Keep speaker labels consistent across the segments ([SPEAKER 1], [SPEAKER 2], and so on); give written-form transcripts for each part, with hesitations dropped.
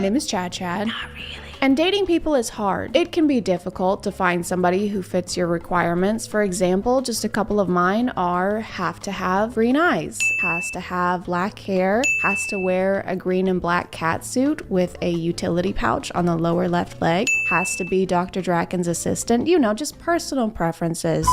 [SPEAKER 1] My name is ChadChad.
[SPEAKER 2] Not really.
[SPEAKER 1] And dating people is hard. It can be difficult to find somebody who fits your requirements. For example, just a couple of mine are have to have green eyes, has to have black hair, has to wear a green and black catsuit with a utility pouch on the lower left leg, has to be Dr. Draken's assistant, you know, just personal preferences.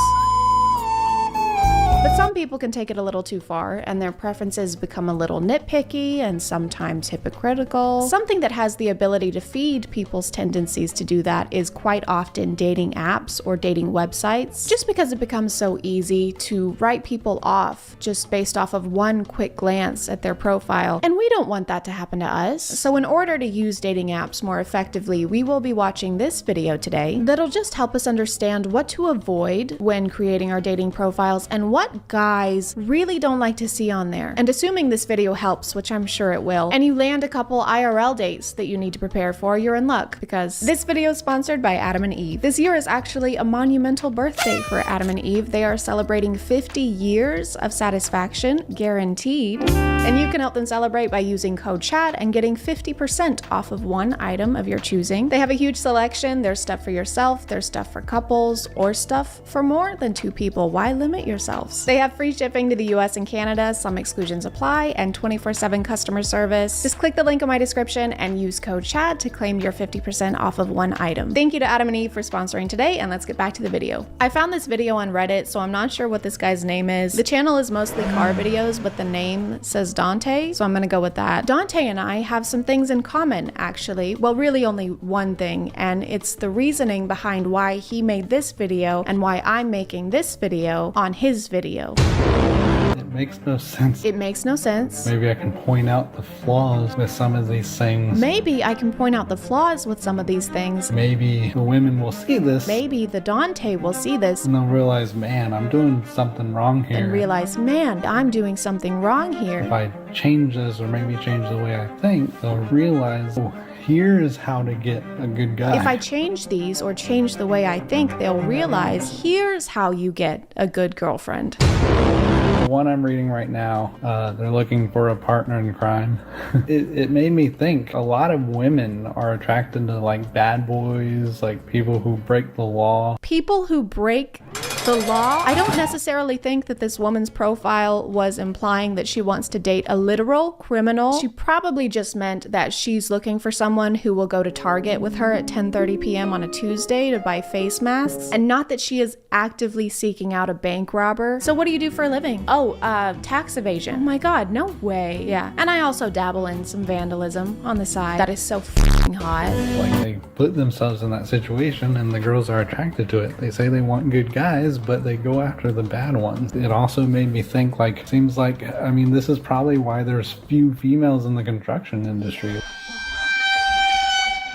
[SPEAKER 1] But some people can take it a little too far and their preferences become a little nitpicky and sometimes hypocritical. Something that has the ability to feed people's tendencies to do that is quite often dating apps or dating websites, just because it becomes so easy to write people off just based off of one quick glance at their profile. And we don't want that to happen to us. So in order to use dating apps more effectively, we will be watching this video today that'll just help us understand what to avoid when creating our dating profiles and what guys really don't like to see on there. And assuming this video helps, which I'm sure it will, and you land a couple IRL dates that you need to prepare for, you're in luck, because this video is sponsored by Adam and Eve. This year is actually a monumental birthday for Adam and Eve. They are celebrating 50 years of satisfaction, guaranteed. And you can help them celebrate by using code CHAD and getting 50% off of one item of your choosing. They have a huge selection. There's stuff for yourself, there's stuff for couples, or stuff for more than 2 people. Why limit yourselves? They have free shipping to the US and Canada, some exclusions apply, and 24/7 customer service. Just click the link in my description and use code CHAD to claim your 50% off of one item. Thank you to Adam and Eve for sponsoring today, and let's get back to the video. I found this video on Reddit, so I'm not sure what this guy's name is. The channel is mostly car videos, but the name says Dante, so I'm gonna go with that. Dante and I have some things in common, actually. Well, really only one thing, and it's the reasoning behind why he made this video and why I'm making this video on his video.
[SPEAKER 3] It makes no sense.
[SPEAKER 1] It makes no sense.
[SPEAKER 3] Maybe I can point out the flaws with some of these things.
[SPEAKER 1] Maybe I can point out the flaws with some of these things.
[SPEAKER 3] Maybe the women will see this.
[SPEAKER 1] Maybe the Dante will see this
[SPEAKER 3] And they'll realize, man, I'm doing something wrong here.
[SPEAKER 1] and realize, man, I'm doing something wrong here.
[SPEAKER 3] If I change this or maybe change the way I think, they'll realize, oh, here's how to get a good guy.
[SPEAKER 1] If I change these or change the way I think, they'll realize, here's how you get a good girlfriend.
[SPEAKER 3] The one I'm reading right now, they're looking for a partner in crime. It made me think a lot of women are attracted to like bad boys, like people who break the law.
[SPEAKER 1] People who break the law? I don't necessarily think that this woman's profile was implying that she wants to date a literal criminal. She probably just meant that she's looking for someone who will go to Target with her at 10:30 p.m. on a Tuesday to buy face masks, and not that she is actively seeking out a bank robber. So what do you do for a living? Oh, tax evasion. Oh my god, no way. Yeah, and I also dabble in some vandalism on the side. That is so f***ing hot.
[SPEAKER 3] Like they put themselves in that situation and the girls are attracted to it. They say they want good guys, but they go after the bad ones. It also made me think, like, seems like, I mean, this is probably why there's few females in the construction industry.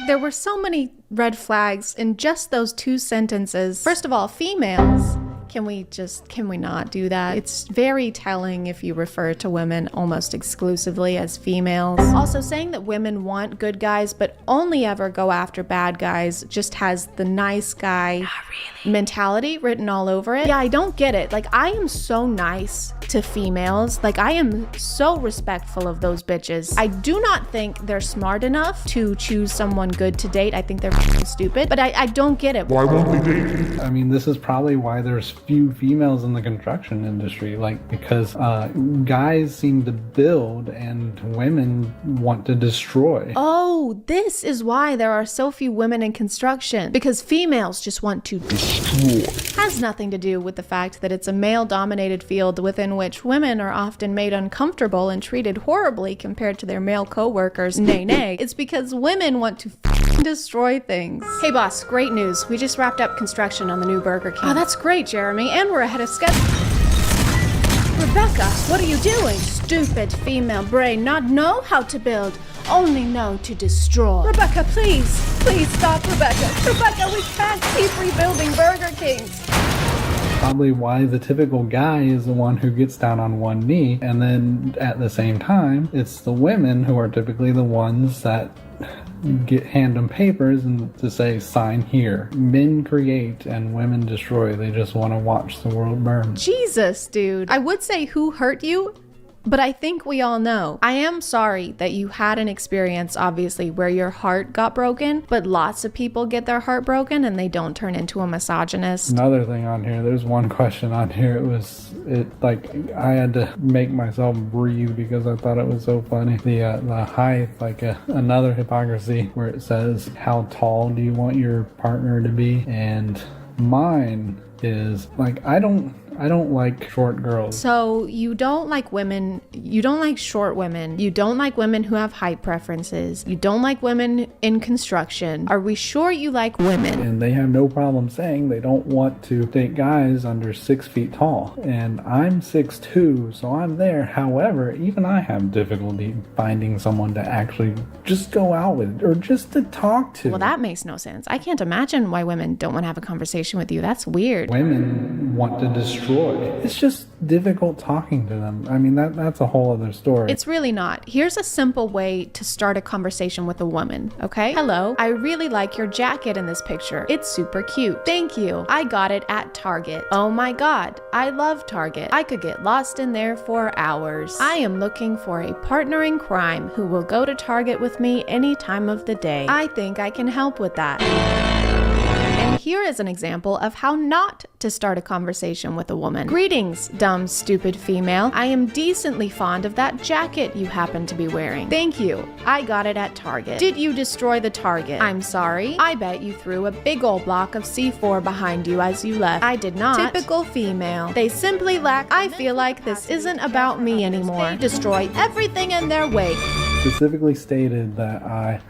[SPEAKER 1] There were so many red flags in just those 2 sentences. First of all, females. Can we not do that? It's very telling if you refer to women almost exclusively as females. Also, saying that women want good guys but only ever go after bad guys just has the nice guy mentality written all over it. Yeah, I don't get it. Like, I am so nice to females. Like, I am so respectful of those bitches. I do not think they're smart enough to choose someone good to date. I think they're f***ing stupid, but I don't get it.
[SPEAKER 4] Why won't they date?
[SPEAKER 3] I mean, this is probably why there's few females in the construction industry, like, because guys seem to build and women want to destroy.
[SPEAKER 1] Oh, this is why there are so few women in construction, because females just want to destroy. Has nothing to do with the fact that it's a male-dominated field within which women are often made uncomfortable and treated horribly compared to their male co-workers. Nay. It's because women want to destroy things. Hey boss, great news. We just wrapped up construction on the new Burger King. Oh, that's great, Jeremy, and we're ahead of schedule. Rebecca, what are you doing? Stupid female brain, not know how to build, only know to destroy. Rebecca, please stop, Rebecca. Rebecca, we can't keep rebuilding Burger Kings.
[SPEAKER 3] Probably why the typical guy is the one who gets down on one knee, and then at the same time, it's the women who are typically the ones that hand them papers and to say, sign here. Men create and women destroy. They just want to watch the world burn.
[SPEAKER 1] Jesus, dude. I would say who hurt you, But I think we all know. I am sorry that you had an experience, obviously, where your heart got broken, but lots of people get their heart broken and they don't turn into a misogynist.
[SPEAKER 3] Another thing on here, there's one question on here. I had to make myself breathe because I thought it was so funny. The height, another hypocrisy where it says, how tall do you want your partner to be? And mine is I don't like short girls.
[SPEAKER 1] So you don't like women, you don't like short women, you don't like women who have height preferences, you don't like women in construction. Are we sure you like women?
[SPEAKER 3] And they have no problem saying they don't want to date guys under 6 feet tall. And I'm 6'2", so I'm there. However, even I have difficulty finding someone to actually just go out with or just to talk to.
[SPEAKER 1] Well, that makes no sense. I can't imagine why women don't want to have a conversation with you. That's weird.
[SPEAKER 3] Women want to destroy. It's just difficult talking to them. I mean, that's a whole other story.
[SPEAKER 1] It's really not. Here's a simple way to start a conversation with a woman, okay? Hello, I really like your jacket in this picture. It's super cute. Thank you. I got it at Target. Oh my God, I love Target. I could get lost in there for hours. I am looking for a partner in crime who will go to Target with me any time of the day. I think I can help with that. And here is an example of how not to start a conversation with a woman. Greetings, dumb, stupid female. I am decently fond of that jacket you happen to be wearing. Thank you. I got it at Target. Did you destroy the Target? I'm sorry. I bet you threw a big old block of C4 behind you as you left. I did not. Typical female. They simply lack. I feel like this isn't about me anymore. They destroy everything in their way.
[SPEAKER 3] Specifically stated that I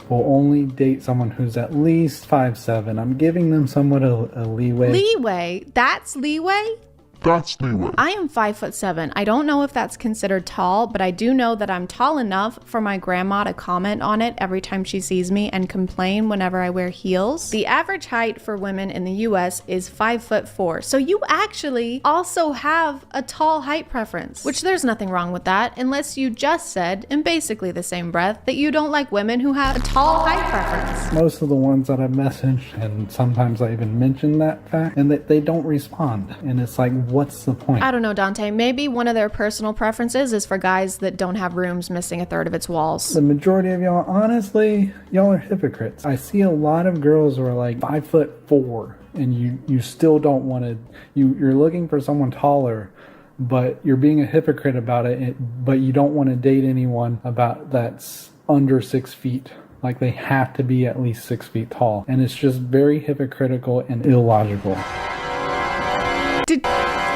[SPEAKER 3] will only date someone who's at least 5'7". I'm giving them somewhat a leeway.
[SPEAKER 1] Leeway? That's leeway?
[SPEAKER 2] That's leeway.
[SPEAKER 1] I am 5'7". I don't know if that's considered tall, but I do know that I'm tall enough for my grandma to comment on it every time she sees me and complain whenever I wear heels. The average height for women in the US is 5'4". So you actually also have a tall height preference, which there's nothing wrong with that, unless you just said, in basically the same breath, that you don't like women who have a tall height preference.
[SPEAKER 3] Most of the ones that I've messaged, and sometimes I even mention that fact, and they don't respond. And it's like, what's the point?
[SPEAKER 1] I don't know, Dante. Maybe one of their personal preferences is for guys that don't have rooms missing a third of its walls.
[SPEAKER 3] The majority of y'all, honestly, y'all are hypocrites. I see a lot of girls who are like 5'4", and you still don't want to, you're looking for someone taller, but you're being a hypocrite about it, but you don't want to date anyone that's under 6 feet. Like, they have to be at least 6 feet tall. And it's just very hypocritical and illogical.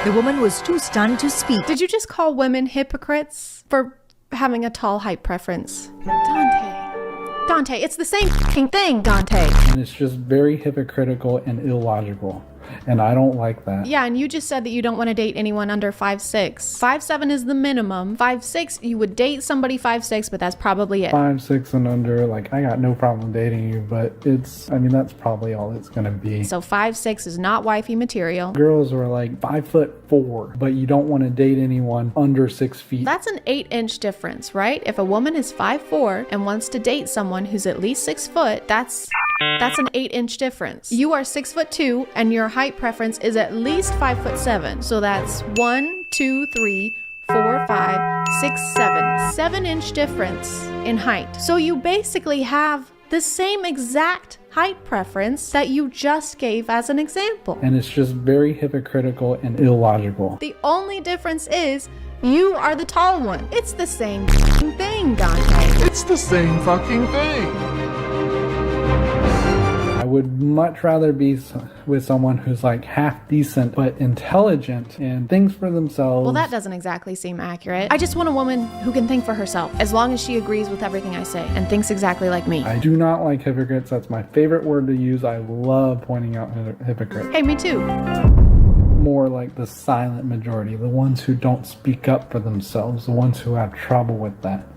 [SPEAKER 4] The woman was too stunned to speak.
[SPEAKER 1] Did you just call women hypocrites for having a tall height preference? Dante, it's the same thing, Dante.
[SPEAKER 3] And it's just very hypocritical and illogical. And I don't like that.
[SPEAKER 1] Yeah, and you just said that you don't want to date anyone under 5'6". 5'7" is the minimum. 5'6", you would date somebody 5'6", but that's probably it.
[SPEAKER 3] 5'6" and under, like, I got no problem dating you, but that's probably all it's gonna be.
[SPEAKER 1] So 5'6" is not wifey material.
[SPEAKER 3] Girls are like 5'4", but you don't want to date anyone under 6 feet.
[SPEAKER 1] That's an 8-inch difference, right? If a woman is 5'4" and wants to date someone who's at least 6 foot, that's an 8-inch difference. You are 6'2", and your height preference is at least 5'7". So that's 1, 2, 3, 4, 5, 6, 7. 7-inch difference in height. So you basically have the same exact height preference that you just gave as an example.
[SPEAKER 3] And it's just very hypocritical and illogical.
[SPEAKER 1] The only difference is you are the tall one. It's the same thing, Dante.
[SPEAKER 2] It's the same fucking thing.
[SPEAKER 3] I would much rather be with someone who's like half decent but intelligent and thinks for themselves.
[SPEAKER 1] Well, that doesn't exactly seem accurate. I just want a woman who can think for herself, as long as she agrees with everything I say and thinks exactly like me.
[SPEAKER 3] I do not like hypocrites. That's my favorite word to use. I love pointing out hypocrites.
[SPEAKER 1] Hey, me too.
[SPEAKER 3] More like the silent majority, the ones who don't speak up for themselves, the ones who have trouble with that.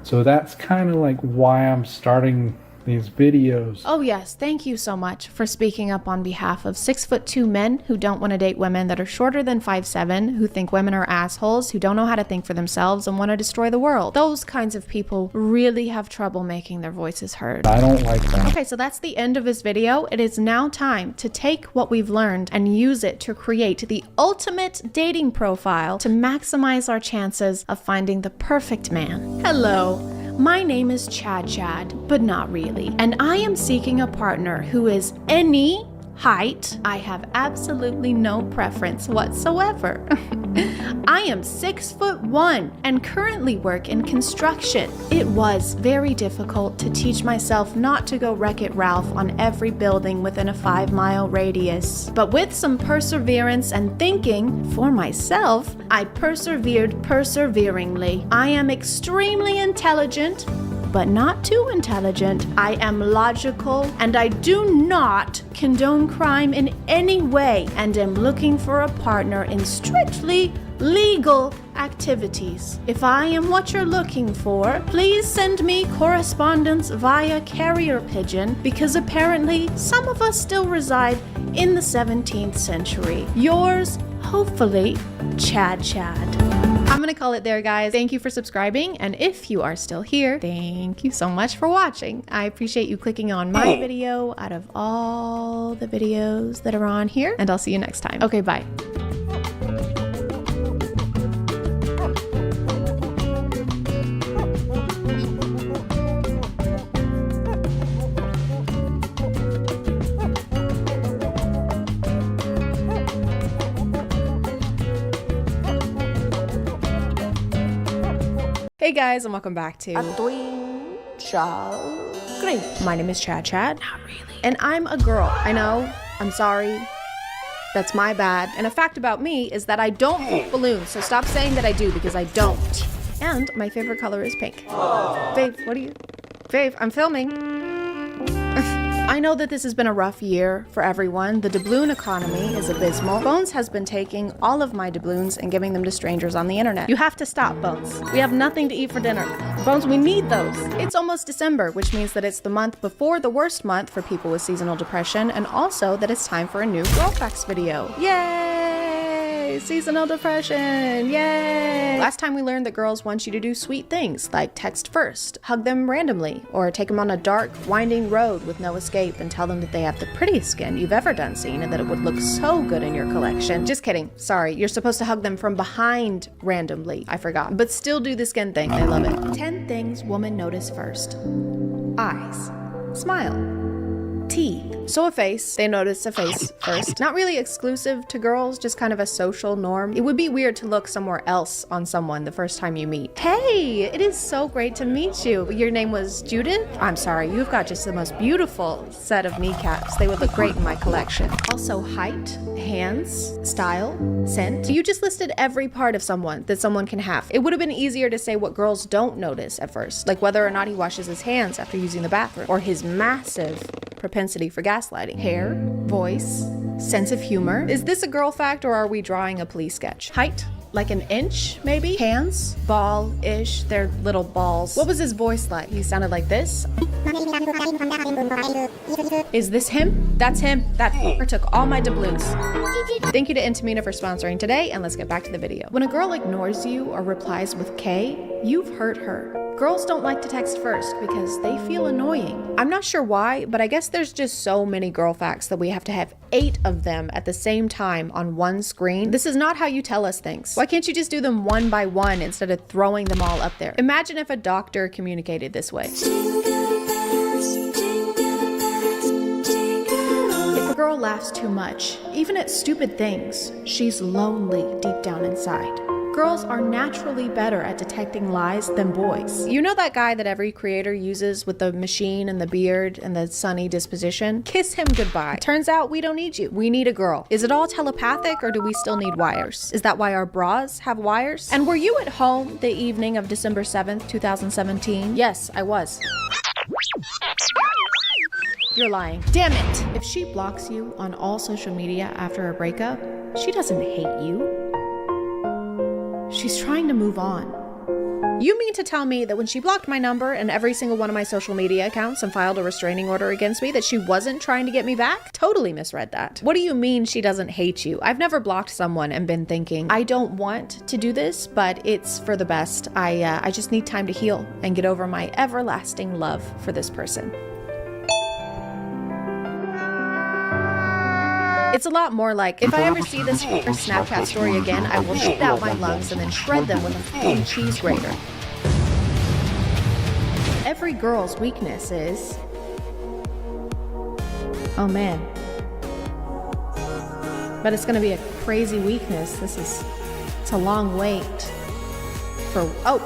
[SPEAKER 3] So that's kind of like why I'm starting these videos.
[SPEAKER 1] Oh yes, thank you so much for speaking up on behalf of 6'2" men who don't want to date women that are shorter than 5'7", who think women are assholes, who don't know how to think for themselves and want to destroy the world. Those kinds of people really have trouble making their voices heard.
[SPEAKER 3] I don't like that.
[SPEAKER 1] Okay, so that's the end of this video. It is now time to take what we've learned and use it to create the ultimate dating profile to maximize our chances of finding the perfect man. Hello. My name is ChadChad, but not really. And I am seeking a partner who is any height. I have absolutely no preference whatsoever. I am 6'1" and currently work in construction. It was very difficult to teach myself not to go Wreck-It Ralph on every building within a 5-mile radius. But with some perseverance and thinking for myself, I persevered perseveringly. I am extremely intelligent, but not too intelligent. I am logical, and I do not condone crime in any way, and am looking for a partner in strictly legal activities. If I am what you're looking for, please send me correspondence via carrier pigeon, because apparently some of us still reside in the 17th century. Yours, hopefully, ChadChad. I'm gonna call it there, guys. Thank you for subscribing, and if you are still here, thank you so much for watching. I appreciate you clicking on my video out of all the videos that are on here, and I'll see you next time. Okay, bye. Hey guys, and welcome back to My name is ChadChad. Not really. And I'm a girl. I know. I'm sorry. That's my bad. And a fact about me is that I don't poop balloons, so stop saying that I do, because I don't. And my favorite color is pink. Babe, what are you? Babe, I'm filming. I know that this has been a rough year for everyone. The doubloon economy is abysmal. Bones has been taking all of my doubloons and giving them to strangers on the internet. You have to stop, Bones. We have nothing to eat for dinner. Bones, we need those. It's almost December, which means that it's the month before the worst month for people with seasonal depression, and also that it's time for a new girl facts video. Yay! Seasonal depression, yay! Last time we learned that girls want you to do sweet things, like text first, hug them randomly, or take them on a dark, winding road with no escape and tell them that they have the prettiest skin you've ever done seen and that it would look so good in your collection. Just kidding, sorry, you're supposed to hug them from behind randomly, I forgot. But still do the skin thing, they love it. 10 things women notice first. Eyes. Smile. Teeth. So a face, they notice a face first. Not really exclusive to girls, just kind of a social norm. It would be weird to look somewhere else on someone the first time you meet. Hey, it is so great to meet you. Your name was Judith? I'm sorry, you've got just the most beautiful set of kneecaps. They would look great in my collection. Also height, hands, style, scent. You just listed every part of someone that someone can have. It would have been easier to say what girls don't notice at first, like whether or not he washes his hands after using the bathroom, or his massive propensity for gaslighting. Hair, voice, sense of humor. Is this a girl fact, or are we drawing a police sketch? Height, like an inch, maybe? Hands, ball-ish, they're little balls. What was his voice like? He sounded like this. Is this him? That's him. That took all my doubloons. Thank you to Intimina for sponsoring today, and let's get back to the video. When a girl ignores you or replies with K, you've hurt her. Girls don't like to text first because they feel annoying. I'm not sure why, but I guess there's just so many girl facts that we have to have 8 of them at the same time on one screen. This is not how you tell us things. Why can't you just do them one by one instead of throwing them all up there? Imagine if a doctor communicated this way. If a girl laughs too much, even at stupid things, she's lonely deep down inside. Girls are naturally better at detecting lies than boys. You know that guy that every creator uses with the machine and the beard and the sunny disposition? Kiss him goodbye. Turns out we don't need you. We need a girl. Is it all telepathic, or do we still need wires? Is that why our bras have wires? And were you at home the evening of December 7th, 2017? Yes, I was. You're lying. Damn it! If she blocks you on all social media after a breakup, she doesn't hate you. She's trying to move on. You mean to tell me that when she blocked my number and every single one of my social media accounts and filed a restraining order against me that she wasn't trying to get me back? Totally misread that. What do you mean she doesn't hate you? I've never blocked someone and been thinking, I don't want to do this, but it's for the best. I just need time to heal and get over my everlasting love for this person. It's a lot more like, if I ever see this Snapchat story again, I will shit out my lungs and then shred them with a fucking cheese grater. Every girl's weakness is... Oh man. But it's gonna be a crazy weakness. It's a long wait.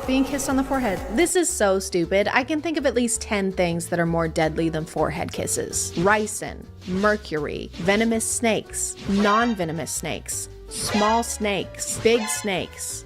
[SPEAKER 1] Being kissed on the forehead. This is so stupid. I can think of at least 10 things that are more deadly than forehead kisses. Ricin, mercury, venomous snakes, non-venomous snakes, small snakes, big snakes,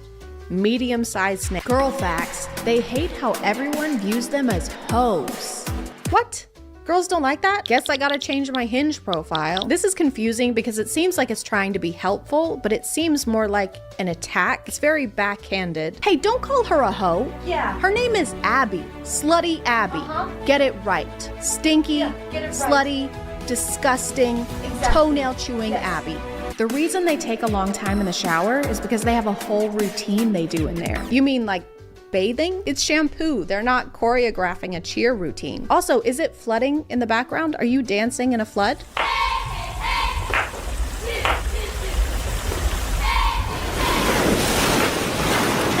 [SPEAKER 1] medium-sized snakes. Girl facts, they hate how everyone views them as hoes. What? Girls don't like that? Guess I gotta change my Hinge profile. This is confusing because it seems like it's trying to be helpful, but it seems more like an attack. It's very backhanded. Hey, don't call her a hoe.
[SPEAKER 5] Yeah.
[SPEAKER 1] Her name is Abby. Slutty Abby. Get it right. Stinky,
[SPEAKER 5] get it right.
[SPEAKER 1] slutty, disgusting, toenail chewing Abby. The reason they take a long time in the shower is because they have a whole routine they do in there. You mean like bathing? It's shampoo. They're not choreographing a cheer routine. Also, is it flooding in the background? Are you dancing in a flood?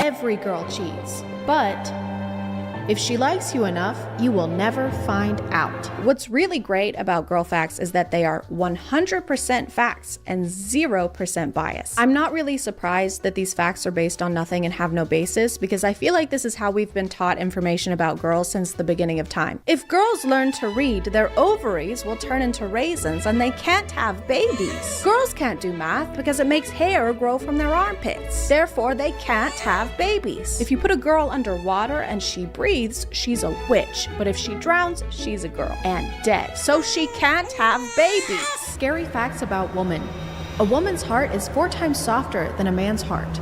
[SPEAKER 1] Every girl cheats, but if she likes you enough, you will never find out. What's really great about girl facts is that they are 100% facts and 0% bias. I'm not really surprised that these facts are based on nothing and have no basis, because I feel like this is how we've been taught information about girls since the beginning of time. If girls learn to read, their ovaries will turn into raisins and they can't have babies. Girls can't do math because it makes hair grow from their armpits. Therefore, they can't have babies. If you put a girl underwater and she breathes, she's a witch, but if she drowns, she's a girl and dead. So she can't have babies. Scary facts about woman. A woman's heart is 4 times softer than a man's heart.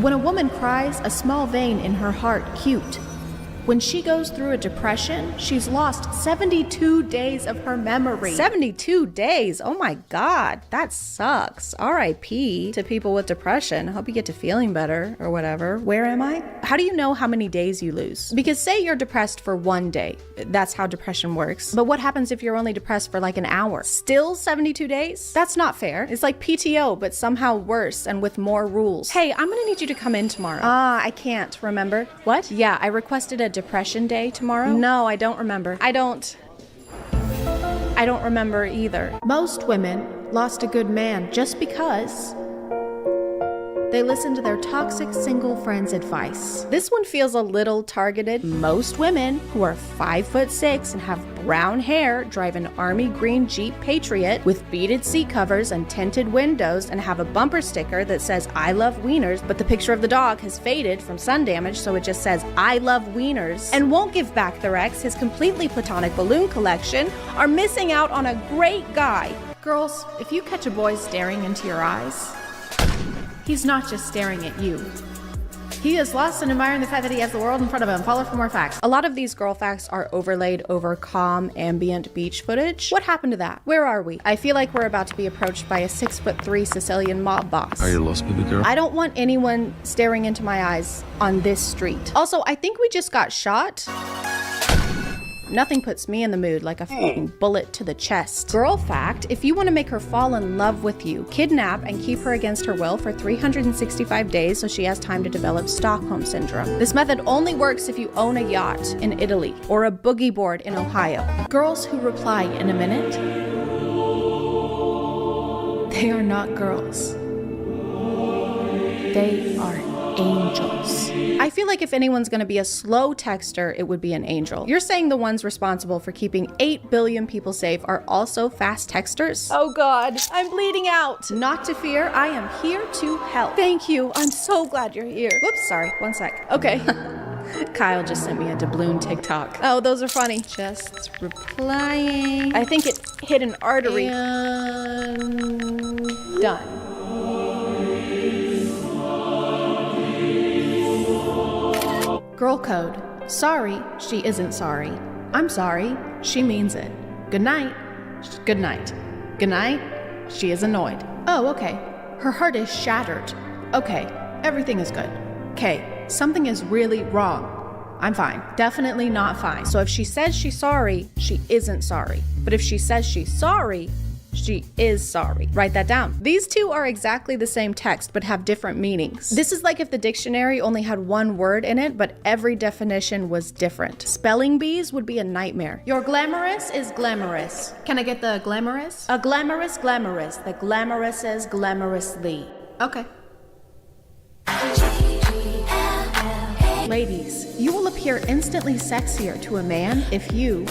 [SPEAKER 1] When a woman cries, a small vein in her heart cute. When she goes through a depression, she's lost 72 days of her memory. 72 days? Oh my God, that sucks. R.I.P. to people with depression. Hope you get to feeling better or whatever. Where am I? How do you know how many days you lose? Because say you're depressed for 1 day. That's how depression works. But what happens if you're only depressed for like an hour? Still 72 days? That's not fair. It's like PTO, but somehow worse and with more rules. Hey, I'm gonna need you to come in tomorrow. I can't, remember? What? Yeah, I requested a depression day tomorrow? No, I don't remember. I don't remember either. Most women lost a good man just because they listened to their toxic single friend's advice. This one feels a little targeted. Most women who are 5'6" and have brown hair drive an army green Jeep Patriot with beaded seat covers and tinted windows and have a bumper sticker that says I love wieners, but the picture of the dog has faded from sun damage, so it just says I love wieners, and won't give back their ex his completely platonic balloon collection, are missing out on a great guy. Girls, if you catch a boy staring into your eyes, he's not just staring at you. He is lost and admiring the fact that he has the world in front of him. Follow for more facts. A lot of these girl facts are overlaid over calm, ambient beach footage. What happened to that? Where are we? I feel like we're about to be approached by a 6'3" Sicilian mob boss.
[SPEAKER 2] Are you lost, baby girl?
[SPEAKER 1] I don't want anyone staring into my eyes on this street. Also, I think we just got shot. Nothing puts me in the mood like a fucking bullet to the chest. Girl fact, if you want to make her fall in love with you, kidnap and keep her against her will for 365 days so she has time to develop Stockholm Syndrome. This method only works if you own a yacht in Italy or a boogie board in Ohio. Girls who reply in a minute, they are not girls. They are angels. I feel like if anyone's gonna be a slow texter, it would be an angel. You're saying the ones responsible for keeping 8 billion people safe are also fast texters? Oh God, I'm bleeding out. Not to fear, I am here to help. Thank you, I'm so glad you're here. Whoops, sorry, 1 sec. Okay. Kyle just sent me a doubloon TikTok. Oh, those are funny. Just replying. I think it hit an artery. And done. Girl code. Sorry, she isn't sorry. I'm sorry, she means it. Good night. Good night. Good night. She is annoyed. Oh, okay. Her heart is shattered. Okay, everything is good. Okay, something is really wrong. I'm fine. Definitely not fine. So if she says she's sorry, she isn't sorry. But if she says she's sorry, she is sorry. Write that down. These two are exactly the same text, but have different meanings. This is like if the dictionary only had one word in it, but every definition was different. Spelling bees would be a nightmare. Your glamorous is glamorous. Can I get the glamorous? A glamorous glamorous. The glamorous is glamorously. Okay. Ladies, you will appear instantly sexier to a man if you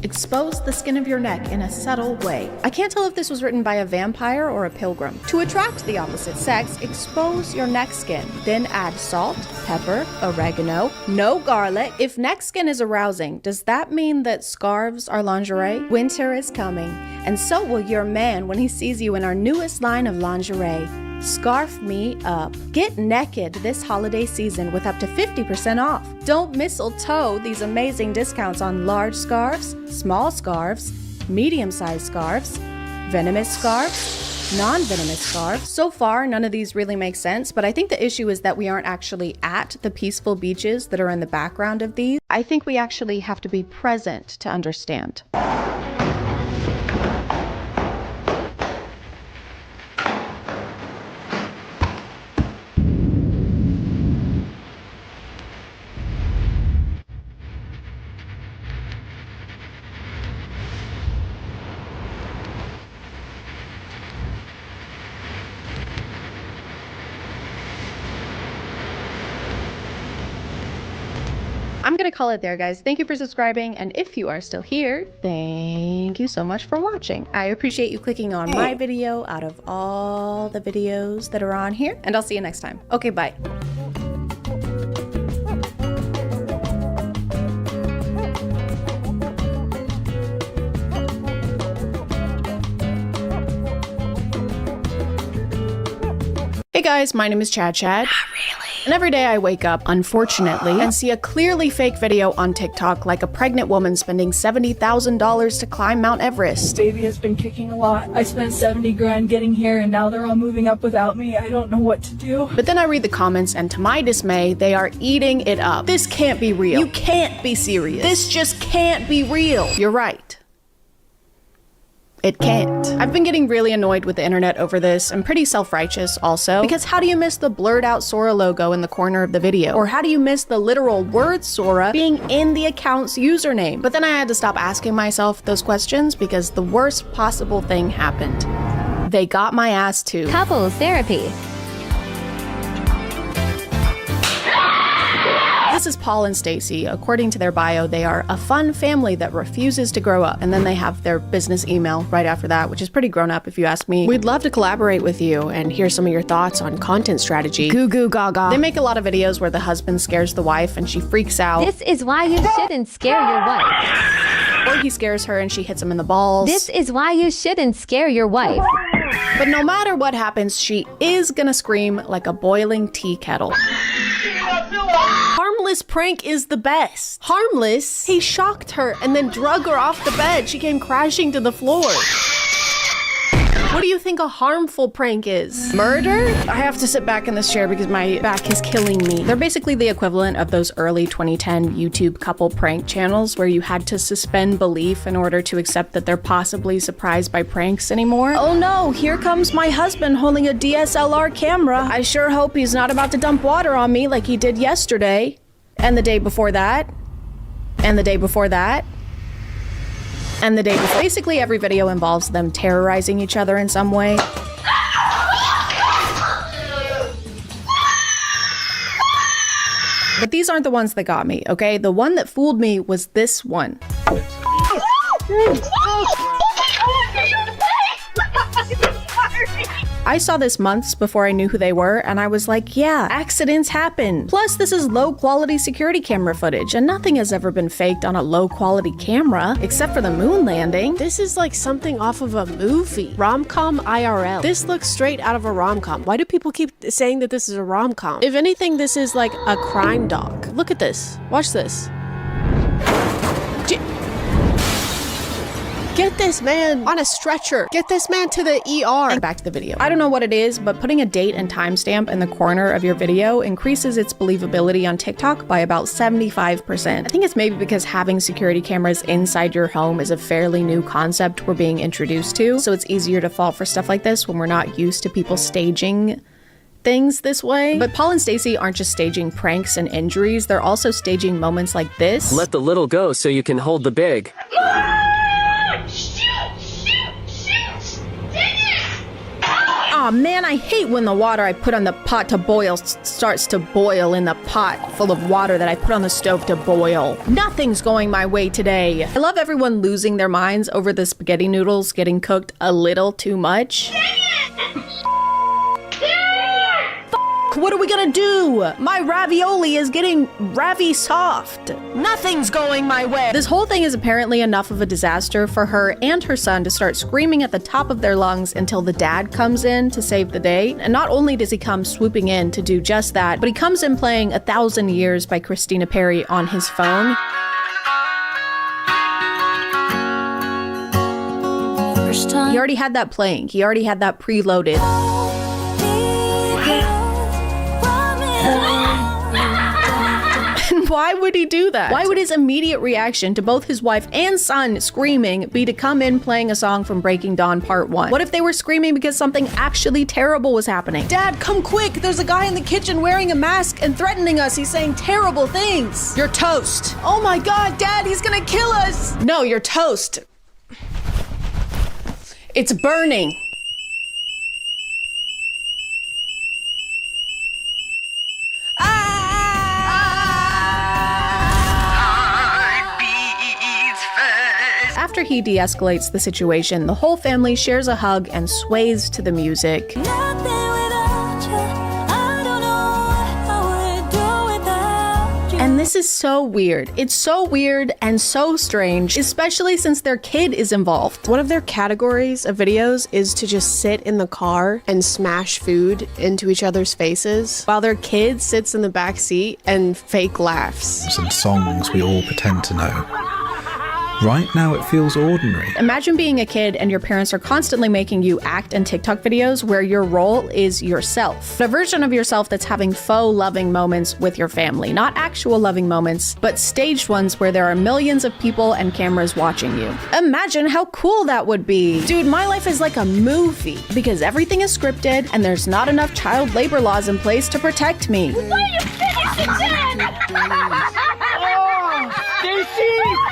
[SPEAKER 1] expose the skin of your neck in a subtle way. I can't tell if this was written by a vampire or a pilgrim. To attract the opposite sex, expose your neck skin. Then add salt, pepper, oregano, no garlic. If neck skin is arousing, does that mean that scarves are lingerie? Winter is coming, and so will your man when he sees you in our newest line of lingerie. Scarf me up. Get naked this holiday season with up to 50% off. Don't mistletoe these amazing discounts on large scarves, small scarves, medium-sized scarves, venomous scarves, non-venomous scarves. So far, none of these really make sense, but I think the issue is that we aren't actually at the peaceful beaches that are in the background of these. I think we actually have to be present to understand. I'm gonna call it there, guys. Thank you for subscribing, and if you are still here, thank you so much for watching. I appreciate you clicking on my video out of all the videos that are on here, and I'll see you next time. Okay, bye. Hey guys, my name is ChadChad. Not really. And every day I wake up, unfortunately, and see a clearly fake video on TikTok like a pregnant woman spending $70,000 to climb Mount Everest.
[SPEAKER 5] Baby has been kicking a lot. I spent 70 grand getting here and now they're all moving up without me. I don't know what to do.
[SPEAKER 1] But then I read the comments and to my dismay, they are eating it up. This can't be real. You can't be serious. This just can't be real. You're right. It can't. I've been getting really annoyed with the internet over this. I'm pretty self-righteous also, because how do you miss the blurred out Sora logo in the corner of the video? Or how do you miss the literal word Sora being in the account's username? But then I had to stop asking myself those questions because the worst possible thing happened. They got my ass too.
[SPEAKER 6] Couples therapy.
[SPEAKER 1] This is Paul and Stacy. According to their bio, they are a fun family that refuses to grow up. And then they have their business email right after that, which is pretty grown up if you ask me. We'd love to collaborate with you and hear some of your thoughts on content strategy. Goo goo gaga. They make a lot of videos where the husband scares the wife and she freaks out.
[SPEAKER 6] This is why you shouldn't scare your wife.
[SPEAKER 1] Or he scares her and she hits him in the balls.
[SPEAKER 6] This is why you shouldn't scare your wife.
[SPEAKER 1] But no matter what happens, she is gonna scream like a boiling tea kettle. Harmless prank is the best. Harmless? He shocked her and then drug her off the bed. She came crashing to the floor. What do you think a harmful prank is? Murder? I have to sit back in this chair because my back is killing me. They're basically the equivalent of those early 2010 YouTube couple prank channels where you had to suspend belief in order to accept that they're possibly surprised by pranks anymore. Oh no, here comes my husband holding a DSLR camera. I sure hope he's not about to dump water on me like he did yesterday. And the day before that. And the day before that. And the day before. Basically, every video involves them terrorizing each other in some way. But these aren't the ones that got me, okay? The one that fooled me was this one. I saw this months before I knew who they were, and I was like, yeah, accidents happen. Plus, this is low quality security camera footage, and nothing has ever been faked on a low quality camera, except for the moon landing.
[SPEAKER 7] This is like something off of a movie. Rom-com IRL. This looks straight out of a rom-com. Why do people keep saying that this is a rom-com? If anything, this is like a crime doc. Look at this. Watch this. Get this man on a stretcher. Get this man to the ER.
[SPEAKER 1] And back to the video. I don't know what it is, but putting a date and timestamp in the corner of your video increases its believability on TikTok by about 75%. I think it's maybe because having security cameras inside your home is a fairly new concept we're being introduced to, so it's easier to fall for stuff like this when we're not used to people staging things this way. But Paul and Stacey aren't just staging pranks and injuries, they're also staging moments like this.
[SPEAKER 8] Let the little go so you can hold the big.
[SPEAKER 1] Aw man, I hate when the water I put on the pot to boil starts to boil in the pot full of water that I put on the stove to boil. Nothing's going my way today. I love everyone losing their minds over the spaghetti noodles getting cooked a little too much. What are we gonna do? My ravioli is getting soft. Nothing's going my way. This whole thing is apparently enough of a disaster for her and her son to start screaming at the top of their lungs until the dad comes in to save the day. And not only does he come swooping in to do just that, but he comes in playing 1,000 Years by Christina Perri on his phone. He already had that playing. He already had that preloaded. And why would he do that? Why would his immediate reaction to both his wife and son screaming be to come in playing a song from Breaking Dawn Part 1? What if they were screaming because something actually terrible was happening? Dad, come quick! There's a guy in the kitchen wearing a mask and threatening us. He's saying terrible things. You're toast. Oh my god, Dad, he's gonna kill us! No, you're toast. It's burning. After he de-escalates the situation, the whole family shares a hug and sways to the music. And this is so weird. It's so weird and so strange, especially since their kid is involved.
[SPEAKER 7] One of their categories of videos is to just sit in the car and smash food into each other's faces while their kid sits in the back seat and fake laughs.
[SPEAKER 9] And songs we all pretend to know. Right now it feels ordinary.
[SPEAKER 1] Imagine being a kid and your parents are constantly making you act in TikTok videos where your role is yourself. A version of yourself that's having faux loving moments with your family. Not actual loving moments, but staged ones where there are millions of people and cameras watching you. Imagine how cool that would be. Dude, my life is like a movie because everything is scripted and there's not enough child labor laws in place to protect me.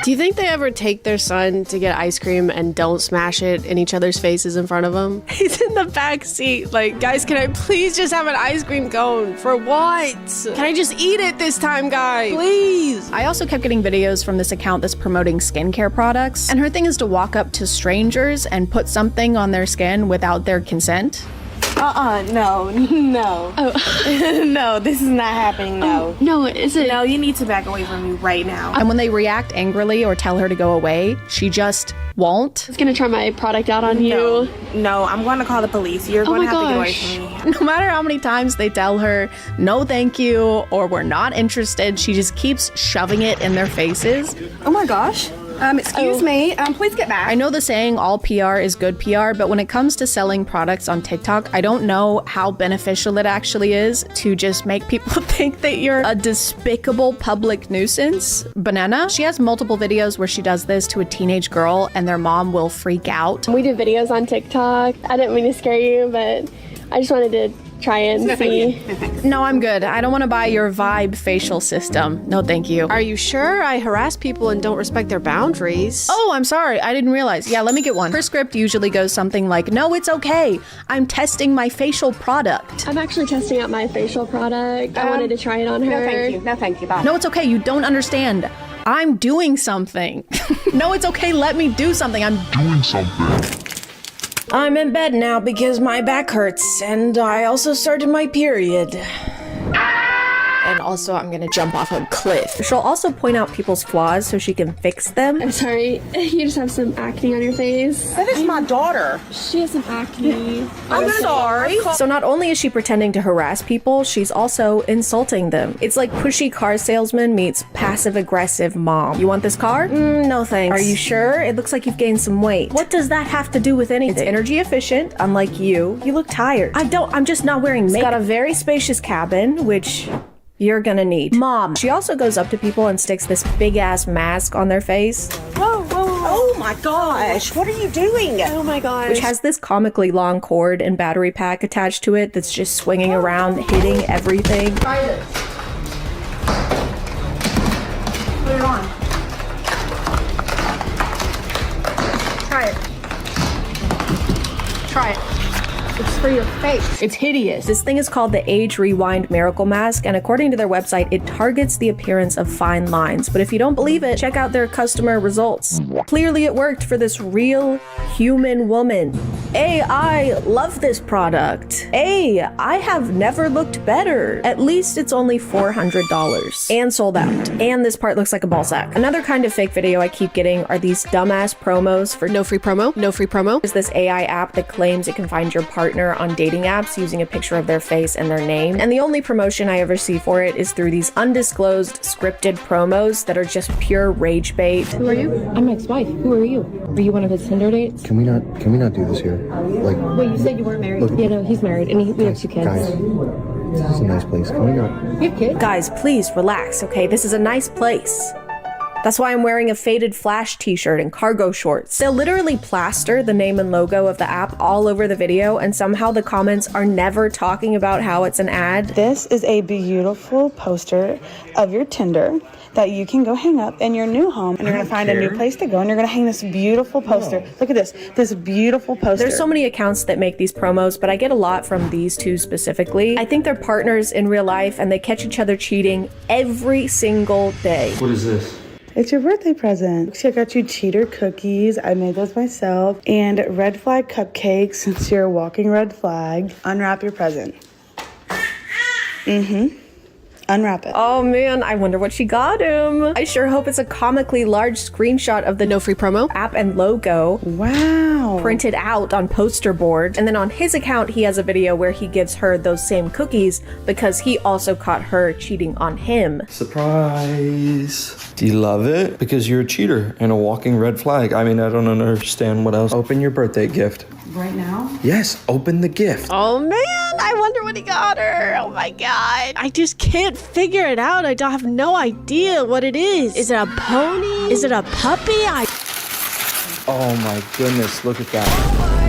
[SPEAKER 7] Do you think they ever take their son to get ice cream and don't smash it in each other's faces in front of him? He's in the back seat like, guys, can I please just have an ice cream cone? For what? Can I just eat it this time, guys? Please.
[SPEAKER 1] I also kept getting videos from this account that's promoting skincare products, and her thing is to walk up to strangers and put something on their skin without their consent.
[SPEAKER 10] No. Oh. No, this is not happening, no.
[SPEAKER 6] Oh, no, is it?
[SPEAKER 10] No, you need to back away from me right now.
[SPEAKER 1] And when they react angrily or tell her to go away, she just won't.
[SPEAKER 6] I was gonna try my product out on you.
[SPEAKER 10] No, I'm going to call the police. You're going to have to get away from me.
[SPEAKER 1] No matter how many times they tell her, no thank you, or we're not interested, she just keeps shoving it in their faces.
[SPEAKER 10] Oh my gosh. Excuse me. Please get back.
[SPEAKER 1] I know the saying all PR is good PR, but when it comes to selling products on TikTok, I don't know how beneficial it actually is to just make people think that you're a despicable public nuisance. Banana, she has multiple videos where she does this to a teenage girl and their mom will freak out.
[SPEAKER 6] We do videos on TikTok. I didn't mean to scare you, but I just wanted to try and see.
[SPEAKER 1] No, I'm good. I don't want to buy your Vibe facial system. No, thank you.
[SPEAKER 7] Are you sure? I harass people and don't respect their boundaries.
[SPEAKER 1] Oh, I'm sorry. I didn't realize. Yeah, let me get one. Her script usually goes something like, no, it's okay. I'm testing my facial product.
[SPEAKER 6] I'm actually testing out my facial product. I wanted to try it on her.
[SPEAKER 10] No, thank you. Bye.
[SPEAKER 1] No, it's okay. You don't understand. I'm doing something. No, it's okay. Let me do something. I'm
[SPEAKER 2] Doing something.
[SPEAKER 7] I'm in bed now because my back hurts, and I also started my period. And also, I'm gonna jump off a cliff. She'll also point out people's flaws so she can fix them.
[SPEAKER 6] I'm sorry, you just have some acne on your face.
[SPEAKER 11] That is my daughter.
[SPEAKER 6] She has some acne.
[SPEAKER 11] I'm sorry.
[SPEAKER 7] So not only is she pretending to harass people, she's also insulting them. It's like pushy car salesman meets passive-aggressive mom. You want this car? No thanks. Are you sure? It looks like you've gained some weight. What does that have to do with anything? It's energy efficient, unlike you. You look tired. I'm just not wearing makeup. It's got a very spacious cabin, which you're gonna need. Mom. She also goes up to people and sticks this big-ass mask on their face.
[SPEAKER 11] Whoa, whoa, oh my gosh. What are you doing?
[SPEAKER 7] Oh my gosh. Which has this comically long cord and battery pack attached to it that's just swinging around, hitting everything.
[SPEAKER 1] Try this. Put it on. Try it. Try it. It's for your face. It's hideous.
[SPEAKER 7] This thing is called the Age Rewind Miracle Mask, and according to their website, it targets the appearance of fine lines. But if you don't believe it, check out their customer results. Clearly it worked for this real human woman. I love this product. I have never looked better. At least it's only $400 and sold out. And this part looks like a ball sack. Another kind of fake video I keep getting are these dumbass promos for no free promo. No free promo is this AI app that claims it can find your partner on dating apps using a picture of their face and their name. And the only promotion I ever see for it is through these undisclosed scripted promos that are just pure rage bait.
[SPEAKER 12] Who are you? I'm Mike's wife. Who are you? Are you one of his Tinder dates?
[SPEAKER 13] Can we not do this here? Like,
[SPEAKER 12] wait, you said you weren't married.
[SPEAKER 13] Look,
[SPEAKER 12] yeah, no, he's married, and we have 2 kids.
[SPEAKER 13] Guys, this is a nice place. Can we not?
[SPEAKER 12] You have kids?
[SPEAKER 7] Guys, please relax, okay? This is a nice place. That's why I'm wearing a faded Flash t-shirt and cargo shorts. They'll literally plaster the name and logo of the app all over the video, and somehow the comments are never talking about how it's an ad.
[SPEAKER 14] This is a beautiful poster of your Tinder that you can go hang up in your new home, and you're gonna find a new place to go, and you're gonna hang this beautiful poster. Look at this beautiful poster.
[SPEAKER 7] There's so many accounts that make these promos, but I get a lot from these two specifically. I think they're partners in real life, and they catch each other cheating every single day.
[SPEAKER 13] What is this?
[SPEAKER 14] It's your birthday present. See, I got you cheater cookies. I made those myself. And red flag cupcakes, since you're a walking red flag. Unwrap your present. Unwrap it.
[SPEAKER 7] Oh man, I wonder what she got him. I sure hope it's a comically large screenshot of the no free promo app and logo.
[SPEAKER 14] Wow.
[SPEAKER 7] Printed out on poster board. And then on his account, he has a video where he gives her those same cookies because he also caught her cheating on him.
[SPEAKER 15] Surprise. Do you love it? Because you're a cheater and a walking red flag. I mean, I don't understand what else. Open your birthday gift.
[SPEAKER 14] Right now?
[SPEAKER 15] Yes, open the gift.
[SPEAKER 7] Oh man, I wonder what he got her. Oh my god. I just can't figure it out. I don't have no idea what it is. Is it a pony? Is it a puppy?
[SPEAKER 15] Oh my goodness, look at that.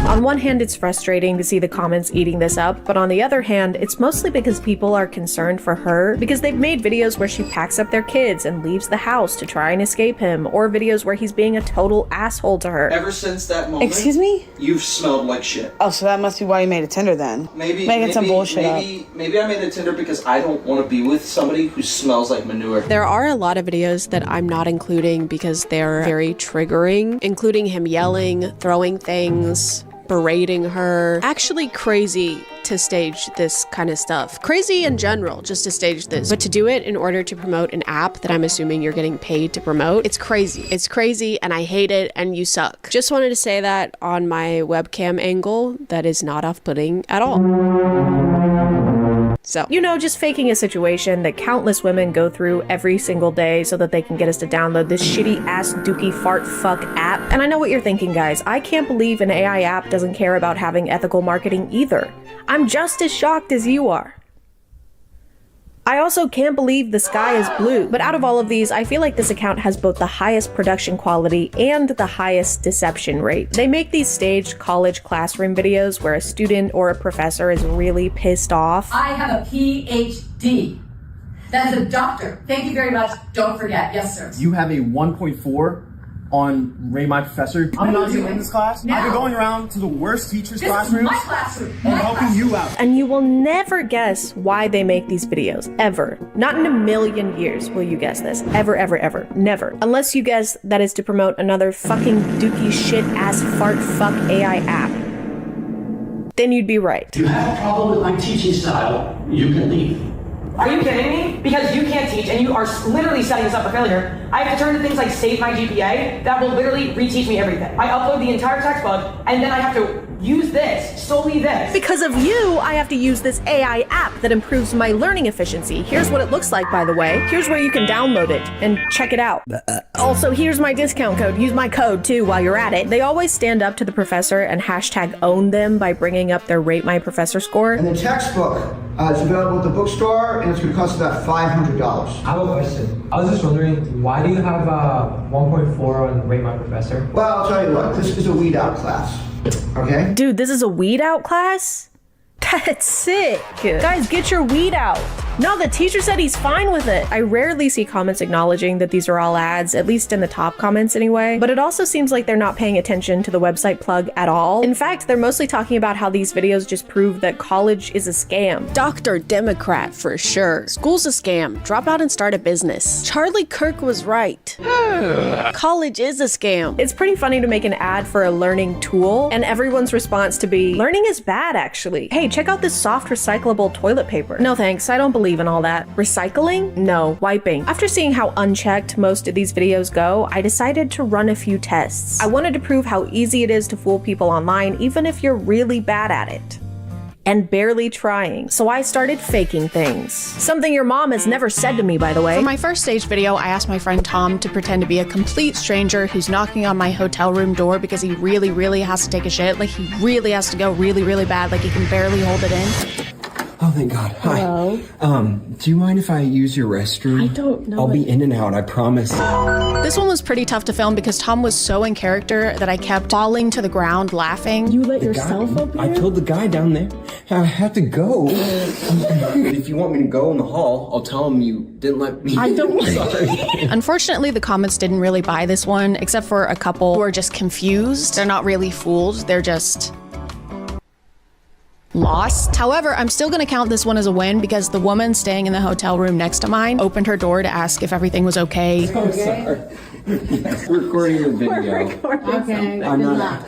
[SPEAKER 7] On one hand, it's frustrating to see the comments eating this up, but on the other hand, it's mostly because people are concerned for her because they've made videos where she packs up their kids and leaves the house to try and escape him, or videos where he's being a total asshole to her.
[SPEAKER 16] Ever since that moment,
[SPEAKER 14] excuse me?
[SPEAKER 16] You've smelled like shit.
[SPEAKER 14] Oh, so that must be why you made a Tinder then.
[SPEAKER 16] Maybe
[SPEAKER 14] some bullshit up.
[SPEAKER 16] Maybe I made a Tinder because I don't want to be with somebody who smells like manure.
[SPEAKER 7] There are a lot of videos that I'm not including because they're very triggering, including him yelling, throwing things, berating her. Actually crazy to stage this kind of stuff. Crazy in general, just to stage this. But to do it in order to promote an app that I'm assuming you're getting paid to promote, it's crazy. It's crazy and I hate it and you suck. Just wanted to say that on my webcam angle, that is not off-putting at all. So, you know, just faking a situation that countless women go through every single day so that they can get us to download this shitty ass dookie fart fuck app. And I know what you're thinking, guys. I can't believe an AI app doesn't care about having ethical marketing either. I'm just as shocked as you are. I also can't believe the sky is blue. But out of all of these, I feel like this account has both the highest production quality and the highest deception rate. They make these staged college classroom videos where a student or a professor is really pissed off.
[SPEAKER 17] I have a PhD. That's a doctor. Thank you very much. Don't forget. Yes, sir.
[SPEAKER 18] You have a 1.4 on Rate My Professor. I'm not even in this class.
[SPEAKER 17] Now.
[SPEAKER 18] I've been going around to the worst teachers'
[SPEAKER 17] This
[SPEAKER 18] classrooms
[SPEAKER 17] is my classroom.
[SPEAKER 18] and helping you out.
[SPEAKER 19] And you will never guess why they make these videos, ever. Not in a million years will you guess this. Ever, ever, ever. Never. Unless you guess that is to promote another fucking dookie shit ass fart fuck AI app. Then you'd be right.
[SPEAKER 20] If you have a problem with my teaching style, you can leave.
[SPEAKER 21] Are you kidding me? Because you can't teach and you are literally setting us up for failure. I have to turn to things like Save My GPA that will literally reteach me everything. I upload the entire textbook and then I have to use this, solely this.
[SPEAKER 19] Because of you, I have to use this AI app that improves my learning efficiency. Here's what it looks like, by the way. Here's where you can download it and check it out. Also, here's my discount code. Use my code too while you're at it. They always stand up to the professor and hashtag own them by bringing up their Rate My Professor score.
[SPEAKER 22] And the textbook is available at the bookstore, and it's going to cost about $500.
[SPEAKER 23] I have a question. I was just wondering, why do you have 1.4 on Rate My Professor?
[SPEAKER 22] Well, I'll tell you what, this is a weed out class, okay?
[SPEAKER 19] Dude, this is a weed out class? That's sick. Guys, get your weed out. No, the teacher said he's fine with it. I rarely see comments acknowledging that these are all ads, at least in the top comments anyway, but it also seems like they're not paying attention to the website plug at all. In fact, they're mostly talking about how these videos just prove that college is a scam.
[SPEAKER 7] Dr. Democrat for sure. School's a scam. Drop out and start a business. Charlie Kirk was right. College is a scam.
[SPEAKER 19] It's pretty funny to make an ad for a learning tool and everyone's response to be, learning is bad actually. Hey, check out this soft recyclable toilet paper. No thanks, I don't believe in all that. Recycling? No. Wiping. After seeing how unchecked most of these videos go, I decided to run a few tests. I wanted to prove how easy it is to fool people online, even if you're really bad at it. And barely trying. So I started faking things. Something your mom has never said to me, by the way.
[SPEAKER 1] For my first stage video, I asked my friend Tom to pretend to be a complete stranger who's knocking on my hotel room door because he really, really has to take a shit. Like he really has to go really, really bad. Like he can barely hold it in.
[SPEAKER 24] Oh, thank God. Hi.
[SPEAKER 25] Hello?
[SPEAKER 24] Do you mind if I use your restroom?
[SPEAKER 25] I don't know.
[SPEAKER 24] I'll be in and out, I promise.
[SPEAKER 1] This one was pretty tough to film because Tom was so in character that I kept falling to the ground laughing.
[SPEAKER 25] You let yourself up here?
[SPEAKER 24] I told the guy down there I had to go. If you want me to go in the hall, I'll tell him you didn't let me.
[SPEAKER 25] I don't.
[SPEAKER 24] Sorry.
[SPEAKER 1] Unfortunately, the comments didn't really buy this one, except for a couple who are just confused. They're not really fooled. They're just lost. However, I'm still gonna count this one as a win because the woman staying in the hotel room next to mine opened her door to ask if everything was okay.
[SPEAKER 24] I'm sorry. Yes, we're recording the video.
[SPEAKER 25] Okay.
[SPEAKER 24] I'm not.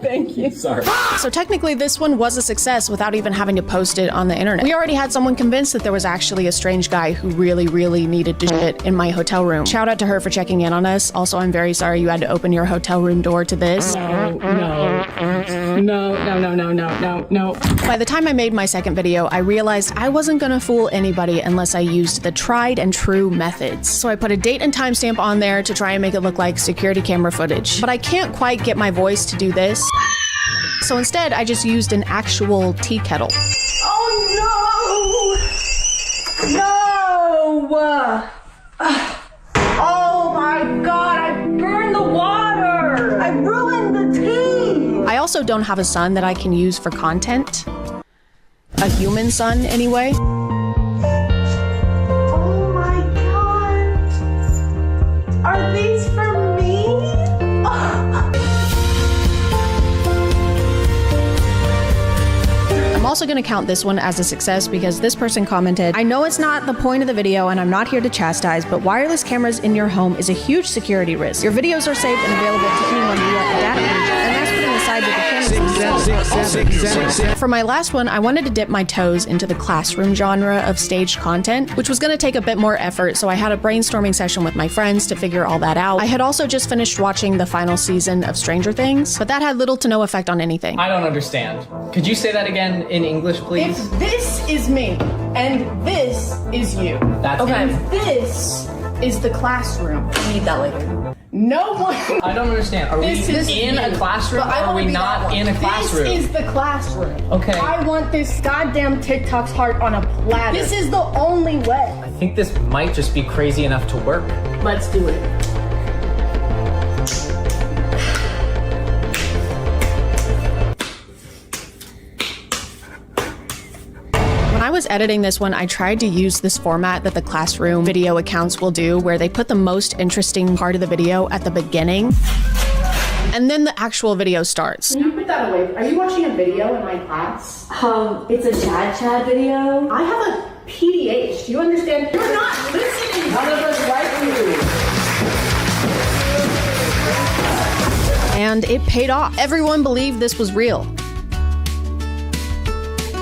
[SPEAKER 25] Thank you.
[SPEAKER 24] Sorry.
[SPEAKER 1] So technically this one was a success without even having to post it on the internet. We already had someone convinced that there was actually a strange guy who really, really needed to shit in my hotel room. Shout out to her for checking in on us. Also, I'm very sorry you had to open your hotel room door to this.
[SPEAKER 25] No.
[SPEAKER 1] By the time I made my second video, I realized I wasn't gonna fool anybody unless I used the tried and true methods. So I put a date and timestamp on there to try and make it look like security camera footage. But I can't quite get my voice to do this. So instead, I just used an actual tea kettle.
[SPEAKER 5] Oh no! No! Oh my God, I burned the water! I ruined the tea!
[SPEAKER 1] I also don't have a son that I can use for content. A human son, anyway.
[SPEAKER 5] Oh my God! Are these for me?
[SPEAKER 1] I'm also gonna count this one as a success because this person commented, I know it's not the point of the video and I'm not here to chastise, but wireless cameras in your home is a huge security risk. Your videos are saved and available to anyone via a data breach, and that's putting aside that the cameras. For my last one, I wanted to dip my toes into the classroom genre of staged content, which was gonna take a bit more effort, so I had a brainstorming session with my friends to figure all that out. I had also just finished watching the final season of Stranger Things, but that had little to no effect on anything.
[SPEAKER 26] I don't understand. Could you say that again in English, please?
[SPEAKER 5] If this is me, and this is you.
[SPEAKER 26] That's
[SPEAKER 5] okay.
[SPEAKER 26] him.
[SPEAKER 5] And this is the classroom. I need that later. No one.
[SPEAKER 26] I don't understand. Are we in a classroom or are we not in a classroom?
[SPEAKER 5] This is the classroom.
[SPEAKER 26] Okay.
[SPEAKER 5] I want this goddamn TikTok's heart on a platter. This is the only way.
[SPEAKER 26] I think this might just be crazy enough to work.
[SPEAKER 5] Let's do it.
[SPEAKER 1] When I was editing this one, I tried to use this format that the classroom video accounts will do, where they put the most interesting part of the video at the beginning, and then the actual video starts.
[SPEAKER 2] Can you put that away? Are you watching a video in my class?
[SPEAKER 3] It's a ChadChad video.
[SPEAKER 2] I have a PDH. Do you understand? You're not listening. None of us like you.
[SPEAKER 1] And it paid off. Everyone believed this was real.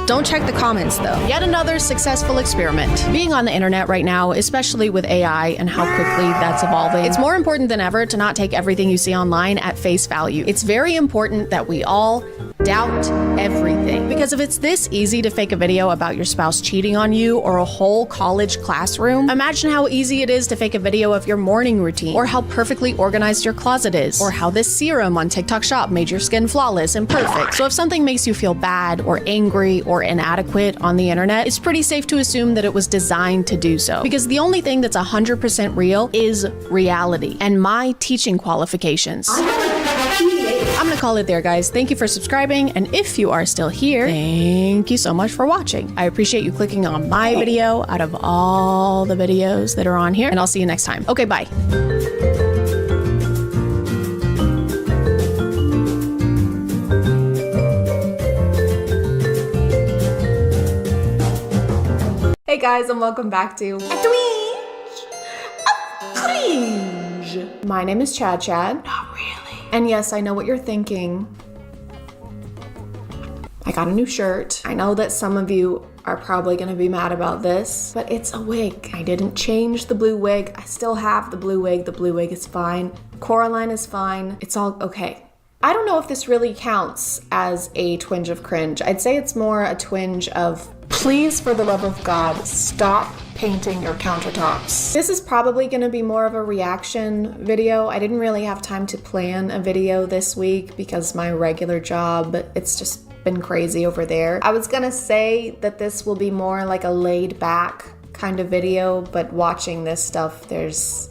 [SPEAKER 1] Don't check the comments though. Yet another successful experiment. Being on the internet right now, especially with AI and how quickly that's evolving, it's more important than ever to not take everything you see online at face value. It's very important that we all doubt everything. Because if it's this easy to fake a video about your spouse cheating on you or a whole college classroom, imagine how easy it is to fake a video of your morning routine, or how perfectly organized your closet is, or how this serum on TikTok Shop made your skin flawless and perfect. So if something makes you feel bad or angry or inadequate on the internet, it's pretty safe to assume that it was designed to do so. Because the only thing that's 100% real is reality and my teaching qualifications. I'm gonna call it there, guys. Thank you for subscribing, and if you are still here, thank you so much for watching. I appreciate you clicking on my video out of all the videos that are on here, and I'll see you next time. Okay, bye. Hey guys, and welcome back to Binge. My name is ChadChad. Not really. And yes, I know what you're thinking. I got a new shirt. I know that some of you are probably gonna be mad about this, but it's a wig. I didn't change the blue wig. I still have the blue wig. The blue wig is fine. Coraline is fine. It's all okay. I don't know if this really counts as a twinge of cringe. I'd say it's more a twinge of, please, for the love of God, stop painting your countertops. This is probably gonna be more of a reaction video. I didn't really have time to plan a video this week because my regular job, it's just been crazy over there. I was gonna say that this will be more like a laid back kind of video, but watching this stuff, there's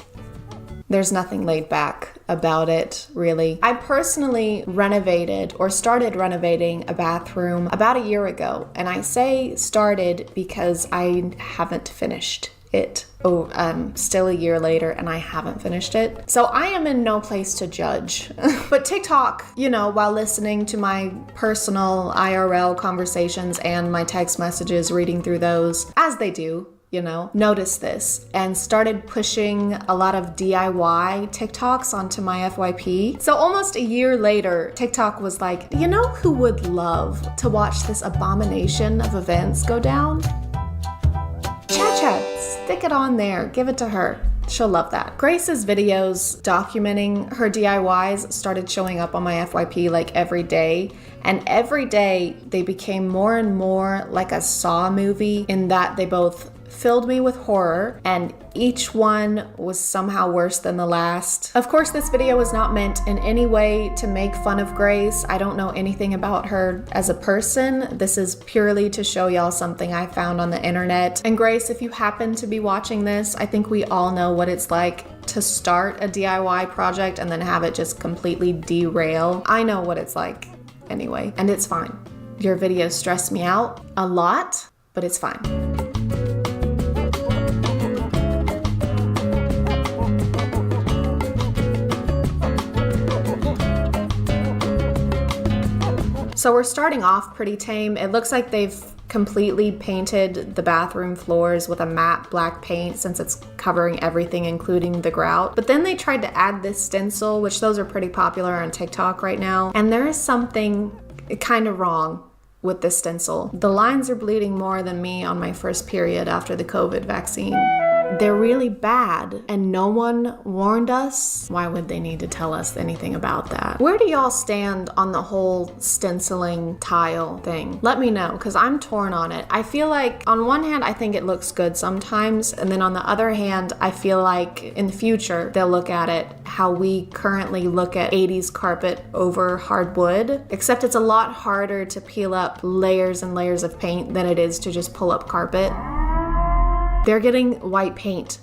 [SPEAKER 1] nothing laid back about it, really. I personally renovated or started renovating a bathroom about a year ago, and I say started because I haven't finished it. Still a year later and I haven't finished it. So I am in no place to judge. But TikTok, you know, while listening to my personal IRL conversations and my text messages, reading through those, as they do, you know, noticed this and started pushing a lot of DIY TikToks onto my FYP. So almost a year later, TikTok was like, you know who would love to watch this abomination of events go down? ChadChad, stick it on there, give it to her. She'll love that. Grace's videos documenting her DIYs started showing up on my FYP like every day. And every day they became more and more like a Saw movie in that they both filled me with horror, and each one was somehow worse than the last. Of course, this video was not meant in any way to make fun of Grace. I don't know anything about her as a person. This is purely to show y'all something I found on the internet. And Grace, if you happen to be watching this, I think we all know what it's like to start a DIY project and then have it just completely derail. I know what it's like anyway, and it's fine. Your videos stress me out a lot, but it's fine. So we're starting off pretty tame. It looks like they've completely painted the bathroom floors with a matte black paint since it's covering everything, including the grout. But then they tried to add this stencil, which those are pretty popular on TikTok right now. And there is something kind of wrong with this stencil. The lines are bleeding more than me on my first period after the COVID vaccine. They're really bad, and no one warned us. Why would they need to tell us anything about that? Where do y'all stand on the whole stenciling tile thing? Let me know, because I'm torn on it. I feel like on one hand, I think it looks good sometimes, and then on the other hand, I feel like in the future, they'll look at it how we currently look at 80s carpet over hardwood, except it's a lot harder to peel up layers and layers of paint than it is to just pull up carpet. They're getting white paint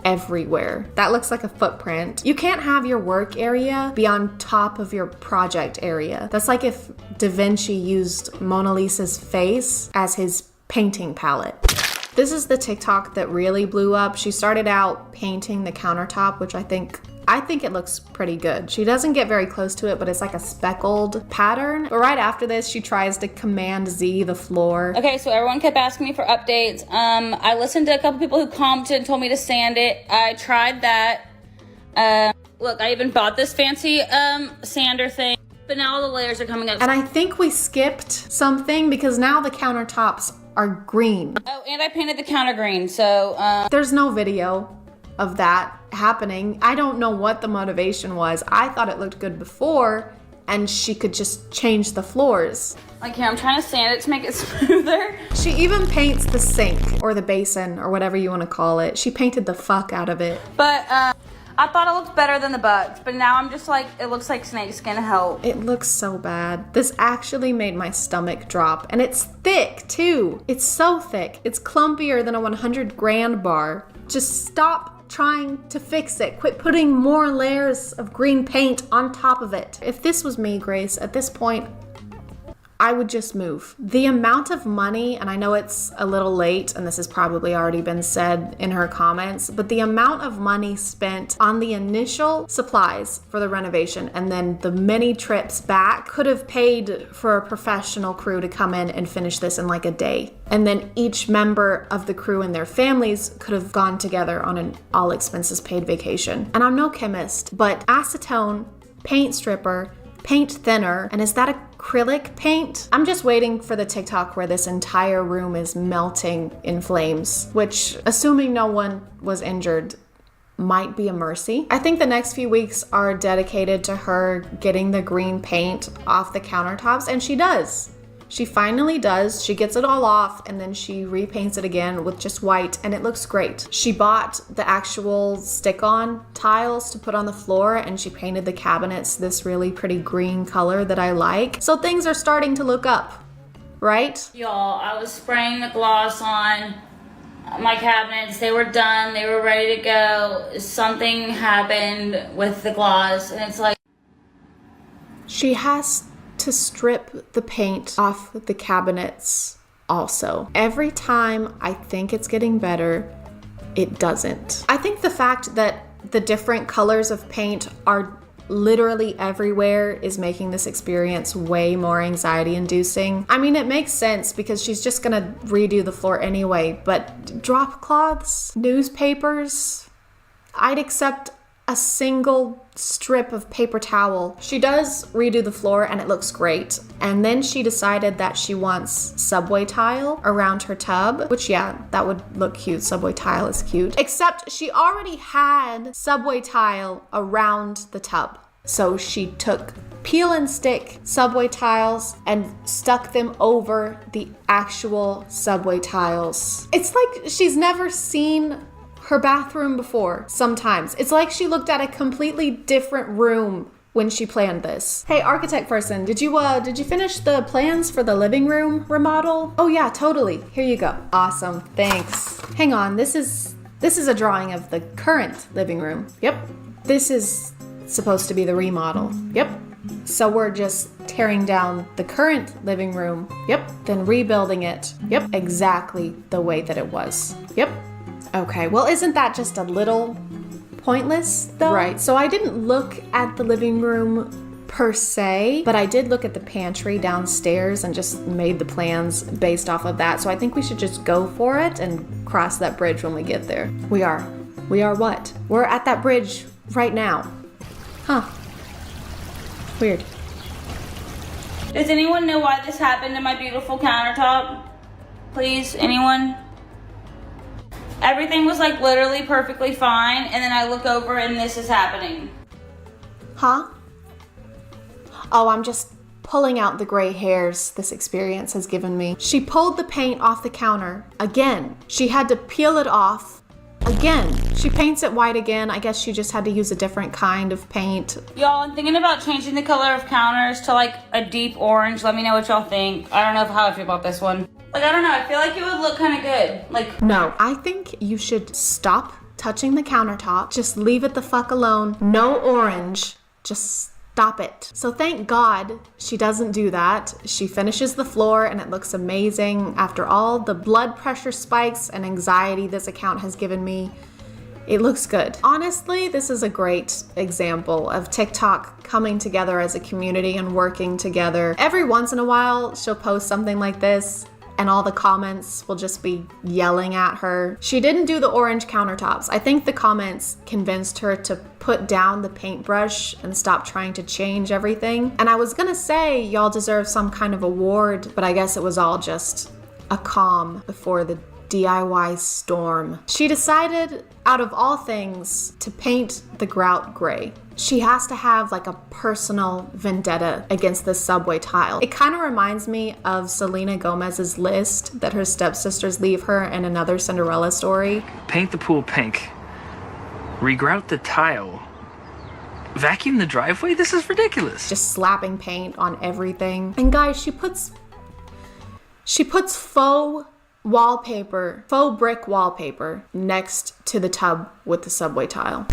[SPEAKER 1] everywhere. That looks like a footprint. You can't have your work area be on top of your project area. That's like if Da Vinci used Mona Lisa's face as his painting palette. This is the TikTok that really blew up. She started out painting the countertop, which I think it looks pretty good. She doesn't get very close to it, but it's like a speckled pattern. But right after this, she tries to Command Z the floor.
[SPEAKER 4] Okay, so everyone kept asking me for updates. I listened to a couple people who commented and told me to sand it. I tried that. Look, I even bought this fancy sander thing, but now all the layers are coming up.
[SPEAKER 1] And I think we skipped something because now the countertops are green.
[SPEAKER 4] Oh, and I painted the counter green, so
[SPEAKER 1] there's no video of that happening. I don't know what the motivation was. I thought it looked good before and she could just change the floors.
[SPEAKER 4] Like here, I'm trying to sand it to make it smoother.
[SPEAKER 1] She even paints the sink or the basin or whatever you want to call it. She painted the fuck out of it.
[SPEAKER 4] But I thought it looked better than the bugs, but now I'm just like, it looks like snakeskin help.
[SPEAKER 1] It looks so bad. This actually made my stomach drop, and it's thick too. It's so thick. It's clumpier than a 100 grand bar. Just stop trying to fix it. Quit putting more layers of green paint on top of it. If this was me, Grace, at this point, I would just move. The amount of money, and I know it's a little late and this has probably already been said in her comments, but the amount of money spent on the initial supplies for the renovation and then the many trips back could have paid for a professional crew to come in and finish this in like a day. And then each member of the crew and their families could have gone together on an all expenses paid vacation. And I'm no chemist, but acetone, paint stripper, paint thinner, and is that acrylic paint? I'm just waiting for the TikTok where this entire room is melting in flames, which, assuming no one was injured, might be a mercy. I think the next few weeks are dedicated to her getting the green paint off the countertops, and she does. She finally does. She gets it all off and then she repaints it again with just white and it looks great. She bought the actual stick-on tiles to put on the floor and she painted the cabinets this really pretty green color that I like. So things are starting to look up, right?
[SPEAKER 4] Y'all, I was spraying the gloss on my cabinets. They were done. They were ready to go. Something happened with the gloss and it's like...
[SPEAKER 1] She has to strip the paint off the cabinets also. Every time I think it's getting better, it doesn't. I think the fact that the different colors of paint are literally everywhere is making this experience way more anxiety inducing. I mean, it makes sense because she's just gonna redo the floor anyway, but drop cloths, newspapers, I'd accept a single strip of paper towel. She does redo the floor and it looks great. And then she decided that she wants subway tile around her tub, which yeah, that would look cute. Subway tile is cute. Except she already had subway tile around the tub. So she took peel and stick subway tiles and stuck them over the actual subway tiles. It's like she's never seen her bathroom before. Sometimes it's like she looked at a completely different room when she planned this. Hey, architect person, did you finish the plans for the living room remodel? Oh yeah, totally. Here you go. Awesome. Thanks. Hang on. This is a drawing of the current living room. Yep. This is supposed to be the remodel. Yep. So we're just tearing down the current living room. Yep. Then rebuilding it. Yep. Exactly the way that it was. Yep. Okay, well, isn't that just a little pointless, though? Right, so I didn't look at the living room per se, but I did look at the pantry downstairs and just made the plans based off of that. So I think we should just go for it and cross that bridge when we get there. We are what? We're at that bridge right now. Huh. Weird.
[SPEAKER 4] Does anyone know why this happened to my beautiful countertop? Please, anyone? Everything was like literally perfectly fine, and then I look over and this is happening.
[SPEAKER 1] Huh? Oh, I'm just pulling out the gray hairs this experience has given me. She pulled the paint off the counter again. She had to peel it off again. She paints it white again. I guess she just had to use a different kind of paint.
[SPEAKER 4] Y'all, I'm thinking about changing the color of counters to like a deep orange. Let me know what y'all think. I don't know how I feel about this one. Like, I don't know, I feel like it would look kind of good. Like,
[SPEAKER 1] no, I think you should stop touching the countertop. Just leave it the fuck alone. No orange. Just Stop it. So thank God she doesn't do that. She finishes the floor and it looks amazing. After all the blood pressure spikes and anxiety this account has given me, it looks good. Honestly, this is a great example of TikTok coming together as a community and working together. Every once in a while, she'll post something like this and all the comments will just be yelling at her. She didn't do the orange countertops. I think the comments convinced her to put down the paintbrush and stop trying to change everything. And I was gonna say y'all deserve some kind of award, but I guess it was all just a calm before the DIY storm. She decided, out of all things, to paint the grout gray. She has to have like a personal vendetta against this subway tile. It kind of reminds me of Selena Gomez's list that her stepsisters leave her in another Cinderella story.
[SPEAKER 6] Paint the pool pink. Regrout the tile. Vacuum the driveway? This is ridiculous.
[SPEAKER 1] Just slapping paint on everything. And guys, she puts faux wallpaper, faux brick wallpaper next to the tub with the subway tile.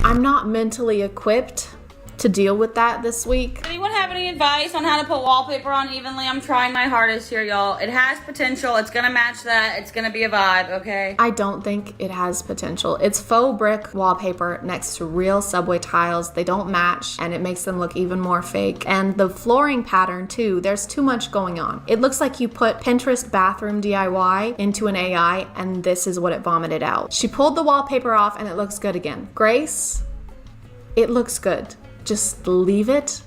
[SPEAKER 1] I'm not mentally equipped to deal with that this week.
[SPEAKER 4] Does anyone have any advice on how to put wallpaper on evenly? I'm trying my hardest here, y'all. It has potential. It's gonna match that. It's gonna be a vibe, okay?
[SPEAKER 1] I don't think it has potential. It's faux brick wallpaper next to real subway tiles. They don't match and it makes them look even more fake. And the flooring pattern too, there's too much going on. It looks like you put Pinterest bathroom DIY into an AI and this is what it vomited out. She pulled the wallpaper off and it looks good again. Grace, it looks good. Just leave it.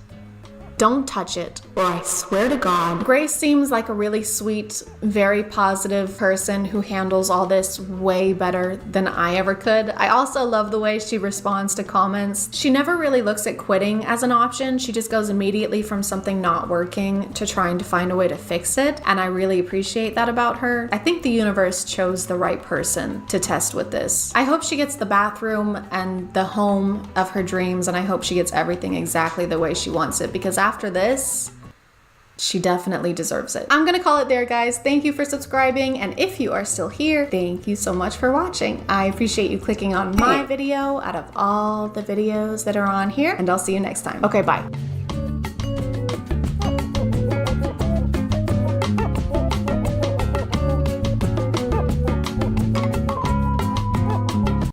[SPEAKER 1] Don't touch it, or I swear to God. Grace seems like a really sweet, very positive person who handles all this way better than I ever could. I also love the way she responds to comments. She never really looks at quitting as an option. She just goes immediately from something not working to trying to find a way to fix it, and I really appreciate that about her. I think the universe chose the right person to test with this. I hope she gets the bathroom and the home of her dreams, and I hope she gets everything exactly the way she wants it, because after this, she definitely deserves it. I'm gonna call it there, guys. Thank you for subscribing, and if you are still here, thank you so much for watching. I appreciate you clicking on my video out of all the videos that are on here, and I'll see you next time. Okay, bye.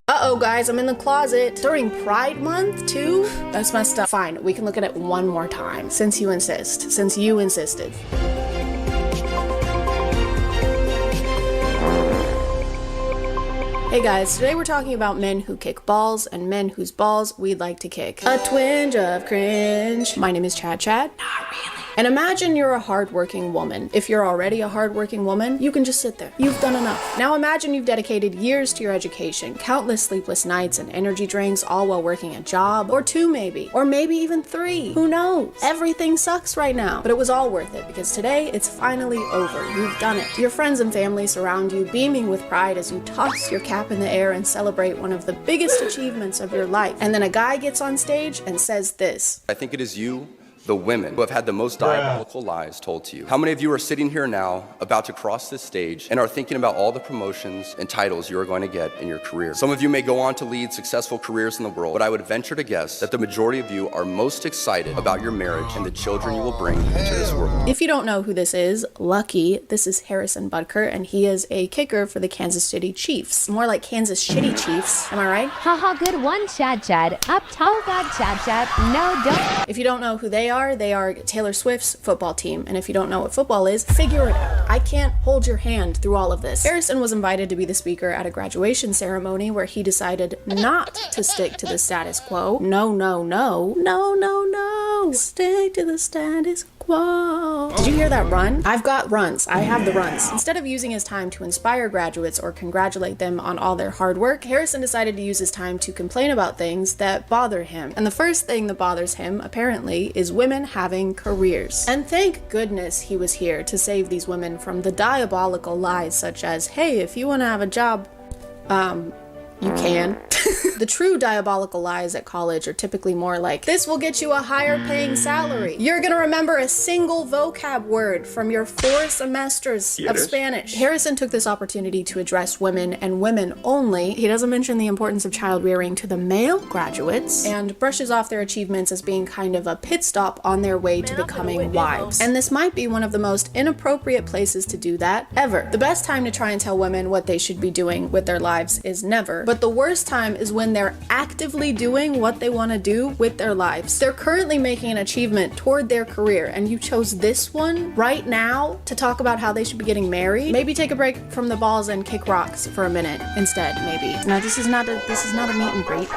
[SPEAKER 1] Uh-oh, guys, I'm in the closet. During Pride Month, too? That's messed up. Fine, we can look at it one more time, since you insist. Since you insisted. Hey guys, today we're talking about men who kick balls and men whose balls we'd like to kick. A twinge of cringe. My name is ChadChad. Not really. And imagine you're a hardworking woman. If you're already a hardworking woman, you can just sit there. You've done enough. Now imagine you've dedicated years to your education, countless sleepless nights and energy drinks, all while working a job, or 2 maybe, or maybe even 3. Who knows? Everything sucks right now, but it was all worth it because today it's finally over. You've done it. Your friends and family surround you, beaming with pride as you toss your cap in the air and celebrate one of the biggest achievements of your life. And then a guy gets on stage and says this.
[SPEAKER 8] I think it is you, the women, who have had the most diabolical lies told to you. How many of you are sitting here now, about to cross this stage, and are thinking about all the promotions and titles you are going to get in your career? Some of you may go on to lead successful careers in the world, but I would venture to guess that the majority of you are most excited about your marriage and the children you will bring into this world.
[SPEAKER 1] If you don't know who this is, lucky, this is Harrison Butker, and he is a kicker for the Kansas City Chiefs. More like Kansas Shitty Chiefs, am I right?
[SPEAKER 9] Haha, good one, ChadChad. Up top. Oh God, ChadChad. No, don't.
[SPEAKER 1] If you don't know who they are Taylor Swift's football team, and if you don't know what football is, figure it out. I can't hold your hand through all of this. Harrison was invited to be the speaker at a graduation ceremony where he decided not to stick to the status quo. No, no, no. No, no, no. Stick to the status quo. Did you hear that run? I've got runs. I have the runs. Instead of using his time to inspire graduates or congratulate them on all their hard work, Harrison decided to use his time to complain about things that bother him. And the first thing that bothers him, apparently, is women having careers. And thank goodness he was here to save these women from the diabolical lies such as, hey, if you want to have a job, You can. The true diabolical lies at college are typically more like, this will get you a higher paying salary. You're gonna remember a single vocab word from your 4 semesters of Spanish. Harrison took this opportunity to address women and women only. He doesn't mention the importance of child rearing to the male graduates and brushes off their achievements as being kind of a pit stop on their way to becoming wives. And this might be one of the most inappropriate places to do that ever. The best time to try and tell women what they should be doing with their lives is never, but the worst time is when they're actively doing what they want to do with their lives. They're currently making an achievement toward their career, and you chose this one right now to talk about how they should be getting married. Maybe take a break from the balls and kick rocks for a minute instead, maybe. No, this is not a meet and greet.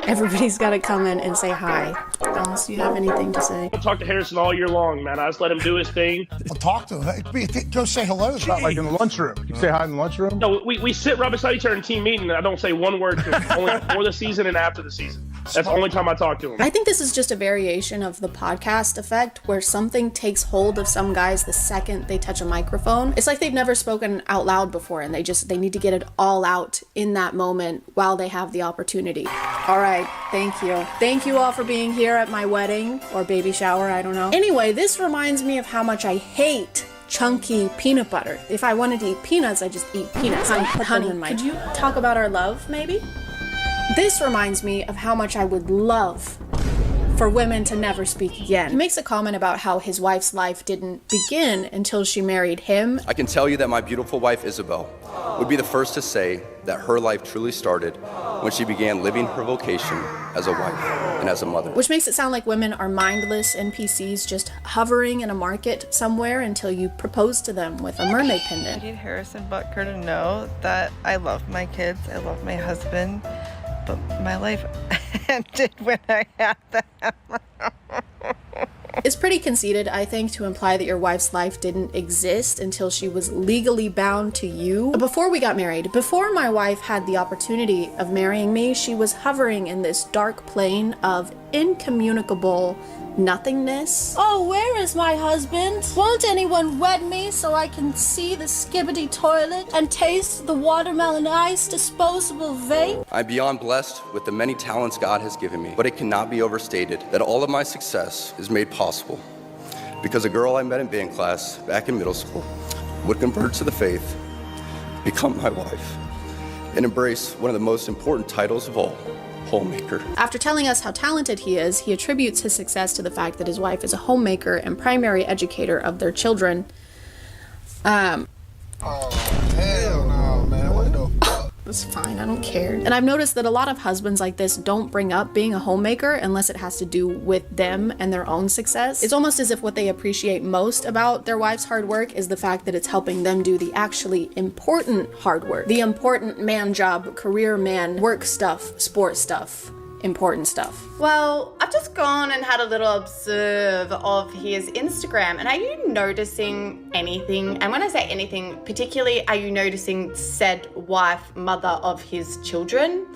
[SPEAKER 1] Everybody's got to come in and say hi, unless you have anything to say.
[SPEAKER 10] I'll talk to Harrison all year long, man. I just let him do his thing.
[SPEAKER 11] I'll talk to him. Go say hello. It's not like in the lunchroom. You say hi in the lunchroom?
[SPEAKER 10] No, we sit right beside each other in team meeting, and I don't say one word to him, only before the season and after the season. That's the only time I talk to him.
[SPEAKER 1] I think this is just a variation of the podcast effect, where something takes hold of some guys the second they touch a microphone. It's like they've never spoken out loud before, and they need to get it all out in that moment while they have the opportunity. All right, thank you. Thank you all for being here at my wedding or baby shower, I don't know. Anyway, this reminds me of how much I hate chunky peanut butter. If I wanted to eat peanuts, I just eat peanuts. Honey, could you talk about our love, maybe? This reminds me of how much I would love for women to never speak again. He makes a comment about how his wife's life didn't begin until she married him.
[SPEAKER 8] I can tell you that my beautiful wife, Isabel, would be the first to say that her life truly started when she began living her vocation as a wife and as a mother.
[SPEAKER 1] Which makes it sound like women are mindless NPCs just hovering in a market somewhere until you propose to them with a mermaid pendant.
[SPEAKER 12] I need Harrison Butker to know that I love my kids, I love my husband, but my life ended when I had them.
[SPEAKER 1] It's pretty conceited, I think, to imply that your wife's life didn't exist until she was legally bound to you. Before we got married, before my wife had the opportunity of marrying me, she was hovering in this dark plane of incommunicable nothingness. Oh, where is my husband? Won't anyone wed me so I can see the skibbity toilet and taste the watermelon ice disposable vape?
[SPEAKER 8] I'm beyond blessed with the many talents God has given me, but it cannot be overstated that all of my success is made possible because a girl I met in band class back in middle school would convert to the faith, become my wife, and embrace one of the most important titles of all, homemaker.
[SPEAKER 1] After telling us how talented he is, he attributes his success to the fact that his wife is a homemaker and primary educator of their children.
[SPEAKER 11] Oh, hell no, man. What the fuck?
[SPEAKER 1] It's fine, I don't care. And I've noticed that a lot of husbands like this don't bring up being a homemaker unless it has to do with them and their own success. It's almost as if what they appreciate most about their wife's hard work is the fact that it's helping them do the actually important hard work. The important man job, career man, work stuff, sport stuff. Important stuff.
[SPEAKER 13] Well, I've just gone and had a little observe of his Instagram, and are you noticing anything? And when I say anything, particularly, are you noticing said wife, mother of his children,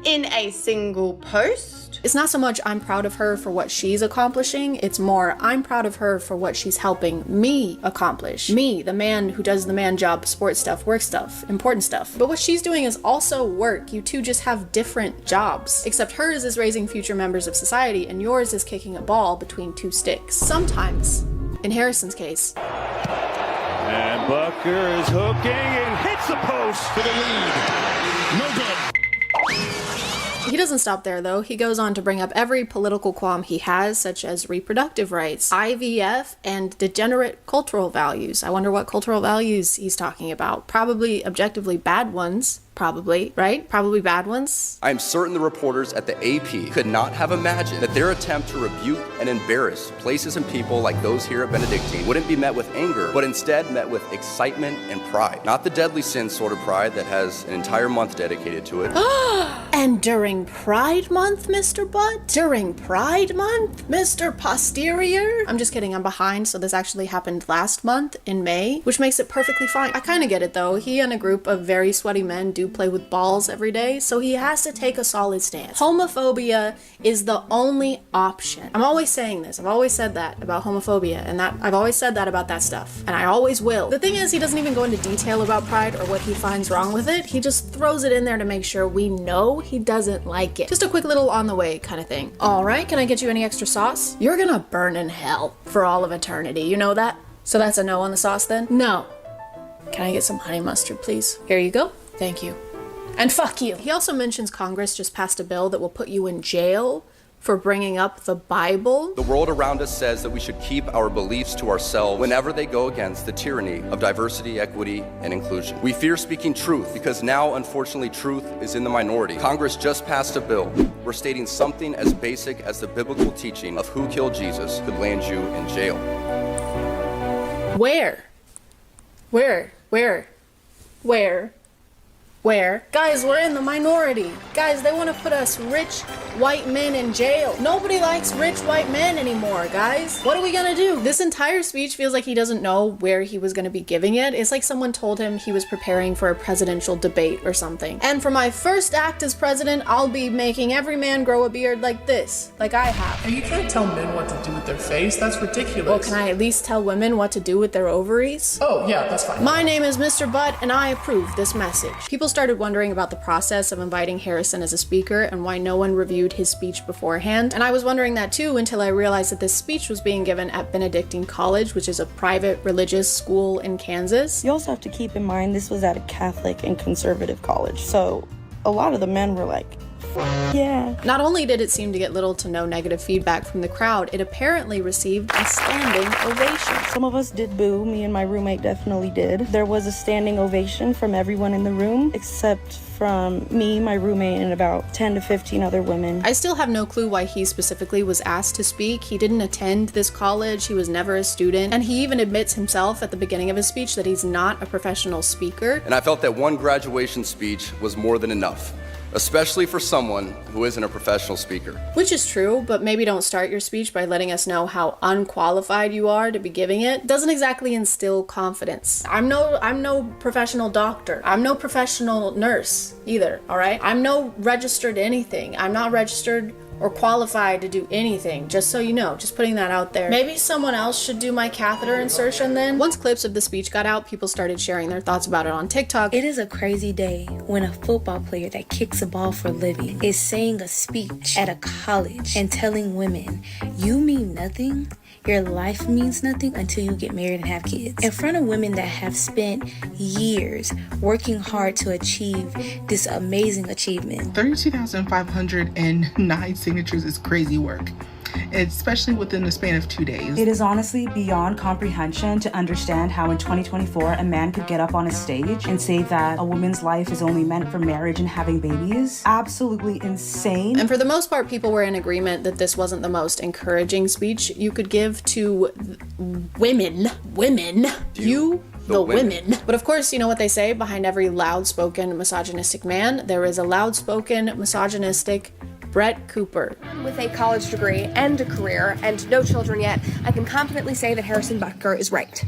[SPEAKER 13] in a single post?
[SPEAKER 1] It's not so much I'm proud of her for what she's accomplishing, it's more I'm proud of her for what she's helping me accomplish. Me, the man who does the man job, sports stuff, work stuff, important stuff. But what she's doing is also work. You two just have different jobs. Except hers is raising future members of society and yours is kicking a ball between two sticks. Sometimes. In Harrison's case.
[SPEAKER 14] And Butker is hooking and hits the post for the lead. No good.
[SPEAKER 1] He doesn't stop there, though. He goes on to bring up every political qualm he has, such as reproductive rights, IVF, and degenerate cultural values. I wonder what cultural values he's talking about. Probably objectively bad ones. Probably, right? Probably bad ones.
[SPEAKER 8] I am certain the reporters at the AP could not have imagined that their attempt to rebuke and embarrass places and people like those here at Benedictine wouldn't be met with anger, but instead met with excitement and pride. Not the deadly sin sort of pride that has an entire month dedicated to it.
[SPEAKER 1] And during Pride Month, Mr. Butt? During Pride Month, Mr. Posterior? I'm just kidding, I'm behind, so this actually happened last month in May, which makes it perfectly fine. I kind of get it, though. He and a group of very sweaty men do
[SPEAKER 19] do play with balls every day, so he has to take a solid stance. Homophobia is the only option. I'm always saying this. I've always said that about homophobia, and that I've always said that about that stuff, and I always will. The thing is, he doesn't even go into detail about pride or what he finds wrong with it. He just throws it in there to make sure we know he doesn't like it. Just a quick little on the way kind of thing. All right, can I get you any extra sauce? You're gonna burn in hell for all of eternity. You know that? So that's a no on the sauce then? No. Can I get some honey mustard, please? Here you go. Thank you. And fuck you. He also mentions Congress just passed a bill that will put you in jail for bringing up the Bible.
[SPEAKER 8] The world around us says that we should keep our beliefs to ourselves whenever they go against the tyranny of diversity, equity, and inclusion. We fear speaking truth because now, unfortunately, truth is in the minority. Congress just passed a bill where stating something as basic as the biblical teaching of who killed Jesus could land you in jail.
[SPEAKER 19] Where? Guys, we're in the minority. Guys, they want to put us rich white men in jail. Nobody likes rich white men anymore, guys. What are we gonna do? This entire speech feels like he doesn't know where he was gonna be giving it. It's like someone told him he was preparing for a presidential debate or something. And for my first act as president, I'll be making every man grow a beard like this, like I have.
[SPEAKER 15] Hey, you can't tell men what to do with their face. That's ridiculous.
[SPEAKER 19] Well, can I at least tell women what to do with their ovaries?
[SPEAKER 15] Oh, yeah, that's fine.
[SPEAKER 19] My name is Mr. Butt, and I approve this message. People started wondering about the process of inviting Harrison as a speaker and why no one reviewed his speech beforehand. And I was wondering that too until I realized that this speech was being given at Benedictine College, which is a private religious school in Kansas.
[SPEAKER 16] You also have to keep in mind this was at a Catholic and conservative college, so a lot of the men were like, yeah.
[SPEAKER 19] Not only did it seem to get little to no negative feedback from the crowd, it apparently received a standing ovation.
[SPEAKER 16] Some of us did boo. Me and my roommate definitely did. There was a standing ovation from everyone in the room, except from me, my roommate, and about 10 to 15 other women.
[SPEAKER 19] I still have no clue why he specifically was asked to speak. He didn't attend this college, he was never a student, and he even admits himself at the beginning of his speech that he's not a professional speaker.
[SPEAKER 8] And I felt that one graduation speech was more than enough, especially for someone who isn't a professional speaker.
[SPEAKER 19] Which is true, but maybe don't start your speech by letting us know how unqualified you are to be giving it. Doesn't exactly instill confidence. I'm no professional doctor. I'm no professional nurse either, all right? I'm no registered anything. I'm not registered or qualified to do anything, just so you know, just putting that out there. Maybe someone else should do my catheter insertion then? Once clips of the speech got out, people started sharing their thoughts about it on TikTok.
[SPEAKER 17] It is a crazy day when a football player that kicks a ball for a living is saying a speech at a college and telling women, you mean nothing? Your life means nothing until you get married and have kids. In front of women that have spent years working hard to achieve this amazing achievement.
[SPEAKER 18] 32,509 signatures is crazy work, especially within the span of 2 days.
[SPEAKER 20] It is honestly beyond comprehension to understand how in 2024 a man could get up on a stage and say that a woman's life is only meant for marriage and having babies. Absolutely insane.
[SPEAKER 19] And for the most part, people were in agreement that this wasn't the most encouraging speech you could give to women. The women. But of course, you know what they say, behind every loud-spoken misogynistic man, there is a loud-spoken misogynistic Brett Cooper.
[SPEAKER 21] With a college degree and a career and no children yet, I can confidently say that Harrison Butker is right.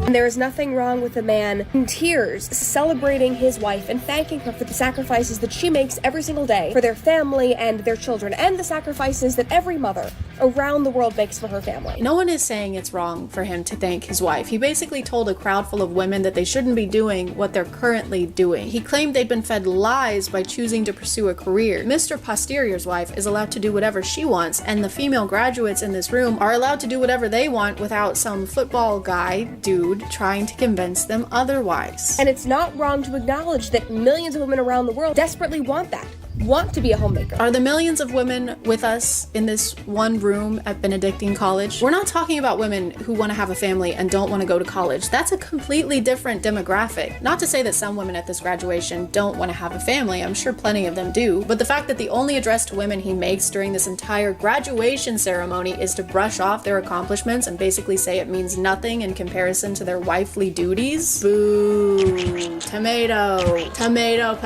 [SPEAKER 21] And there is nothing wrong with a man in tears celebrating his wife and thanking her for the sacrifices that she makes every single day for their family and their children, and the sacrifices that every mother around the world makes for her family.
[SPEAKER 19] No one is saying it's wrong for him to thank his wife. He basically told a crowd full of women that they shouldn't be doing what they're currently doing. He claimed they'd been fed lies by choosing to pursue a career. Mr. Posterior's wife is allowed to do whatever she wants, and the female graduates in this room are allowed to do whatever they want without some football guy dude trying to convince them otherwise.
[SPEAKER 21] And it's not wrong to acknowledge that millions of women around the world desperately want that. Want to be a homemaker.
[SPEAKER 19] Are the millions of women with us in this one room at Benedictine College? We're not talking about women who want to have a family and don't want to go to college. That's a completely different demographic. Not to say that some women at this graduation don't want to have a family. I'm sure plenty of them do. But the fact that the only address to women he makes during this entire graduation ceremony is to brush off their accomplishments and basically say it means nothing in comparison to their wifely duties. Boo. Tomato, potato,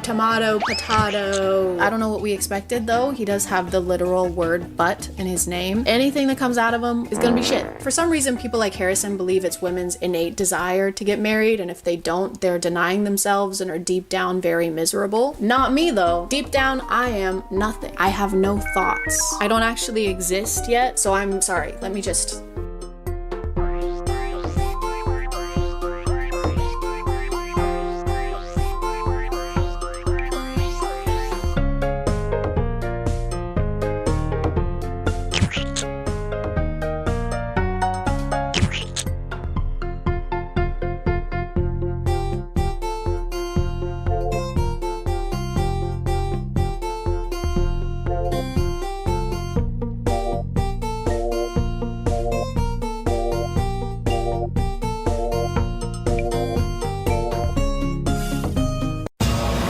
[SPEAKER 19] tomato, potato.
[SPEAKER 1] avocado. I don't know what we expected though. He does have the literal word butt in his name. Anything that comes out of him is gonna be shit. For some reason, people like Harrison believe it's women's innate desire to get married, and if they don't, they're denying themselves and are deep down very miserable. Not me though. Deep down, I am nothing. I have no thoughts. I don't actually exist yet, so I'm sorry. Let me just...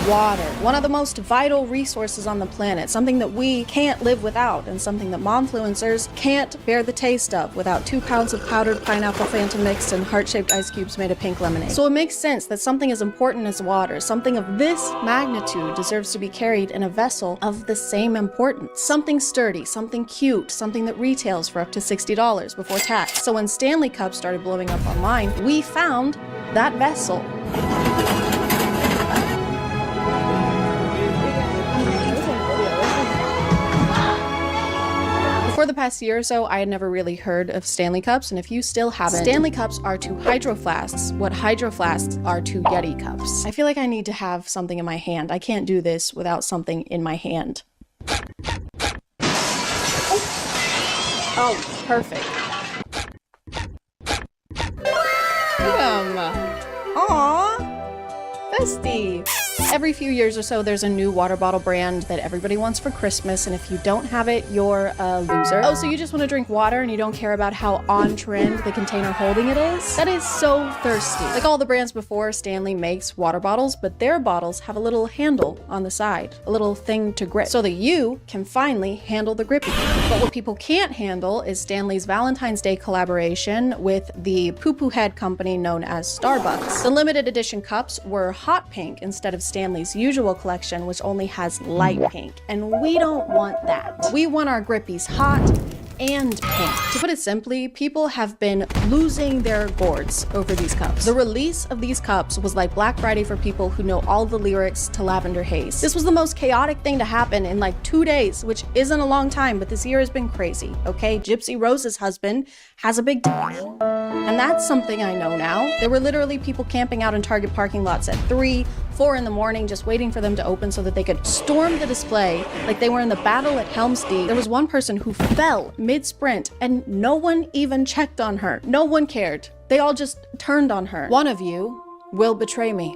[SPEAKER 1] Water, one of the most vital resources on the planet, something that we can't live without, and something that momfluencers can't bear the taste of without 2 pounds of powdered pineapple Fanta mix and heart-shaped ice cubes made of pink lemonade. So it makes sense that something as important as water, something of this magnitude, deserves to be carried in a vessel of the same importance. Something sturdy, something cute, something that retails for up to $60 before tax. So when Stanley Cups started blowing up online, we found that vessel. For the past year or so, I had never really heard of Stanley Cups, and if you still haven't, Stanley Cups are to Hydro Flasks what Hydro Flasks are to Yeti Cups. I feel like I need to have something in my hand. I can't do this without something in my hand. Oh, perfect. Aww, bestie. Every few years or so, there's a new water bottle brand that everybody wants for Christmas, and if you don't have it, you're a loser. Oh, so you just want to drink water and you don't care about how on trend the container holding it is? That is so thirsty. Like all the brands before, Stanley makes water bottles, but their bottles have a little handle on the side, a little thing to grip, so that you can finally handle the gripping. But what people can't handle is Stanley's Valentine's Day collaboration with the poo-poo head company known as Starbucks. The limited edition cups were hot pink instead of Stanley's usual collection, which only has light pink, and we don't want that. We want our grippies hot and pink. To put it simply, people have been losing their gourds over these cups. The release of these cups was like Black Friday for people who know all the lyrics to Lavender Haze. This was the most chaotic thing to happen in like 2 days, which isn't a long time, but this year has been crazy, okay? Gypsy Rose's husband has a big dick. And that's something I know now. There were literally people camping out in Target parking lots at 3, 4 in the morning just waiting for them to open so that they could storm the display like they were in the battle at Helm's Deep. There was one person who fell mid-sprint and no one even checked on her. No one cared. They all just turned on her. One of you will betray me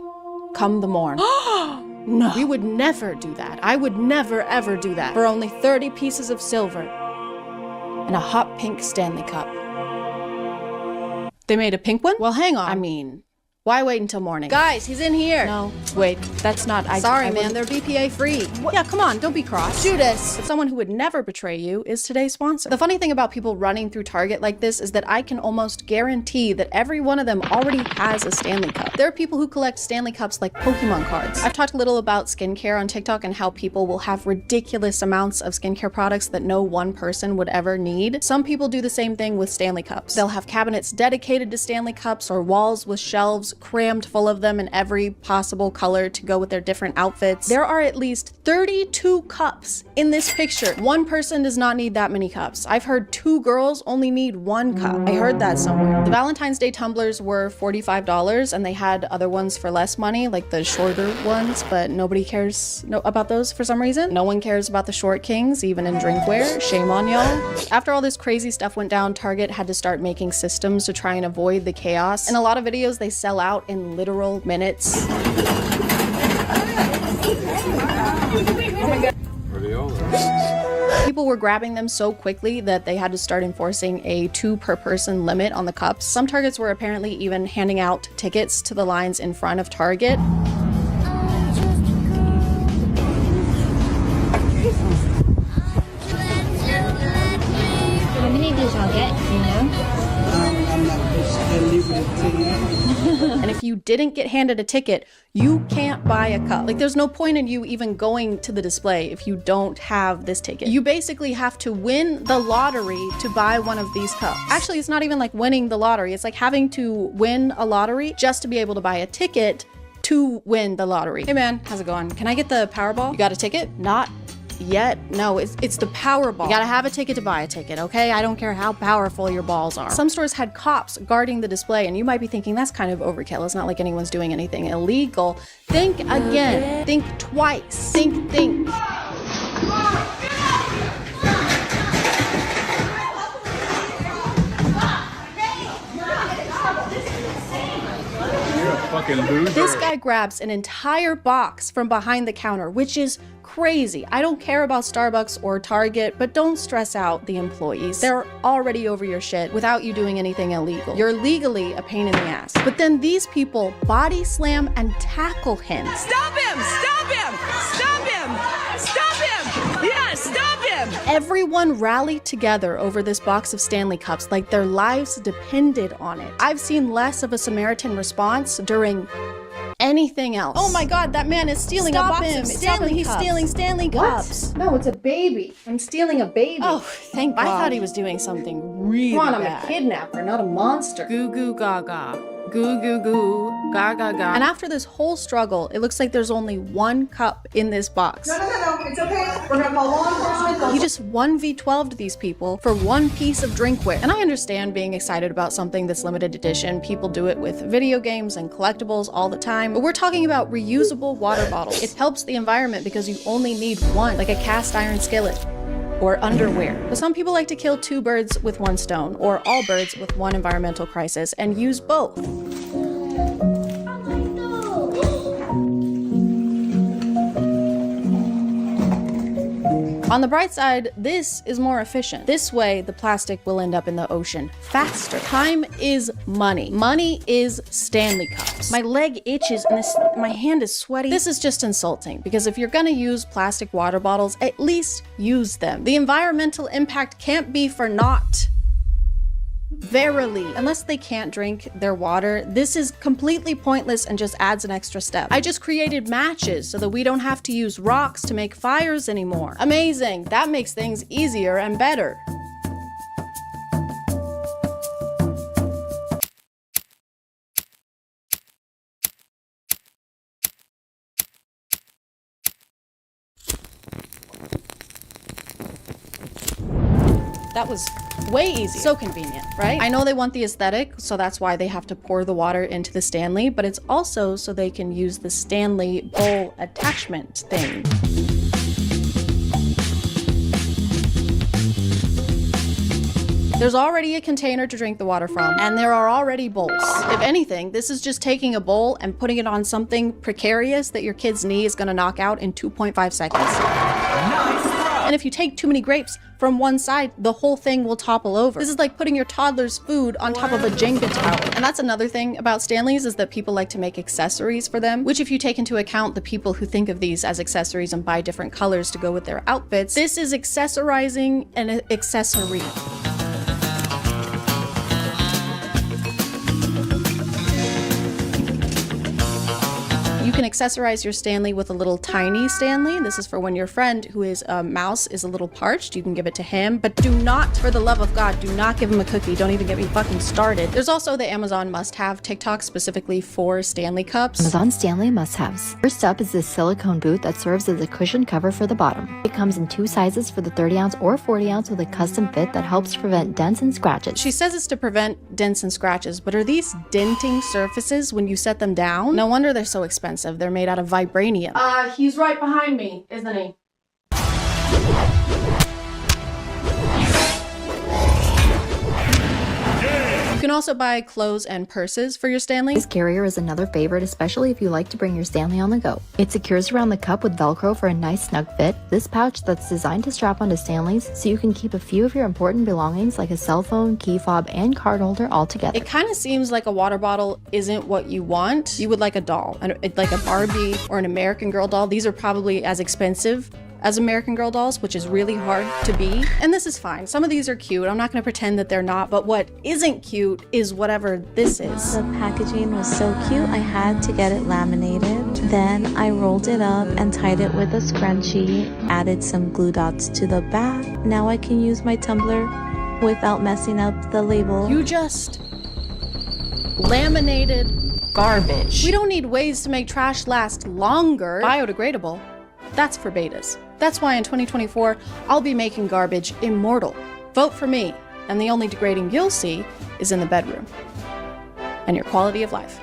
[SPEAKER 1] come the morn. No. We would never do that. I would never ever do that for only 30 pieces of silver and a hot pink Stanley Cup. They made a pink one? Well, hang on. I mean, why wait until morning? Guys, he's in here. No, wait, that's not. Sorry, man, they're BPA free. Yeah, come on, don't be cross. Judas. But someone who would never betray you is today's sponsor. The funny thing about people running through Target like this is that I can almost guarantee that every one of them already has a Stanley Cup. There are people who collect Stanley Cups like Pokemon cards. I've talked a little about skincare on TikTok and how people will have ridiculous amounts of skincare products that no one person would ever need. Some people do the same thing with Stanley Cups. They'll have cabinets dedicated to Stanley Cups or walls with shelves crammed full of them in every possible color to go with their different outfits. There are at least 32 cups in this picture. One person does not need that many cups. I've heard 2 girls only need 1 cup. I heard that somewhere. The Valentine's Day tumblers were $45 and they had other ones for less money, like the shorter ones, but nobody cares about those for some reason. No one cares about the short kings, even in drinkware. Shame on y'all. After all this crazy stuff went down, Target had to start making systems to try and avoid the chaos. In a lot of videos, they sell out in literal minutes. People were grabbing them so quickly that they had to start enforcing a 2 per person limit on the cups. Some Targets were apparently even handing out tickets to the lines in front of Target.
[SPEAKER 7] How many did y'all get, you know?
[SPEAKER 1] And if you
[SPEAKER 19] didn't get handed a ticket, you can't buy a cup. Like, there's no point in you even going to the display if you don't have this ticket. You basically have to win the lottery to buy one of these cups. Actually, it's not even like winning the lottery. It's like having to win a lottery just to be able to buy a ticket to win the lottery. Hey man, how's it going? Can I get the Powerball? You got a ticket? Not yet. No, it's the Powerball. You gotta have a ticket to buy a ticket, okay? I don't care how powerful your balls are. Some stores had cops guarding the display, and you might be thinking that's kind of overkill. It's not like anyone's doing anything illegal. Think again. Think twice. Think.
[SPEAKER 11] Fucking loser.
[SPEAKER 19] This guy grabs an entire box from behind the counter, which is crazy. I don't care about Starbucks or Target, but don't stress out the employees. They're already over your shit without you doing anything illegal. You're legally a pain in the ass. But then these people body slam and tackle him.
[SPEAKER 2] Stop him! Stop him! Stop him! Stop him! Yes, stop him!
[SPEAKER 19] Everyone rallied together over this box of Stanley Cups like their lives depended on it. I've seen less of a Samaritan response during anything else. Oh my god, that man is stealing a box of Stanley Cups. He's stealing Stanley Cups.
[SPEAKER 1] No, it's a baby. I'm stealing a baby.
[SPEAKER 19] Oh, thank God. I thought he was doing something really
[SPEAKER 1] Come on,
[SPEAKER 19] bad.
[SPEAKER 1] I'm a kidnapper, not a monster.
[SPEAKER 19] Goo goo gaga. Goo goo goo. Ga ga ga. And after this whole struggle, it looks like there's only one cup in this box.
[SPEAKER 2] No, it's okay. We're gonna call law enforcement.
[SPEAKER 19] He just 1v12'd these people for one piece of drinkware. And I understand being excited about something that's limited edition. People do it with video games and collectibles all the time. But we're talking about reusable water bottles. It helps the environment because you only need one, like a cast iron skillet or underwear. But some people like to kill two birds with one stone, or all birds with one environmental crisis, and use both. On the bright side, this is more efficient. This way, the plastic will end up in the ocean faster. Time is money. Money is Stanley Cups. My leg itches and my hand is sweaty. This is just insulting, because if you're gonna use plastic water bottles, at least use them. The environmental impact can't be for naught. Verily, unless they can't drink their water, this is completely pointless and just adds an extra step. I just created matches so that we don't have to use rocks to make fires anymore. Amazing, that makes things easier and better. That was way easier. So convenient, right? I know they want the aesthetic, so that's why they have to pour the water into the Stanley, but it's also so they can use the Stanley bowl attachment thing. There's already a container to drink the water from, and there are already bowls. If anything, this is just taking a bowl and putting it on something precarious that your kid's knee is gonna knock out in 2.5 seconds. And if you take too many grapes from one side, the whole thing will topple over. This is like putting your toddler's food on top of a Jenga tower. And that's another thing about Stanleys, is that people like to make accessories for them, which if you take into account the people who think of these as accessories and buy different colors to go with their outfits, this is accessorizing an accessory. You can accessorize your Stanley with a little tiny Stanley. This is for when your friend who is a mouse is a little parched. You can give it to him, but do not, for the love of God, do not give him a cookie. Don't even get me fucking started. There's also the Amazon must-have TikTok specifically for Stanley cups.
[SPEAKER 7] Amazon Stanley must-haves. First up is this silicone boot that serves as a cushion cover for the bottom. It comes in 2 sizes for the 30-ounce or 40-ounce with a custom fit that helps prevent dents and scratches.
[SPEAKER 19] She says it's to prevent dents and scratches, but are these denting surfaces when you set them down? No wonder they're so expensive. They're made out of vibranium.
[SPEAKER 1] He's right behind me, isn't he?
[SPEAKER 19] You can also buy clothes and purses for your Stanley.
[SPEAKER 7] This carrier is another favorite, especially if you like to bring your Stanley on the go. It secures around the cup with Velcro for a nice snug fit. This pouch that's designed to strap onto Stanleys so you can keep a few of your important belongings like a cell phone, key fob, and card holder all together.
[SPEAKER 19] It kind of seems like a water bottle isn't what you want. You would like a doll, like a Barbie or an American Girl doll. These are probably as expensive as American Girl dolls, which is really hard to be. And this is fine. Some of these are cute. I'm not gonna pretend that they're not, but what isn't cute is whatever this is.
[SPEAKER 5] The packaging was so cute, I had to get it laminated. Then I rolled it up and tied it with a scrunchie, added some glue dots to the back. Now I can use my tumbler without messing up the label.
[SPEAKER 19] You just laminated garbage. We don't need ways to make trash last longer. Biodegradable. That's for betas. That's why in 2024, I'll be making garbage immortal. Vote for me, and the only degrading you'll see is in the bedroom. And your quality of life.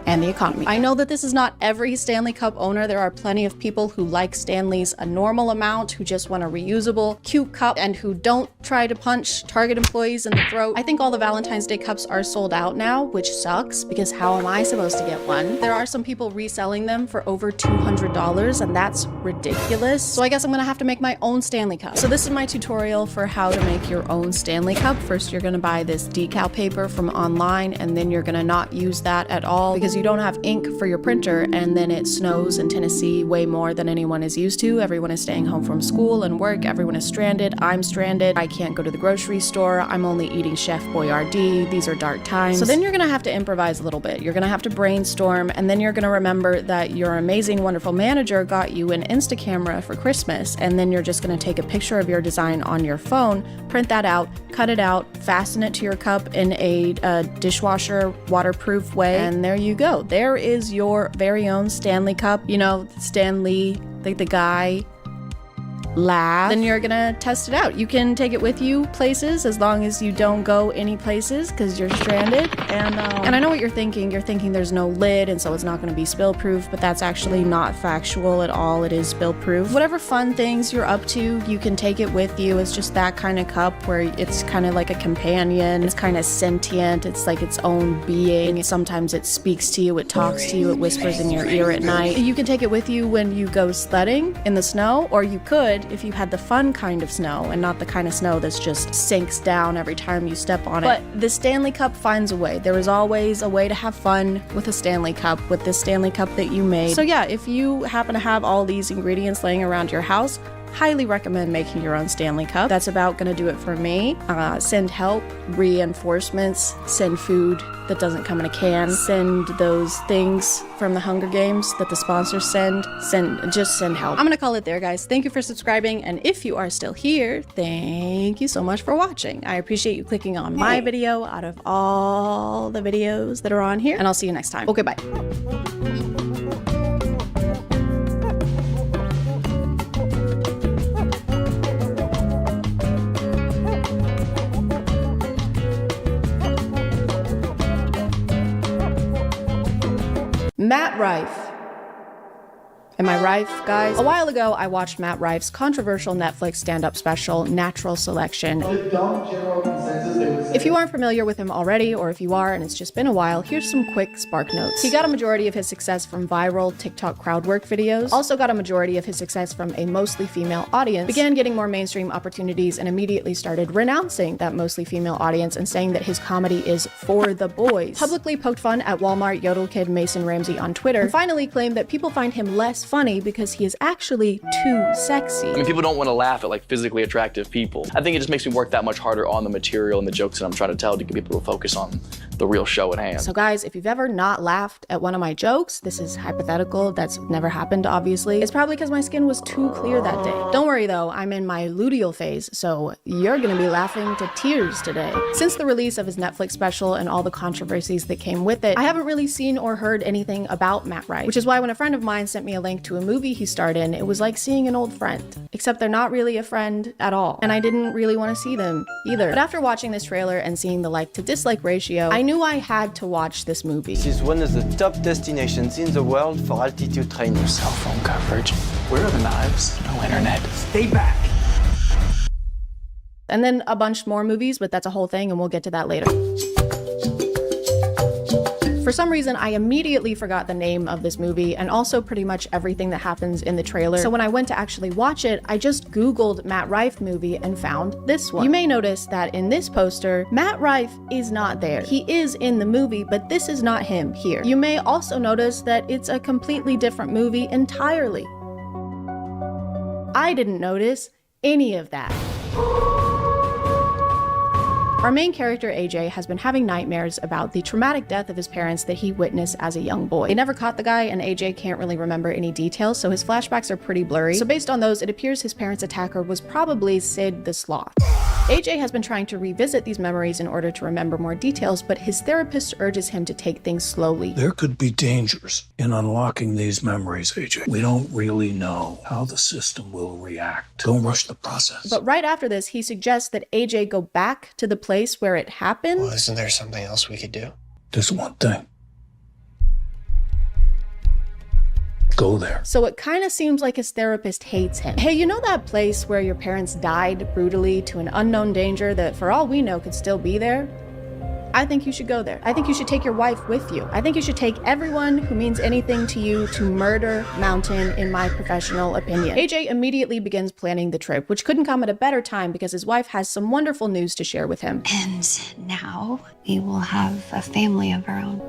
[SPEAKER 19] And the economy. I know that this is not every Stanley Cup owner. There are plenty of people who like Stanleys a normal amount, who just want a reusable, cute cup, and who don't try to punch Target employees in the throat. I think all the Valentine's Day cups are sold out now, which sucks, because how am I supposed to get one? There are some people reselling them for over $200, and that's ridiculous. So I guess I'm gonna have to make my own Stanley Cup. So this is my tutorial for how to make your own Stanley Cup. First, you're gonna buy this decal paper from online, and then you're gonna not use that at all, because you don't have ink for your printer, and then it snows in Tennessee way more than anyone is used to. Everyone is staying home from school and work. Everyone is stranded. I'm stranded. I can't go to the grocery store. I'm only eating Chef Boyardee. These are dark times. So then you're gonna have to improvise a little bit. You're gonna have to brainstorm, and then you're gonna remember that your amazing, wonderful manager got you an Insta camera for Christmas, and then you're just gonna take a picture of your design on your phone, print that out, cut it out, fasten it to your cup in a dishwasher waterproof way, and there you go. There is your very own Stanley Cup. You know, Stan Lee, like the guy, laugh. Then you're gonna test it out. You can take it with you places as long as you don't go any places because you're stranded. And I know what you're thinking. You're thinking there's no lid and so it's not gonna be spill proof, but that's actually not factual at all. It is spill proof. Whatever fun things you're up to, you can take it with you. It's just that kind of cup where it's kind of like a companion. It's kind of sentient. It's like its own being. Sometimes it speaks to you, it talks to you, it whispers in your ear at night. You can take it with you when you go sledding in the snow, or you could if you had the fun kind of snow and not the kind of snow that's just sinks down every time you step on it. But the Stanley Cup finds a way. There is always a way to have fun with a Stanley Cup, with this Stanley Cup that you made. So yeah, if you happen to have all these ingredients laying around your house, highly recommend making your own Stanley Cup. That's about gonna do it for me. Send help, reinforcements, send food that doesn't come in a can, send those things from the Hunger Games that the sponsors just send help. I'm gonna call it there, guys. Thank you for subscribing, and if you are still here, thank you so much for watching. I appreciate you clicking on my video out of all the videos that are on here, and I'll see you next time. Okay, bye. Matt Rife. Am I Rife, guys? A while ago, I watched Matt Rife's controversial Netflix stand-up special, Natural Selection. If you aren't familiar with him already, or if you are and it's just been a while, here's some quick spark notes. He got a majority of his success from viral TikTok crowd work videos, also got a majority of his success from a mostly female audience, began getting more mainstream opportunities, and immediately started renouncing that mostly female audience and saying that his comedy is for the boys. Publicly poked fun at Walmart Yodel Kid Mason Ramsey on Twitter, and finally claimed that people find him less funny because he is actually too sexy.
[SPEAKER 22] I mean, people don't want to laugh at like physically attractive people. I think it just makes me work that much harder on the material and the jokes that I'm trying to tell to get people to focus on the real show at hand.
[SPEAKER 19] So guys, if you've ever not laughed at one of my jokes, this is hypothetical, that's never happened obviously, it's probably because my skin was too clear that day. Don't worry though, I'm in my luteal phase, so you're gonna be laughing to tears today. Since the release of his Netflix special and all the controversies that came with it, I haven't really seen or heard anything about Matt Rife, which is why when a friend of mine sent me a link to a movie he starred in, it was like seeing an old friend, except they're not really a friend at all, and I didn't really want to see them either. But after watching this trailer and seeing the like to dislike ratio, I knew I had to watch this movie.
[SPEAKER 23] This is one of the top destinations in the world for altitude training.
[SPEAKER 6] Cell phone coverage. Where are the knives? No internet. Stay back.
[SPEAKER 19] And then a bunch more movies, but that's a whole thing and we'll get to that later. For some reason, I immediately forgot the name of this movie and also pretty much everything that happens in the trailer. So when I went to actually watch it, I just Googled Matt Rife movie and found this one. You may notice that in this poster, Matt Rife is not there. He is in the movie, but this is not him here. You may also notice that it's a completely different movie entirely.
[SPEAKER 1] I didn't notice any of that. Our main character, AJ, has been having nightmares about the traumatic death of his parents that he witnessed as a young boy. They never caught the guy, and AJ can't really remember any details, so his flashbacks are pretty blurry. So based on those, it appears his parents' attacker was probably Sid the Sloth. AJ has been trying to revisit these memories in order to remember more details, but his therapist urges him to take things slowly.
[SPEAKER 3] There could be dangers in unlocking these memories, AJ. We don't really know how the system will react. Don't rush the process.
[SPEAKER 1] But right after this, he suggests that AJ go back to the place where it happened.
[SPEAKER 4] Well, isn't there something else we could do?
[SPEAKER 3] There's one thing. Go there.
[SPEAKER 1] So it kind of seems like his therapist hates him. Hey, you know that place where your parents died brutally to an unknown danger that for all we know could still be there? I think you should go there. I think you should take your wife with you. I think you should take everyone who means anything to you to Murder Mountain, in my professional opinion. AJ immediately begins planning the trip, which couldn't come at a better time because his wife has some wonderful news to share with him.
[SPEAKER 9] And now we will have a family of our own.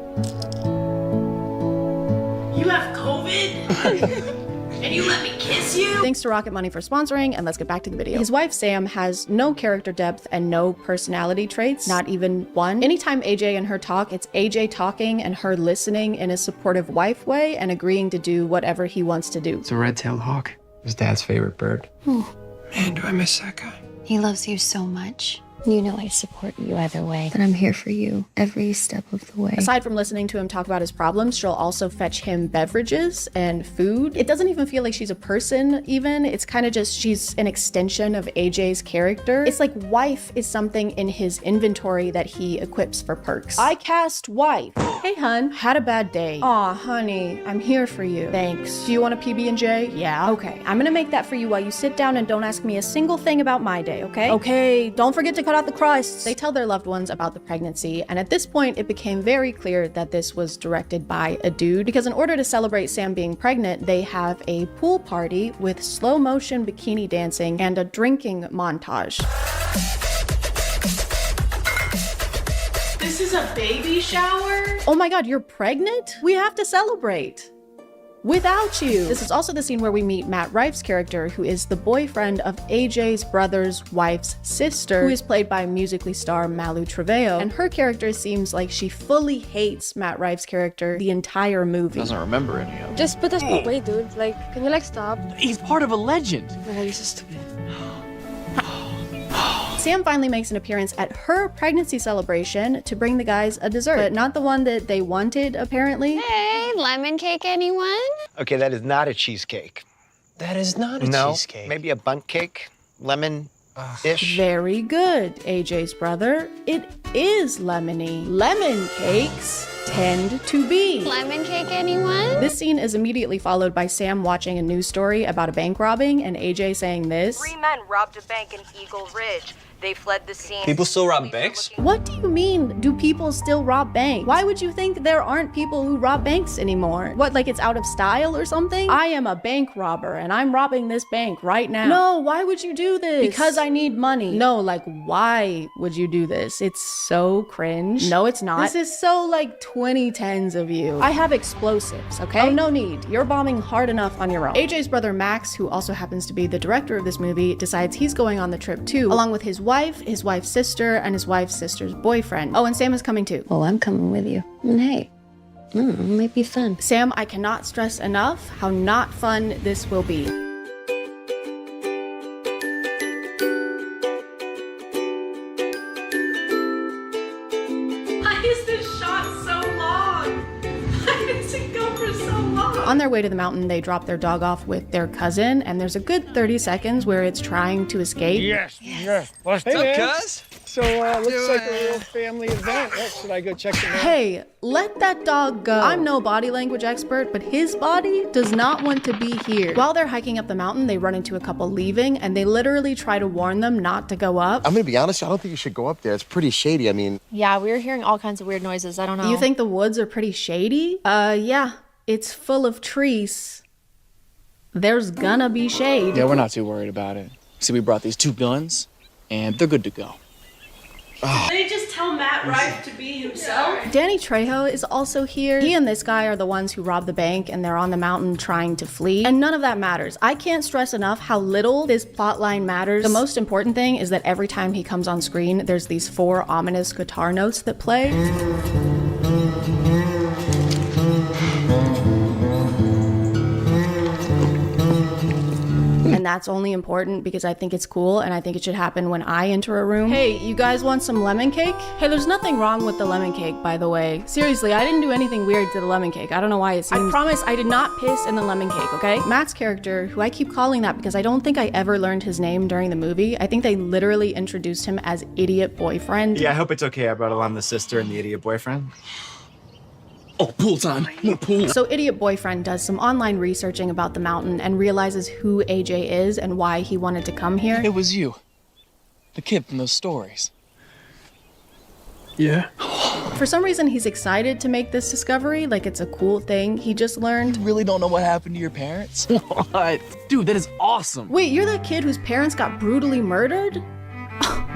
[SPEAKER 15] You have COVID? And you let me kiss you?
[SPEAKER 1] Thanks to Rocket Money for sponsoring, and let's get back to the video. His wife, Sam, has no character depth and no personality traits, not even one. Anytime AJ and her talk, it's AJ talking and her listening in a supportive wife way and agreeing to do whatever he wants to do.
[SPEAKER 4] It's a red-tailed hawk. His dad's favorite bird.
[SPEAKER 9] Oh.
[SPEAKER 4] Man, do I miss that guy.
[SPEAKER 9] He loves you so much. You know I support you either way. But I'm here for you every step of the way.
[SPEAKER 1] Aside from listening to him talk about his problems, she'll also fetch him beverages and food. It doesn't even feel like she's a person even. It's kind of just she's an extension of AJ's character. It's like wife is something in his inventory that he equips for perks. I cast wife. Hey hun, had a bad day. Aw honey, I'm here for you. Thanks. Do you want a PB&J? Yeah, okay. I'm gonna make that for you while you sit down and don't ask me a single thing about my day, okay? Okay, don't forget to cut out the crusts. They tell their loved ones about the pregnancy, and at this point it became very clear that this was directed by a dude, because in order to celebrate Sam being pregnant, they have a pool party with slow motion bikini dancing and a drinking montage.
[SPEAKER 15] This is a baby shower?
[SPEAKER 1] Oh my god, you're pregnant? We have to celebrate. Without you. This is also the scene where we meet Matt Rife's character, who is the boyfriend of AJ's brother's wife's sister, who is played by Musically star Malu Trevelyo. And her character seems like she fully hates Matt Rife's character the entire movie.
[SPEAKER 22] Doesn't remember any of it.
[SPEAKER 24] Just put this away, dude. Like, can you stop?
[SPEAKER 22] He's part of a legend.
[SPEAKER 24] Oh, you're so stupid.
[SPEAKER 1] Sam finally makes an appearance at her pregnancy celebration to bring the guys a dessert, but not the one that they wanted, apparently.
[SPEAKER 9] Hey, lemon cake, anyone?
[SPEAKER 25] Okay, that is not a cheesecake.
[SPEAKER 4] That is not a cheesecake.
[SPEAKER 25] Maybe a bundt cake, lemon-ish.
[SPEAKER 1] Very good, AJ's brother. It is lemony. Lemon cakes tend to be.
[SPEAKER 9] Lemon cake, anyone?
[SPEAKER 1] This scene is immediately followed by Sam watching a news story about a bank robbing and AJ saying this.
[SPEAKER 26] 3 men robbed a bank in Eagle Ridge. They fled the scene.
[SPEAKER 4] People still rob banks?
[SPEAKER 1] What do you mean, do people still rob banks? Why would you think there aren't people who rob banks anymore? What, like it's out of style or something? I am a bank robber and I'm robbing this bank right now. No, why would you do this? Because I need money. No, like why would you do this? It's so cringe. No, it's not. This is so like 2010s of you. I have explosives, okay? Oh, no need. You're bombing hard enough on your own. AJ's brother Max, who also happens to be the director of this movie, decides he's going on the trip too, along with his wife, his wife's sister, and his wife's sister's boyfriend. Oh, and Sam is coming too.
[SPEAKER 9] Oh, I'm coming with you. And hey, it might be fun.
[SPEAKER 1] Sam, I cannot stress enough how not fun this will be.
[SPEAKER 15] Why is this shot so long? Why does it go for so long?
[SPEAKER 1] On their way to the mountain, they drop their dog off with their cousin, and there's a good 30 seconds where it's trying to escape.
[SPEAKER 11] Yes. What's
[SPEAKER 25] Hey,
[SPEAKER 11] up,
[SPEAKER 25] cuz?
[SPEAKER 11] So, looks like a real family event. Should I go check them out?
[SPEAKER 1] Hey, let that dog go. I'm no body language expert, but his body does not want to be here. While they're hiking up the mountain, they run into a couple leaving, and they literally try to warn them not to go up.
[SPEAKER 27] I'm gonna be honest, I don't think you should go up there. It's pretty shady. I mean...
[SPEAKER 24] Yeah, we were hearing all kinds of weird noises. I don't know.
[SPEAKER 1] You think the woods are pretty shady? Yeah. It's full of trees. There's gonna be shade.
[SPEAKER 22] Yeah, we're not too worried about it. See, we brought these 2 guns, and they're good to go.
[SPEAKER 15] Did they just tell Matt right to be himself.
[SPEAKER 1] Danny Trejo is also here. He and this guy are the ones who robbed the bank, and they're on the mountain trying to flee. And none of that matters. I can't stress enough how little this plotline matters. The most important thing is that every time he comes on screen, there's these 4 ominous guitar notes that play. And that's only important because I think it's cool and I think it should happen when I enter a room. Hey, you guys want some lemon cake? Hey, there's nothing wrong with the lemon cake, by the way. Seriously, I didn't do anything weird to the lemon cake. I don't know why it seems... I promise I did not piss in the lemon cake, okay? Matt's character, who I keep calling that because I don't think I ever learned his name during the movie. I think they literally introduced him as Idiot Boyfriend.
[SPEAKER 8] Yeah, I hope it's okay I brought along the sister and the idiot boyfriend.
[SPEAKER 6] Oh, pool time. More pool.
[SPEAKER 1] So Idiot Boyfriend does some online researching about the mountain and realizes who AJ is and why he wanted to come here.
[SPEAKER 6] It was you. The kid from those stories.
[SPEAKER 8] Yeah.
[SPEAKER 1] For some reason, he's excited to make this discovery, like it's a cool thing he just learned.
[SPEAKER 6] You really don't know what happened to your parents? What? Dude, that is awesome.
[SPEAKER 1] Wait, you're that kid whose parents got brutally murdered?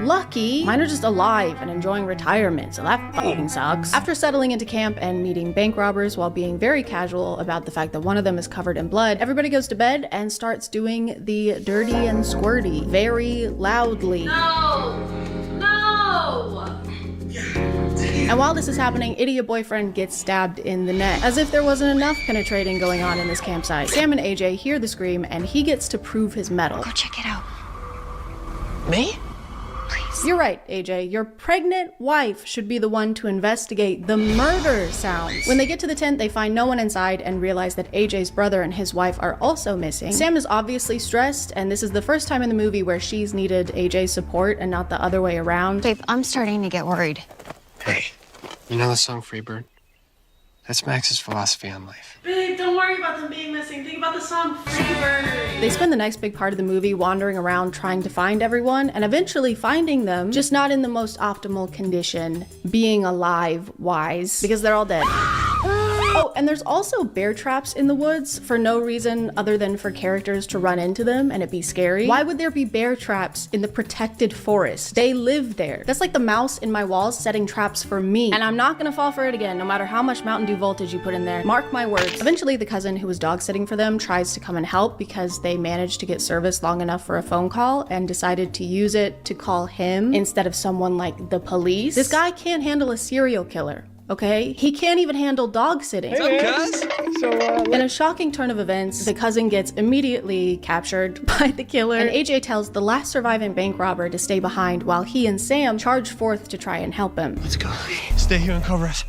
[SPEAKER 1] Lucky. Mine are just alive and enjoying retirement, so that fucking sucks. After settling into camp and meeting bank robbers while being very casual about the fact that one of them is covered in blood, everybody goes to bed and starts doing the dirty and squirty very loudly.
[SPEAKER 15] No!
[SPEAKER 1] And while this is happening, Idiot Boyfriend gets stabbed in the neck. As if there wasn't enough penetrating going on in this campsite. Sam and AJ hear the scream and he gets to prove his mettle.
[SPEAKER 9] Go check it out.
[SPEAKER 6] Me?
[SPEAKER 1] You're right, AJ. Your pregnant wife should be the one to investigate the murder sounds. When they get to the tent, they find no one inside and realize that AJ's brother and his wife are also missing. Sam is obviously stressed, and this is the first time in the movie where she's needed AJ's support and not the other way around.
[SPEAKER 9] Babe, I'm starting to get worried.
[SPEAKER 4] Hey, you know the song Freebird? That's Max's philosophy on life.
[SPEAKER 15] Babe, don't worry about them being missing. Think about the song Freebird.
[SPEAKER 1] They spend the next big part of the movie wandering around trying to find everyone and eventually finding them, just not in the most optimal condition, being alive wise, because they're all dead. Oh, and there's also bear traps in the woods for no reason other than for characters to run into them and it be scary. Why would there be bear traps in the protected forest? They live there. That's like the mouse in my walls setting traps for me. And I'm not gonna fall for it again, no matter how much Mountain Dew voltage you put in there. Mark my words. Eventually, the cousin who was dog sitting for them tries to come and help because they managed to get service long enough for a phone call and decided to use it to call him instead of someone like the police. This guy can't handle a serial killer. Okay? He can't even handle dog sitting. In a shocking turn of events, the cousin gets immediately captured by the killer, and AJ tells the last surviving bank robber to stay behind while he and Sam charge forth to try and help him.
[SPEAKER 4] Let's go. Stay here and cover us.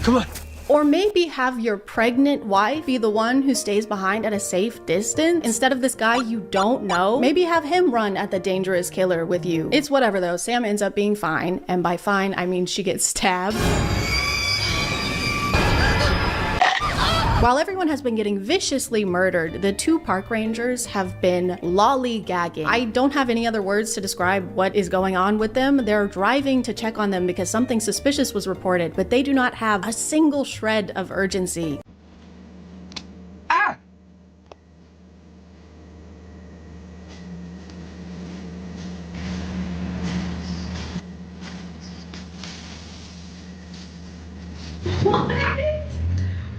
[SPEAKER 4] Come on.
[SPEAKER 1] Or maybe have your pregnant wife be the one who stays behind at a safe distance instead of this guy you don't know. Maybe have him run at the dangerous killer with you. It's whatever though, Sam ends up being fine, and by fine I mean she gets stabbed. While everyone has been getting viciously murdered, the 2 park rangers have been lollygagging. I don't have any other words to describe what is going on with them. They're driving to check on them because something suspicious was reported, but they do not have a single shred of urgency.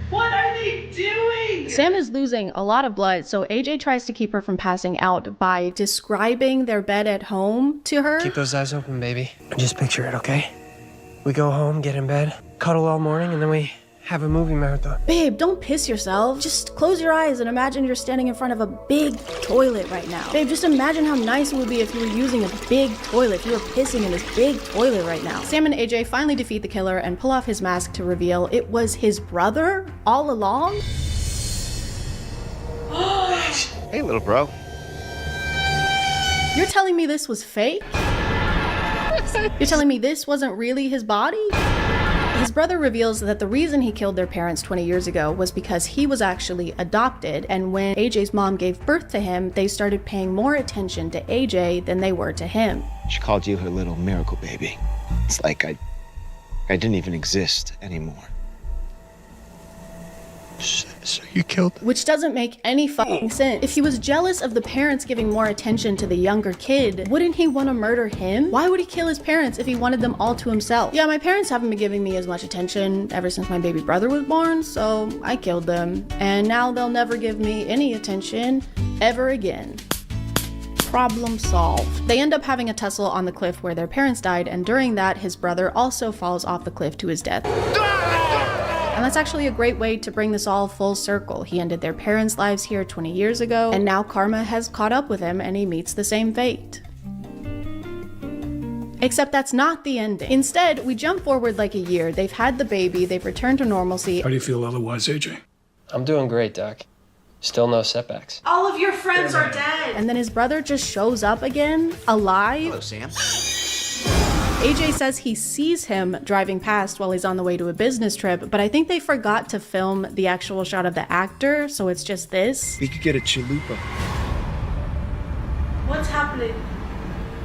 [SPEAKER 15] What are they doing?
[SPEAKER 1] Sam is losing a lot of blood, so AJ tries to keep her from passing out by describing their bed at home to her.
[SPEAKER 4] Keep those eyes open, baby. Just picture it, okay? We go home, get in bed, cuddle all morning, and then we have a movie marathon.
[SPEAKER 1] Babe, don't piss yourself. Just close your eyes and imagine you're standing in front of a big toilet right now. Babe, just imagine how nice it would be if you were using a big toilet, if you were pissing in this big toilet right now. Sam and AJ finally defeat the killer and pull off his mask to reveal it was his brother all along.
[SPEAKER 27] Hey, little bro.
[SPEAKER 1] You're telling me this was fake? You're telling me this wasn't really his body? His brother reveals that the reason he killed their parents 20 years ago was because he was actually adopted, and when AJ's mom gave birth to him, they started paying more attention to AJ than they were to him.
[SPEAKER 27] She called you her little miracle baby. It's like I didn't even exist anymore. So you killed him?
[SPEAKER 1] Which doesn't make any fucking sense. If he was jealous of the parents giving more attention to the younger kid, wouldn't he want to murder him? Why would he kill his parents if he wanted them all to himself? Yeah, my parents haven't been giving me as much attention ever since my baby brother was born, so I killed them. And now they'll never give me any attention ever again. Problem solved. They end up having a tussle on the cliff where their parents died, and during that, his brother also falls off the cliff to his death. And that's actually a great way to bring this all full circle. He ended their parents' lives here 20 years ago, and now karma has caught up with him and he meets the same fate. Except that's not the ending. Instead, we jump forward like a year. They've had the baby, they've returned to normalcy.
[SPEAKER 3] How do you feel otherwise, AJ?
[SPEAKER 4] I'm doing great, Doc. Still no setbacks.
[SPEAKER 15] All of your friends are dead.
[SPEAKER 1] And then his brother just shows up again, alive.
[SPEAKER 27] Hello, Sam.
[SPEAKER 1] AJ says he sees him driving past while he's on the way to a business trip, but I think they forgot to film the actual shot of the actor, so it's just this.
[SPEAKER 27] We could get a chalupa.
[SPEAKER 15] What's happening?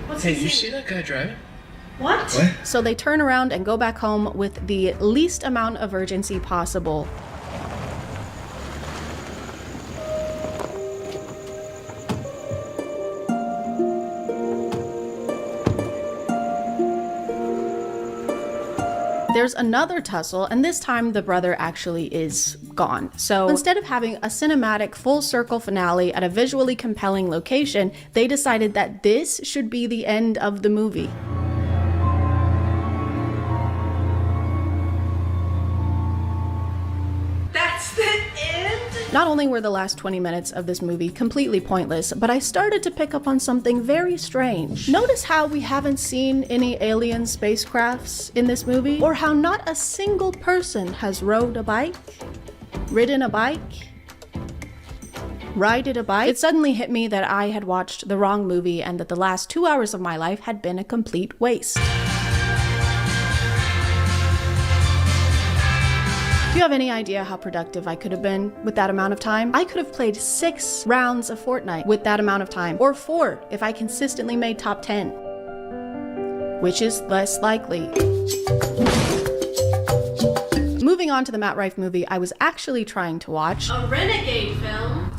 [SPEAKER 15] What's
[SPEAKER 6] Hey,
[SPEAKER 15] he
[SPEAKER 6] you
[SPEAKER 15] saying?
[SPEAKER 6] see that guy driving?
[SPEAKER 15] What?
[SPEAKER 1] So they turn around and go back home with the least amount of urgency possible. There's another tussle, and this time the brother actually is gone. So instead of having a cinematic full circle finale at a visually compelling location, they decided that this should be the end of the movie.
[SPEAKER 15] That's the end?
[SPEAKER 1] Not only were the last 20 minutes of this movie completely pointless, but I started to pick up on something very strange. Notice how we haven't seen any alien spacecrafts in this movie, or how not a single person has rode a bike, ridden a bike, rided a bike. It suddenly hit me that I had watched the wrong movie and that the last 2 hours of my life had been a complete waste. Do you have any idea how productive I could have been with that amount of time? I could have played 6 rounds of Fortnite with that amount of time, or 4 if I consistently made top 10, which is less likely. Moving on to the Matt Rife movie I was actually trying to watch.
[SPEAKER 15] A renegade film?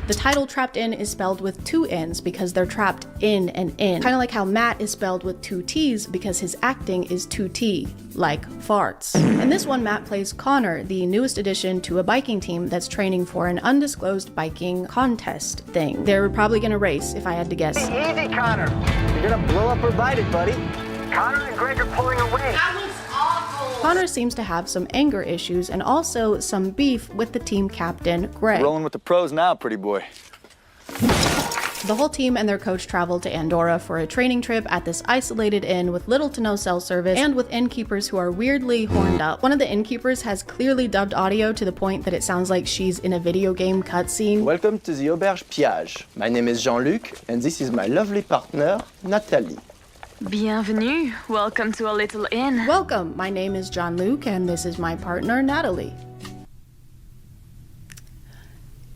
[SPEAKER 1] The title Trapped In is spelled with 2 N's because they're trapped in and in. Kind of like how Matt is spelled with 2 T's because his acting is 2T, like farts. In this one, Matt plays Connor, the newest addition to a biking team that's training for an undisclosed biking contest thing. They're probably gonna race, if I had to guess.
[SPEAKER 25] Easy, Connor. You're gonna blow up her body, buddy. Connor and Greg are pulling away.
[SPEAKER 15] That looks awful.
[SPEAKER 1] Connor seems to have some anger issues and also some beef with the team captain, Greg.
[SPEAKER 25] Rolling with the pros now, pretty boy.
[SPEAKER 1] The whole team and their coach traveled to Andorra for a training trip at this isolated inn with little to no cell service and with innkeepers who are weirdly horned up. One of the innkeepers has clearly dubbed audio to the point that it sounds like she's in a video game cutscene.
[SPEAKER 27] Welcome to the Auberge Piage. My name is Jean-Luc, and this is my lovely partner, Nathalie.
[SPEAKER 10] Bienvenue. Welcome to a little inn.
[SPEAKER 1] Welcome, my name is Jean-Luc and this is my partner, Natalie.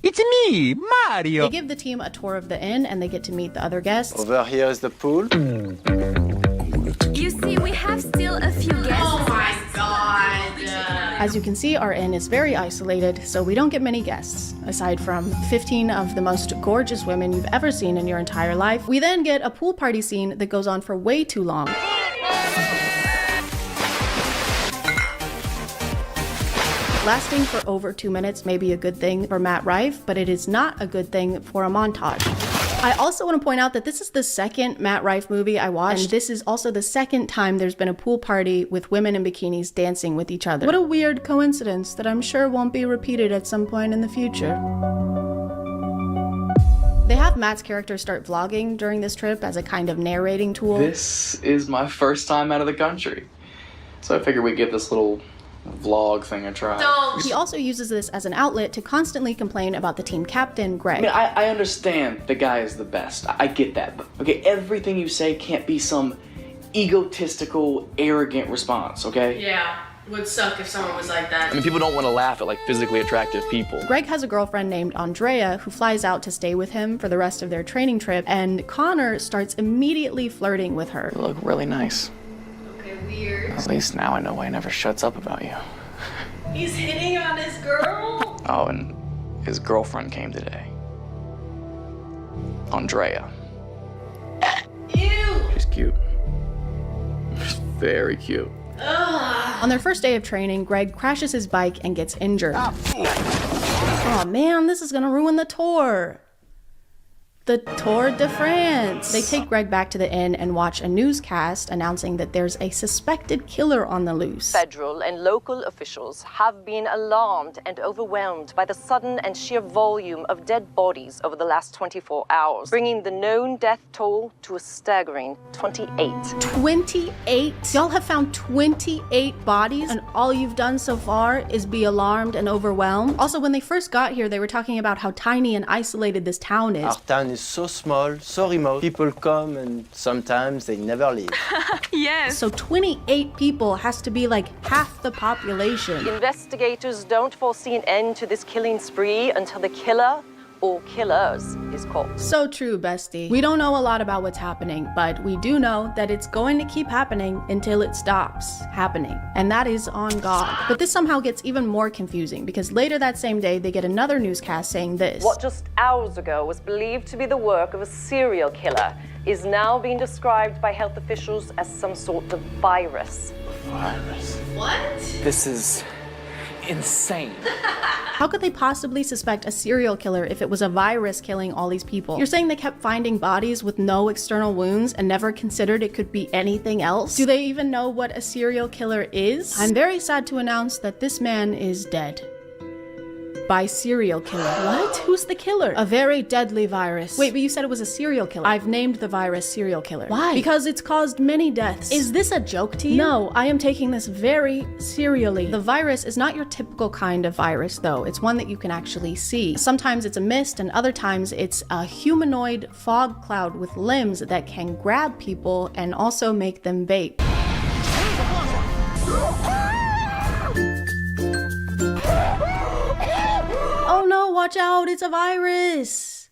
[SPEAKER 27] It's me, Mario.
[SPEAKER 1] They give the team a tour of the inn and they get to meet the other guests.
[SPEAKER 27] Over here is the pool.
[SPEAKER 10] You see, we have still a few guests.
[SPEAKER 15] Oh my god.
[SPEAKER 1] As you can see, our inn is very isolated, so we don't get many guests, aside from 15 of the most gorgeous women you've ever seen in your entire life. We then get a pool party scene that goes on for way too long. Lasting for over 2 minutes may be a good thing for Matt Rife, but it is not a good thing for a montage. I also want to point out that this is the second Matt Rife movie I watched, and this is also the second time there's been a pool party with women in bikinis dancing with each other. What a weird coincidence that I'm sure won't be repeated at some point in the future. They have Matt's character start vlogging during this trip as a kind of narrating tool.
[SPEAKER 22] This is my first time out of the country, so I figured we'd give this little vlog thing a try.
[SPEAKER 15] Don't.
[SPEAKER 1] He also uses this as an outlet to constantly complain about the team captain, Greg.
[SPEAKER 22] I mean, I understand the guy is the best. I get that. But, okay, everything you say can't be some egotistical, arrogant response, okay?
[SPEAKER 15] Yeah, would suck if someone was like that.
[SPEAKER 22] I mean, people don't want to laugh at, like, physically attractive people.
[SPEAKER 1] Greg has a girlfriend named Andrea who flies out to stay with him for the rest of their training trip, and Connor starts immediately flirting with her.
[SPEAKER 22] You look really nice.
[SPEAKER 15] Okay, weird.
[SPEAKER 22] At least now I know why he never shuts up about you.
[SPEAKER 15] He's hitting on his girl?
[SPEAKER 22] Oh, and his girlfriend came today. Andrea.
[SPEAKER 15] Ew!
[SPEAKER 22] She's cute. She's very cute.
[SPEAKER 1] On their first day of training, Greg crashes his bike and gets injured. Oh man, this is gonna ruin the tour. The Tour de France. They take Greg back to the inn and watch a newscast announcing that there's a suspected killer on the loose.
[SPEAKER 26] Federal and local officials have been alarmed and overwhelmed by the sudden and sheer volume of dead bodies over the last 24 hours, bringing the known death toll to a staggering 28.
[SPEAKER 1] 28? Y'all have found 28 bodies, and all you've done so far is be alarmed and overwhelmed? Also, when they first got here, they were talking about how tiny and isolated this town is.
[SPEAKER 27] Our town is so small, so remote. People come and sometimes they never leave.
[SPEAKER 1] Yes. So 28 people has to be like half the population.
[SPEAKER 26] Investigators don't foresee an end to this killing spree until the killer or killers is caught.
[SPEAKER 1] So true, bestie. We don't know a lot about what's happening, but we do know that it's going to keep happening until it stops happening. And that is on God. But this somehow gets even more confusing because later that same day, they get another newscast saying this.
[SPEAKER 26] What just hours ago was believed to be the work of a serial killer is now being described by health officials as some sort of virus.
[SPEAKER 22] Virus?
[SPEAKER 15] What?
[SPEAKER 22] This is insane.
[SPEAKER 1] How could they possibly suspect a serial killer if it was a virus killing all these people? You're saying they kept finding bodies with no external wounds and never considered it could be anything else? Do they even know what a serial killer is? I'm very sad to announce that this man is dead. By serial killer. What? Who's the killer? A very deadly virus. Wait, but you said it was a serial killer. I've named the virus serial killer. Why? Because it's caused many deaths. Is this a joke to you? No, I am taking this very serially. The virus is not your typical kind of virus, though. It's one that you can actually see. Sometimes it's a mist, and other times it's a humanoid fog cloud with limbs that can grab people and also make them vape. Oh no, watch out, it's a virus!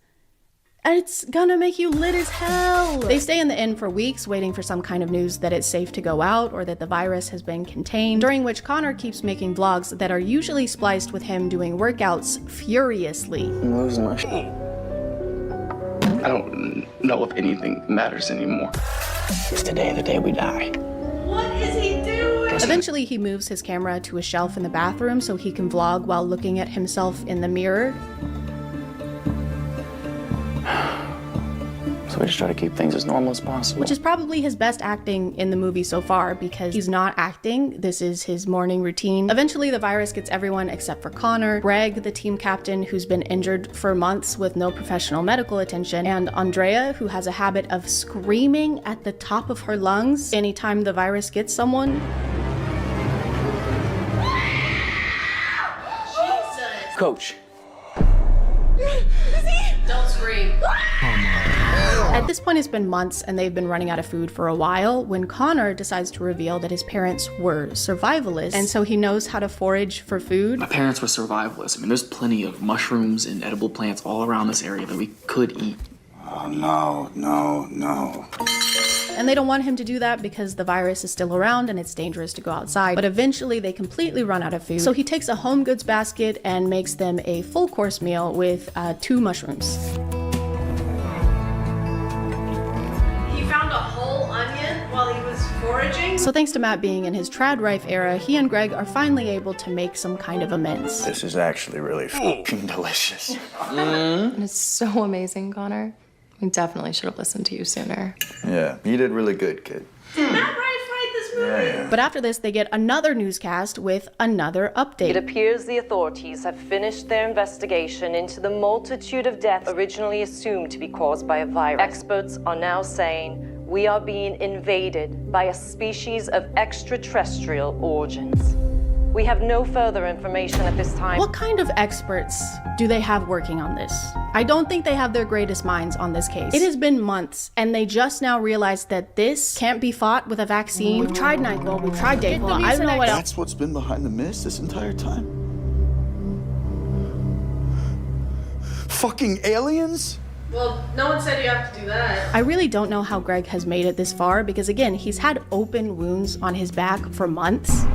[SPEAKER 1] And it's gonna make you lit as hell! They stay in the inn for weeks waiting for some kind of news that it's safe to go out or that the virus has been contained, during which Connor keeps making vlogs that are usually spliced with him doing workouts furiously.
[SPEAKER 22] I'm losing my shit. I don't know if anything matters anymore. It's today the day we die.
[SPEAKER 15] What is he doing?
[SPEAKER 1] Eventually, he moves his camera to a shelf in the bathroom so he can vlog while looking at himself in the mirror.
[SPEAKER 22] So we just try to keep things as normal as possible.
[SPEAKER 1] Which is probably his best acting in the movie so far because he's not acting. This is his morning routine. Eventually, the virus gets everyone except for Connor, Greg, the team captain who's been injured for months with no professional medical attention, and Andrea, who has a habit of screaming at the top of her lungs anytime the virus gets someone.
[SPEAKER 15] Jesus.
[SPEAKER 22] Coach.
[SPEAKER 15] Don't scream.
[SPEAKER 1] At this point, it's been months and they've been running out of food for a while when Connor decides to reveal that his parents were survivalists, and so he knows how to forage for food.
[SPEAKER 6] My parents were survivalists. I mean, there's plenty of mushrooms and edible plants all around this area that we could eat.
[SPEAKER 3] Oh, no.
[SPEAKER 1] And they don't want him to do that because the virus is still around and it's dangerous to go outside. But eventually they completely run out of food. So he takes a home goods basket and makes them a full course meal with 2 mushrooms.
[SPEAKER 15] He found a whole onion while he was foraging?
[SPEAKER 1] So thanks to Matt being in his trad rife era, he and Greg are finally able to make some kind of amends.
[SPEAKER 3] This is actually really fucking delicious.
[SPEAKER 9] It's so amazing, Connor. We definitely should have listened to you sooner.
[SPEAKER 3] Yeah, you did really good, kid.
[SPEAKER 15] Did Matt write this movie?
[SPEAKER 3] Yeah.
[SPEAKER 1] But after this, they get another newscast with another update.
[SPEAKER 26] It appears the authorities have finished their investigation into the multitude of deaths originally assumed to be caused by a virus. Experts are now saying we are being invaded by a species of extraterrestrial origins. We have no further information at this time.
[SPEAKER 1] What kind of experts do they have working on this? I don't think they have their greatest minds on this case. It has been months, and they just now realized that this can't be fought with a vaccine. We've tried NyQuil, we've tried Dayquil, I don't know what else.
[SPEAKER 3] That's what's been behind the mist this entire time? Fucking aliens?
[SPEAKER 15] Well, no one said you have to do that.
[SPEAKER 1] I really don't know how Greg has made it this far because, again, he's had open wounds on his back for months.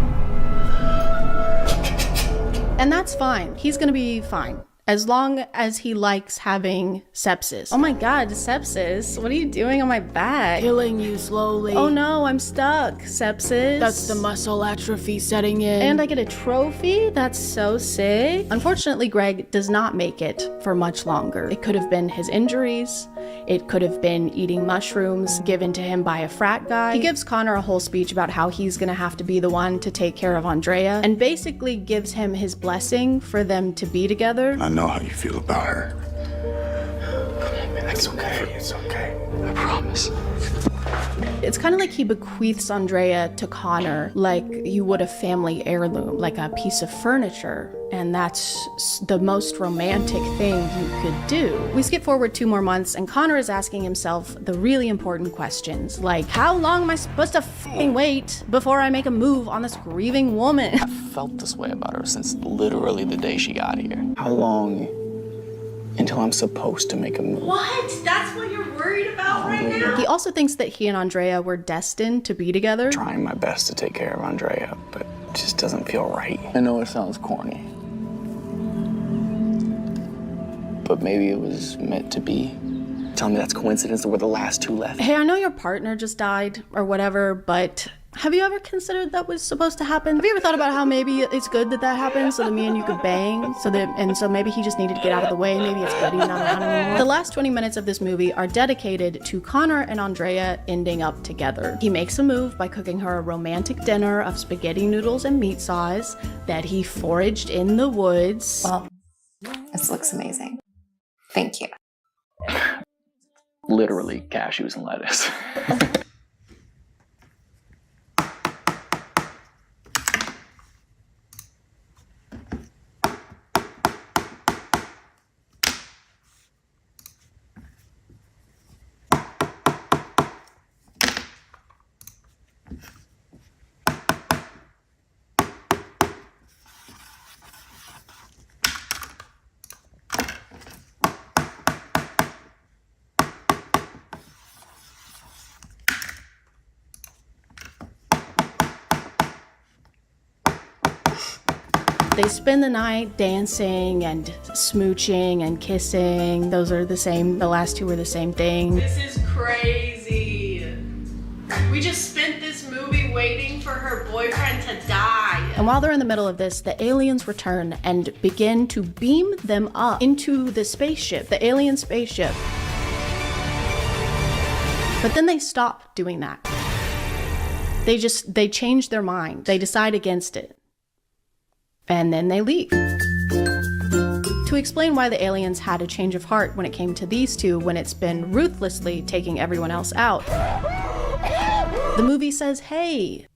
[SPEAKER 1] And that's fine. He's gonna be fine. As long as he likes having sepsis. Oh my god, sepsis? What are you doing on my back?
[SPEAKER 12] Killing you slowly.
[SPEAKER 1] Oh no, I'm stuck. Sepsis?
[SPEAKER 12] That's the muscle atrophy setting in.
[SPEAKER 1] And I get a trophy? That's so sick. Unfortunately, Greg does not make it for much longer. It could have been his injuries. It could have been eating mushrooms given to him by a frat guy. He gives Connor a whole speech about how he's gonna have to be the one to take care of Andrea and basically gives him his blessing for them to be together.
[SPEAKER 11] I know how you feel about her.
[SPEAKER 22] It's okay. It's okay. I promise.
[SPEAKER 1] It's kind of like he bequeaths Andrea to Connor like you would a family heirloom, like a piece of furniture. And that's the most romantic thing you could do. We skip forward 2 more months and Connor is asking himself the really important questions, like how long am I supposed to f***ing wait before I make a move on this grieving woman?
[SPEAKER 22] I've felt this way about her since literally the day she got here. How long until I'm supposed to make a move?
[SPEAKER 15] What? That's what you're worried about right now?
[SPEAKER 1] He also thinks that he and Andrea were destined to be together.
[SPEAKER 22] Trying my best to take care of Andrea, but it just doesn't feel right. I know it sounds corny, but maybe it was meant to be. Tell me that's coincidence that we're the last 2 left.
[SPEAKER 1] Hey, I know your partner just died or whatever, but have you ever considered that was supposed to happen? Have you ever thought about how maybe it's good that that happened so that me and you could bang? So maybe he just needed to get out of the way. Maybe it's good he's not around anymore. The last 20 minutes of this movie are dedicated to Connor and Andrea ending up together. He makes a move by cooking her a romantic dinner of spaghetti noodles and meat sauce that he foraged in the woods.
[SPEAKER 13] Well, this looks amazing. Thank you.
[SPEAKER 22] Literally cashews and lettuce.
[SPEAKER 1] They spend the night dancing and smooching and kissing. Those are the same, the last 2 are the same thing.
[SPEAKER 15] This is crazy. We just spent this movie waiting for her boyfriend to die.
[SPEAKER 1] And while they're in the middle of this, the aliens return and begin to beam them up into the spaceship, the alien spaceship. But then they stop doing that. They change their mind. They decide against it. And then they leave. To explain why the aliens had a change of heart when it came to these 2 when it's been ruthlessly taking everyone else out, the movie says, hey,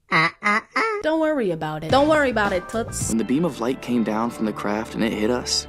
[SPEAKER 1] don't worry about it. Don't worry about it, toots.
[SPEAKER 22] When the beam of light came down from the craft and it hit us,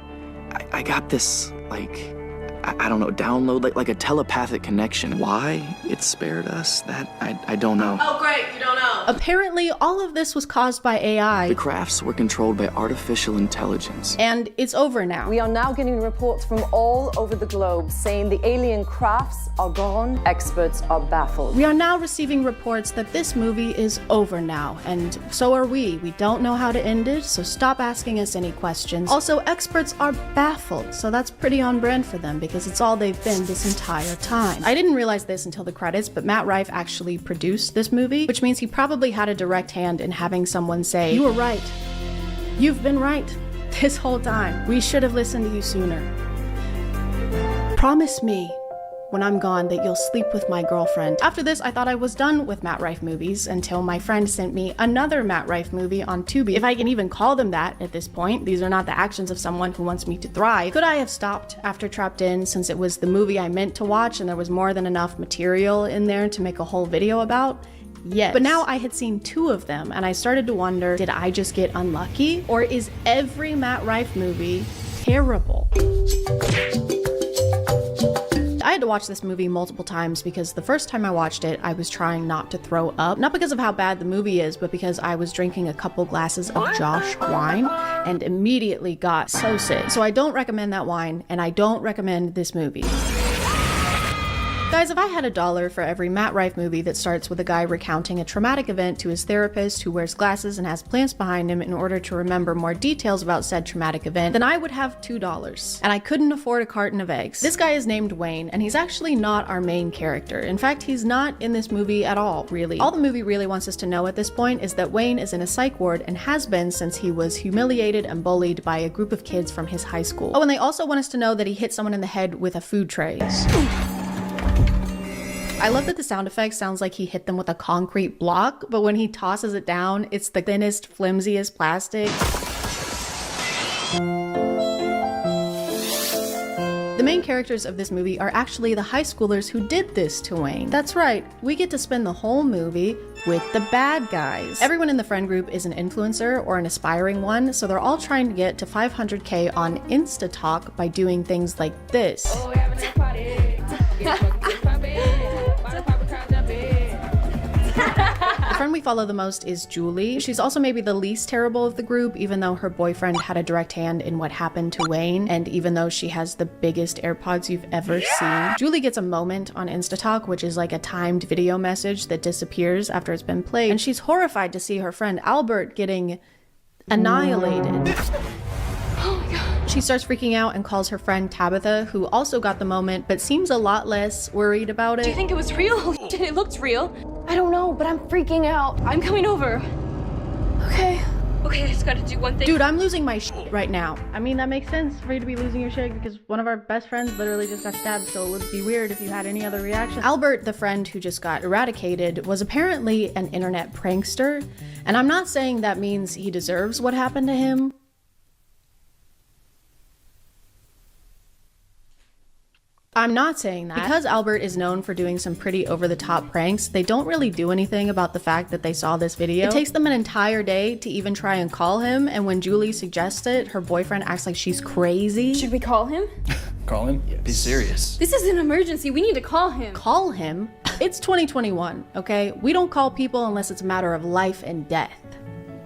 [SPEAKER 22] I got this, like, I don't know, download, like a telepathic connection. Why it spared us, that I don't know.
[SPEAKER 15] Oh, great, you don't know.
[SPEAKER 1] Apparently, all of this was caused by AI.
[SPEAKER 22] The crafts were controlled by artificial intelligence.
[SPEAKER 1] And it's over now.
[SPEAKER 26] We are now getting reports from all over the globe saying the alien crafts are gone. Experts are baffled.
[SPEAKER 1] We are now receiving reports that this movie is over now, and so are we. We don't know how to end it, so stop asking us any questions. Also, experts are baffled, so that's pretty on brand for them because it's all they've been this entire time. I didn't realize this until the credits, but Matt Rife actually produced this movie, which means he probably had a direct hand in having someone say, you were right. You've been right this whole time. We should have listened to you sooner. Promise me when I'm gone that you'll sleep with my girlfriend. After this, I thought I was done with Matt Rife movies until my friend sent me another Matt Rife movie on Tubi. If I can even call them that at this point, these are not the actions of someone who wants me to thrive. Could I have stopped after Trapped In since it was the movie I meant to watch and there was more than enough material in there to make a whole video about? Yes. But now I had seen 2 of them and I started to wonder, did I just get unlucky? Or is every Matt Rife movie terrible? I had to watch this movie multiple times because the first time I watched it, I was trying not to throw up. Not because of how bad the movie is, but because I was drinking a couple glasses of Josh wine and immediately got so sick. So I don't recommend that wine and I don't recommend this movie. Guys, if I had $1 for every Matt Rife movie that starts with a guy recounting a traumatic event to his therapist who wears glasses and has plants behind him in order to remember more details about said traumatic event, then I would have $2. And I couldn't afford a carton of eggs. This guy is named Wayne, and he's actually not our main character. In fact, he's not in this movie at all, really. All the movie really wants us to know at this point is that Wayne is in a psych ward and has been since he was humiliated and bullied by a group of kids from his high school. Oh, and they also want us to know that he hit someone in the head with a food tray. I love that the sound effect sounds like he hit them with a concrete block, but when he tosses it down, it's the thinnest, flimsiest plastic. The main characters of this movie are actually the high schoolers who did this to Wayne. That's right, we get to spend the whole movie with the bad guys. Everyone in the friend group is an influencer or an aspiring one, so they're all trying to get to 500K on InstaTalk by doing things like this. The friend we follow the most is Julie. She's also maybe the least terrible of the group, even though her boyfriend had a direct hand in what happened to Wayne, and even though she has the biggest AirPods you've ever seen. Julie gets a moment on InstaTalk, which is like a timed video message that disappears after it's been played, and she's horrified to see her friend Albert getting annihilated. She starts freaking out and calls her friend Tabitha, who also got the moment, but seems a lot less worried about it.
[SPEAKER 24] Do you think it was real? It looked real. I don't know, but I'm freaking out. I'm coming over. Okay, I just gotta do one thing.
[SPEAKER 1] Dude, I'm losing my shit right now. I mean, that makes sense for you to be losing your shit because one of our best friends literally just got stabbed, so it would be weird if you had any other reaction. Albert, the friend who just got eradicated, was apparently an internet prankster, and I'm not saying that means he deserves what happened to him. I'm not saying that. Because Albert is known for doing some pretty over-the-top pranks, they don't really do anything about the fact that they saw this video. It takes them an entire day to even try and call him, and when Julie suggests it, her boyfriend acts like she's crazy.
[SPEAKER 24] Should we call him?
[SPEAKER 6] Call him? Yes. Be serious.
[SPEAKER 24] This is an emergency. We need to call him.
[SPEAKER 1] Call him? It's 2021, okay? We don't call people unless it's a matter of life and death.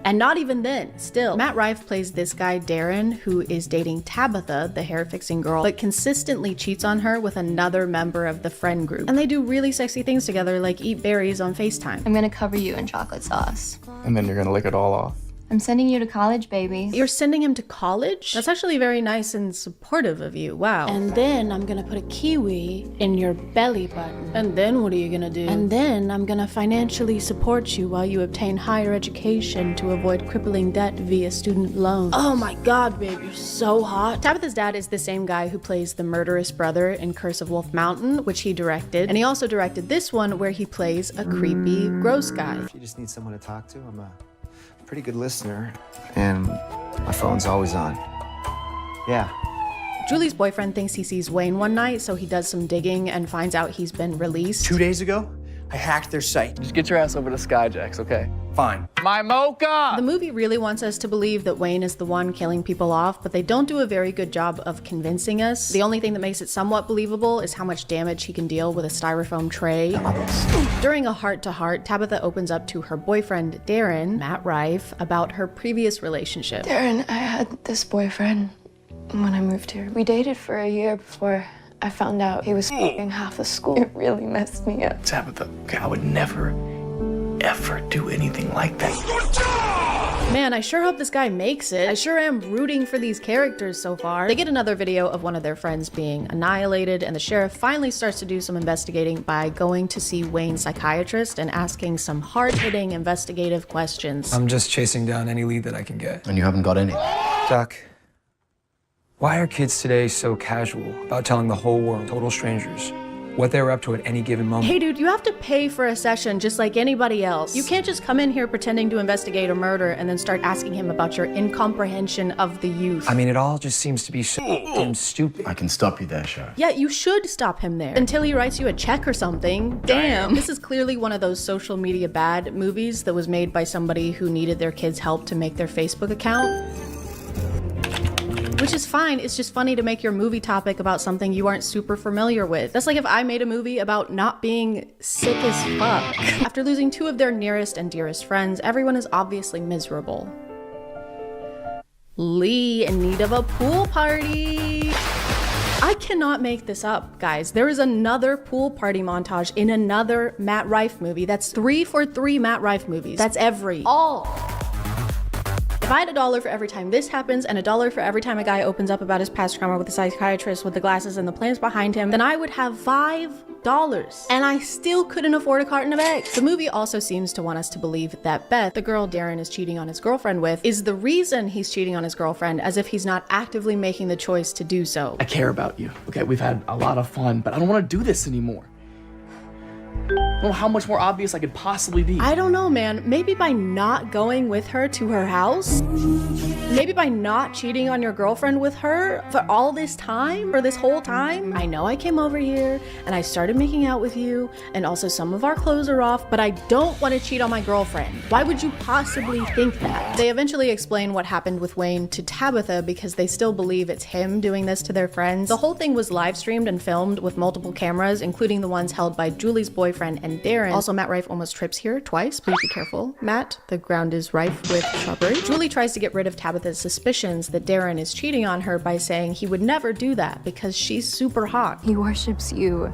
[SPEAKER 1] And not even then, still. Matt Rife plays this guy, Darren, who is dating Tabitha, the hair-fixing girl, but consistently cheats on her with another member of the friend group. And they do really sexy things together, like eat berries on FaceTime.
[SPEAKER 9] I'm gonna cover you in chocolate sauce.
[SPEAKER 8] And then you're gonna lick it all off.
[SPEAKER 9] I'm sending you to college, baby.
[SPEAKER 1] You're sending him to college? That's actually very nice and supportive of you, wow. And then I'm gonna put a kiwi in your belly button. And then what are you gonna do? And then I'm gonna financially support you while you obtain higher education to avoid crippling debt via student loans. Oh my god, babe, you're so hot. Tabitha's dad is the same guy who plays the murderous brother in Curse of Wolf Mountain, which he directed. And he also directed this one where he plays a creepy, gross guy.
[SPEAKER 2] If you just need someone to talk to, I'm a pretty good listener, and my phone's always on. Yeah.
[SPEAKER 1] Julie's boyfriend thinks he sees Wayne one night, so he does some digging and finds out he's been released.
[SPEAKER 2] 2 days ago, I hacked their site.
[SPEAKER 6] Just get your ass over to Skyjacks, okay?
[SPEAKER 2] Fine.
[SPEAKER 6] My mocha!
[SPEAKER 1] The movie really wants us to believe that Wayne is the one killing people off, but they don't do a very good job of convincing us. The only thing that makes it somewhat believable is how much damage he can deal with a styrofoam tray. During a heart-to-heart, Tabitha opens up to her boyfriend, Darren, Matt Rife, about her previous relationship.
[SPEAKER 9] Darren, I had this boyfriend when I moved here. We dated for a year before I found out he was f***ing half the school. It really messed me up.
[SPEAKER 6] Tabitha, okay, I would never, ever do anything like that.
[SPEAKER 1] Man, I sure hope this guy makes it. I sure am rooting for these characters so far. They get another video of one of their friends being annihilated, and the sheriff finally starts to do some investigating by going to see Wayne's psychiatrist and asking some hard-hitting investigative questions.
[SPEAKER 4] I'm just chasing down any lead that I can get.
[SPEAKER 8] And you haven't got any.
[SPEAKER 4] Doc, why are kids today so casual about telling the whole world, total strangers, what they're up to at any given moment?
[SPEAKER 1] Hey dude, you have to pay for a session just like anybody else. You can't just come in here pretending to investigate a murder and then start asking him about your incomprehension of the youth.
[SPEAKER 4] I mean, it all just seems to be so damn stupid.
[SPEAKER 8] I can stop you there, Sheriff.
[SPEAKER 1] Yeah, you should stop him there. Until he writes you a check or something. Damn. This is clearly one of those social media bad movies that was made by somebody who needed their kids' help to make their Facebook account. Which is fine, it's just funny to make your movie topic about something you aren't super familiar with. That's like if I made a movie about not being sick as fuck. After losing two of their nearest and dearest friends, everyone is obviously miserable. Lee in need of a pool party.
[SPEAKER 19] I cannot make this up, guys. There is another pool party montage in another Matt Rife movie. That's 3 for 3 Matt Rife movies. That's all. If I had $1 for every time this happens and $1 for every time a guy opens up about his past trauma with the psychiatrist with the glasses and the plans behind him, then I would have $5. And I still couldn't afford a carton of eggs. The movie also seems to want us to believe that Beth, the girl Darren is cheating on his girlfriend with, is the reason he's cheating on his girlfriend, as if he's not actively making the choice to do so.
[SPEAKER 22] I care about you, okay? We've had a lot of fun, but I don't want to do this anymore. I don't know how much more obvious I could possibly be.
[SPEAKER 19] I don't know, man. Maybe by not going with her to her house? Maybe by not cheating on your girlfriend with her for all this time? For this whole time? I know I came over here and I started making out with you, and also some of our clothes are off, but I don't want to cheat on my girlfriend. Why would you possibly think that? They eventually explain what happened with Wayne to Tabitha because they still believe it's him doing this to their friends. The whole thing was live streamed and filmed with multiple cameras, including the ones held by Julie's boyfriend and Darren. Also, Matt Rife almost trips here twice. Please be careful, Matt. The ground is rife with shrubbery. Julie tries to get rid of Tabitha's suspicions that Darren is cheating on her by saying he would never do that because she's super hot.
[SPEAKER 9] He worships you.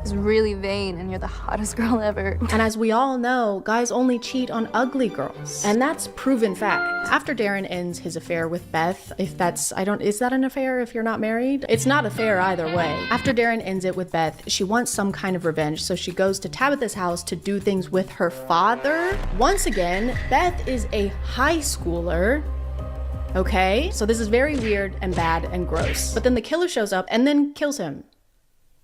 [SPEAKER 9] He's really vain and you're the hottest girl ever.
[SPEAKER 19] And as we all know, guys only cheat on ugly girls. And that's proven fact. After Darren ends his affair with Beth, is that an affair if you're not married? It's not a fair either way. After Darren ends it with Beth, she wants some kind of revenge, so she goes to Tabitha's house to do things with her father. Once again, Beth is a high schooler. Okay? So this is very weird and bad and gross. But then the killer shows up and then kills him.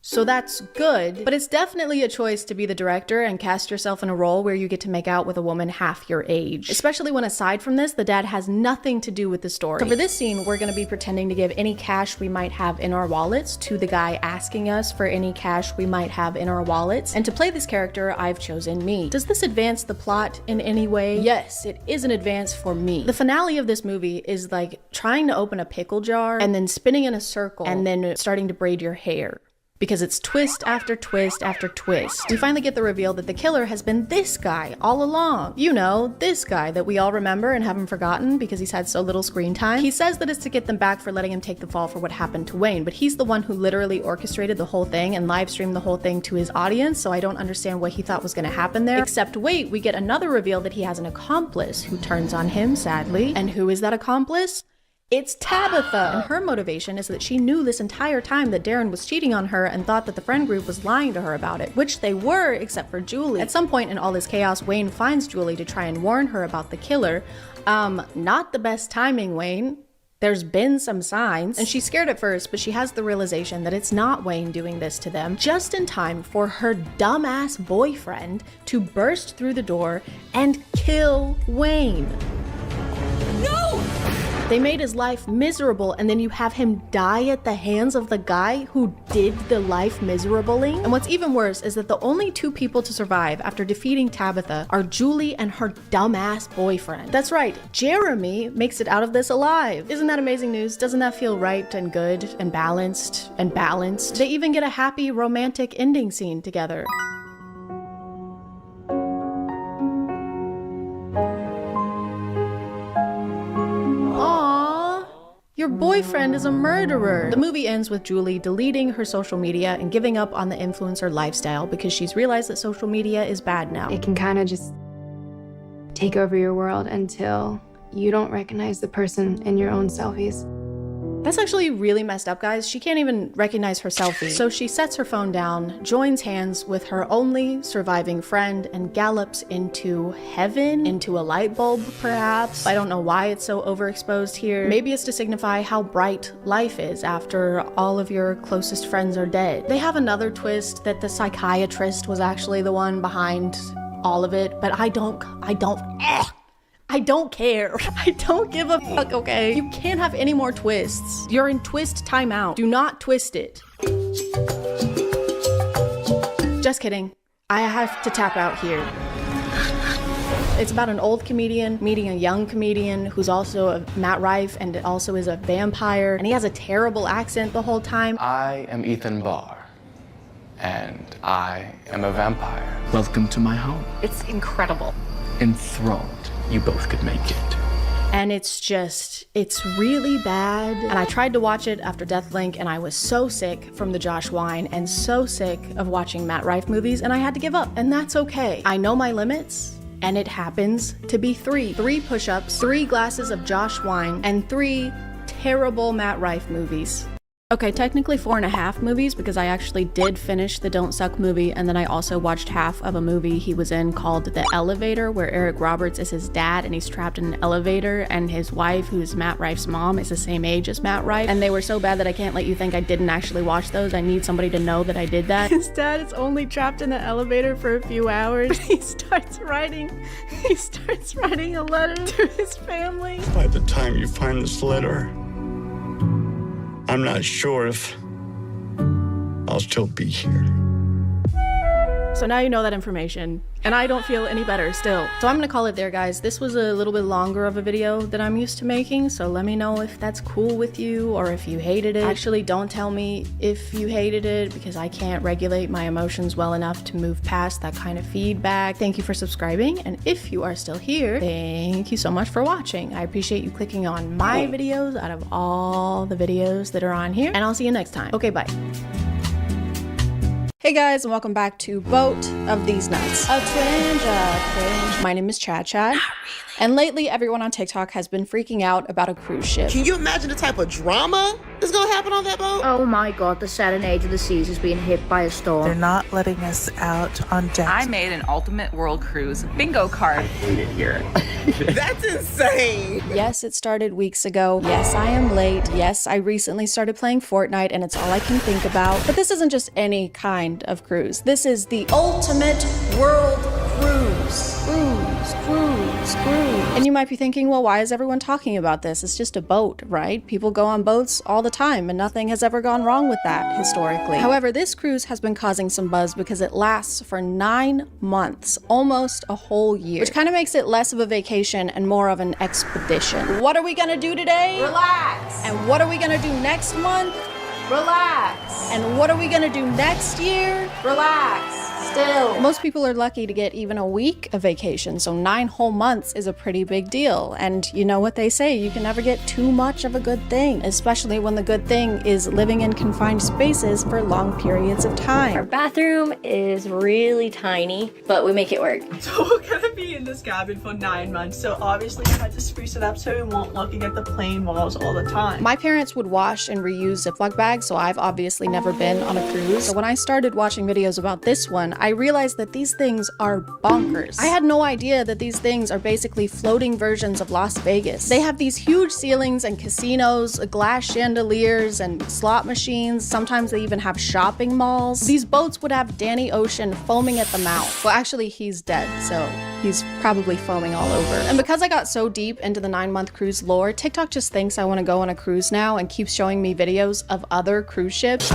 [SPEAKER 19] So that's good, but it's definitely a choice to be the director and cast yourself in a role where you get to make out with a woman half your age. Especially when, aside from this, the dad has nothing to do with the story. So for this scene, we're gonna be pretending to give any cash we might have in our wallets to the guy asking us for any cash we might have in our wallets. And to play this character, I've chosen me. Does this advance the plot in any way? Yes, it is an advance for me. The finale of this movie is like trying to open a pickle jar and then spinning in a circle and then starting to braid your hair. Because it's twist after twist after twist. We finally get the reveal that the killer has been this guy all along. You know, this guy that we all remember and haven't forgotten because he's had so little screen time. He says that it's to get them back for letting him take the fall for what happened to Wayne, but he's the one who literally orchestrated the whole thing and live streamed the whole thing to his audience, so I don't understand what he thought was gonna happen there. Except wait, we get another reveal that he has an accomplice who turns on him, sadly. And who is that accomplice? It's Tabitha! And her motivation is that she knew this entire time that Darren was cheating on her and thought that the friend group was lying to her about it, which they were, except for Julie. At some point in all this chaos, Wayne finds Julie to try and warn her about the killer. Not the best timing, Wayne. There's been some signs. And she's scared at first, but she has the realization that it's not Wayne doing this to them, just in time for her dumbass boyfriend to burst through the door and kill Wayne. No! They made his life miserable, and then you have him die at the hands of the guy who did the life miserabling. And what's even worse is that the only two people to survive after defeating Tabitha are Julie and her dumbass boyfriend. That's right, Jeremy makes it out of this alive. Isn't that amazing news? Doesn't that feel right and good and balanced and balanced? They even get a happy romantic ending scene together. Your boyfriend is a murderer. The movie ends with Julie deleting her social media and giving up on the influencer lifestyle because she's realized that social media is bad now.
[SPEAKER 9] It can kind of just take over your world until you don't recognize the person in your own selfies.
[SPEAKER 19] That's actually really messed up, guys. She can't even recognize her selfie. So she sets her phone down, joins hands with her only surviving friend, and gallops into heaven, into a light bulb, perhaps. I don't know why it's so overexposed here. Maybe it's to signify how bright life is after all of your closest friends are dead. They have another twist that the psychiatrist was actually the one behind all of it, but I don't care. I don't give a fuck, okay? You can't have any more twists. You're in twist timeout. Do not twist it. Just kidding. I have to tap out here. It's about an old comedian meeting a young comedian who's also a Matt Rife and also is a vampire, and he has a terrible accent the whole time.
[SPEAKER 22] I am Ethan Barr, and I am a vampire. Welcome to my home.
[SPEAKER 13] It's incredible.
[SPEAKER 22] Enthralled. You both could make it.
[SPEAKER 1] and it's really bad. And I tried to watch it after Deathlink, and I was so sick from the Josh wine and so sick of watching Matt Rife movies, and I had to give up, and that's okay. I know my limits, and it happens to be 3 push-ups, 3 glasses of Josh wine, and 3 terrible Matt Rife movies. Okay, technically 4.5 movies, because I actually did finish the Don't Suck movie, and then I also watched half of a movie he was in called The Elevator, where Eric Roberts is his dad and he's trapped in an elevator, and his wife, who's Matt Rife's mom, is the same age as Matt Rife. And they were so bad that I can't let you think I didn't actually watch those. I need somebody to know that I did that. His dad is only trapped in the elevator for a few hours. He starts writing a letter to his family.
[SPEAKER 7] By the time you find this letter, I'm not sure if I'll still be here.
[SPEAKER 1] So now you know that information, and I don't feel any better still. So I'm gonna call it there, guys. This was a little bit longer of a video than I'm used to making, so let me know if that's cool with you or if you hated it. Actually, don't tell me if you hated it, because I can't regulate my emotions well enough to move past that kind of feedback. Thank you for subscribing, and if you are still here, thank you so much for watching. I appreciate you clicking on my videos out of all the videos that are on here, and I'll see you next time. Okay, bye. Hey guys, and welcome back to Boat of These Nuts. A cringe. My name is ChadChad. And lately, everyone on TikTok has been freaking out about a cruise ship.
[SPEAKER 14] Can you imagine the type of drama that's gonna happen on that boat?
[SPEAKER 16] Oh my god, the Saturn Age of the Seas is being hit by a storm.
[SPEAKER 17] They're not letting us out on deck.
[SPEAKER 18] I made an ultimate world cruise bingo card. I hate it here.
[SPEAKER 14] That's insane.
[SPEAKER 1] Yes, it started weeks ago. Yes, I am late. Yes, I recently started playing Fortnite, and it's all I can think about. But this isn't just any kind of cruise. This is the ultimate world cruise. And you might be thinking, well, why is everyone talking about this? It's just a boat, right? People go on boats all the time, and nothing has ever gone wrong with that historically. However, this cruise has been causing some buzz because it lasts for 9 months, almost a whole year, which kind of makes it less of a vacation and more of an expedition. What are we gonna do today?
[SPEAKER 16] Relax.
[SPEAKER 1] And what are we gonna do next month?
[SPEAKER 16] Relax.
[SPEAKER 1] And what are we gonna do next year?
[SPEAKER 16] Relax. Still.
[SPEAKER 1] Most people are lucky to get even a week of vacation, so 9 whole months is a pretty big deal. And you know what they say, you can never get too much of a good thing, especially when the good thing is living in confined spaces for long periods of time.
[SPEAKER 16] Our bathroom is really tiny, but we make it work.
[SPEAKER 20] So we're gonna be in this cabin for 9 months, so obviously I had to spruce it up so we won't looking at the plain walls all the time.
[SPEAKER 1] My parents would wash and reuse Ziploc bags, so I've obviously never been on a cruise. So when I started watching videos about this one, I realized that these things are bonkers. I had no idea that these things are basically floating versions of Las Vegas. They have these huge ceilings and casinos, glass chandeliers and slot machines. Sometimes they even have shopping malls. These boats would have Danny Ocean foaming at the mouth. Well, actually, he's dead, so he's probably foaming all over. And because I got so deep into the 9-month cruise lore, TikTok just thinks I want to go on a cruise now and keeps showing me videos of other cruise ships.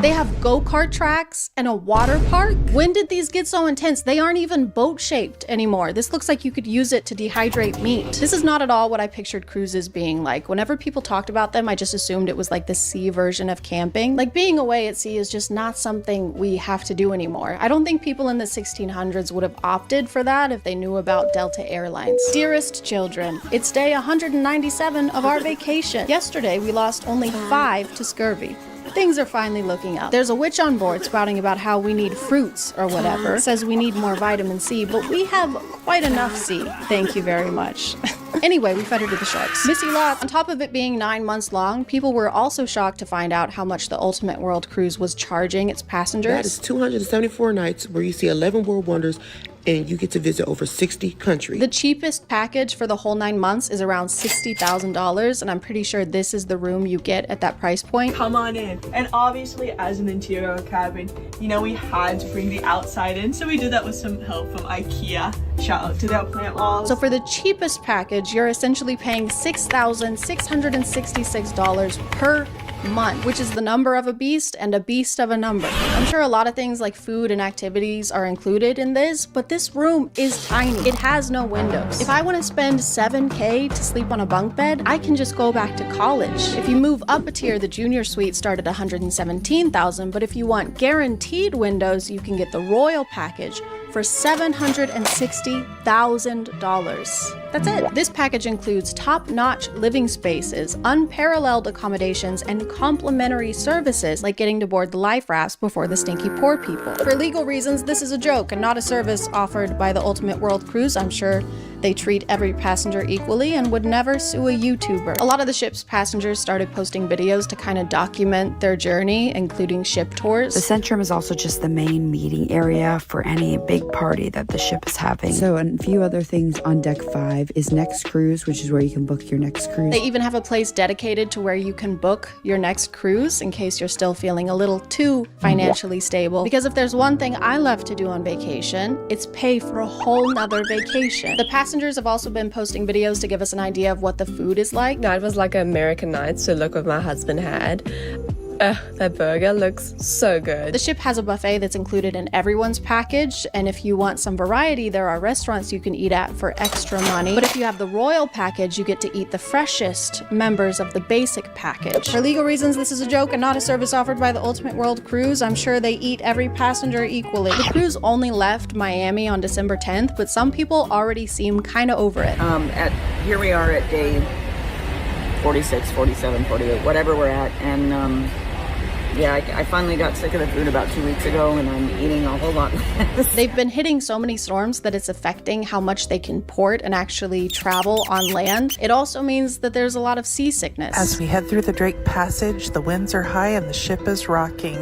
[SPEAKER 1] They have go-kart tracks and a water park. When did these get so intense? They aren't even boat-shaped anymore. This looks like you could use it to dehydrate meat. This is not at all what I pictured cruises being like. Whenever people talked about them, I just assumed it was like the sea version of camping. Like, being away at sea is just not something we have to do anymore. I don't think people in the 1600s would have opted for that if they knew about Delta Airlines. Dearest children, it's day 197 of our vacation. Yesterday, we lost only 5 to scurvy. Things are finally looking up. There's a witch on board spouting about how we need fruits or whatever. Says we need more vitamin C, but we have quite enough C. Thank you very much. Anyway, we fed her to the sharks. Missy lots. On top of it being 9 months long, people were also shocked to find out how much the Ultimate World Cruise was charging its passengers.
[SPEAKER 14] That is 274 nights where you see 11 world wonders and you get to visit over 60 countries.
[SPEAKER 1] The cheapest package for the whole 9 months is around $60,000, and I'm pretty sure this is the room you get at that price point.
[SPEAKER 20] Come on in. And obviously, as an interior cabin, you know, we had to bring the outside in, so we did that with some help from IKEA. Shout out to their plant walls.
[SPEAKER 1] So for the cheapest package, you're essentially paying $6,666 per month, which is the number of a beast and a beast of a number. I'm sure a lot of things like food and activities are included in this, but this room is tiny. It has no windows. If I want to spend $7K to sleep on a bunk bed, I can just go back to college. If you move up a tier, the junior suite start at $117,000, but if you want guaranteed windows, you can get the royal package, for $760,000. That's it. This package includes top-notch living spaces, unparalleled accommodations, and complimentary services like getting to board the life rafts before the stinky poor people. For legal reasons, this is a joke and not a service offered by the Ultimate World Cruise. I'm sure they treat every passenger equally and would never sue a YouTuber. A lot of the ship's passengers started posting videos to kind of document their journey, including ship tours.
[SPEAKER 3] The Centrum is also just the main meeting area for any big party that the ship is having. So, and a few other things on Deck 5 is Next Cruise, which is where you can book your next cruise.
[SPEAKER 1] They even have a place dedicated to where you can book your next cruise in case you're still feeling a little too financially stable. Because if there's one thing I love to do on vacation, it's pay for a whole nother vacation. The passengers have also been posting videos to give us an idea of what the food is like.
[SPEAKER 5] That was like an American night, so look what my husband had. That burger looks so good.
[SPEAKER 1] The ship has a buffet that's included in everyone's package, and if you want some variety, there are restaurants you can eat at for extra money. But if you have the Royal package, you get to eat the freshest members of the basic package. For legal reasons, this is a joke and not a service offered by the Ultimate World Cruise. I'm sure they eat every passenger equally. The cruise only left Miami on December 10th, but some people already seem kind of over it.
[SPEAKER 10] Here we are at day 46, 47, 48, whatever we're at, and yeah, I finally got sick of the food about 2 weeks ago, and I'm eating a whole lot less.
[SPEAKER 1] They've been hitting so many storms that it's affecting how much they can port and actually travel on land. It also means that there's a lot of seasickness.
[SPEAKER 17] As we head through the Drake Passage, the winds are high and the ship is rocking.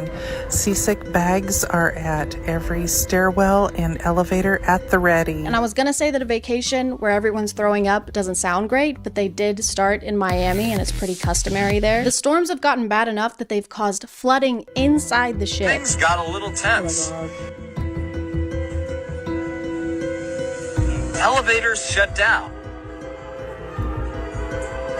[SPEAKER 17] Seasick bags are at every stairwell and elevator at the ready.
[SPEAKER 1] And I was gonna say that a vacation where everyone's throwing up doesn't sound great, but they did start in Miami and it's pretty customary there. The storms have gotten bad enough that they've caused flooding inside the ship.
[SPEAKER 21] Things got a little tense. Elevators shut down.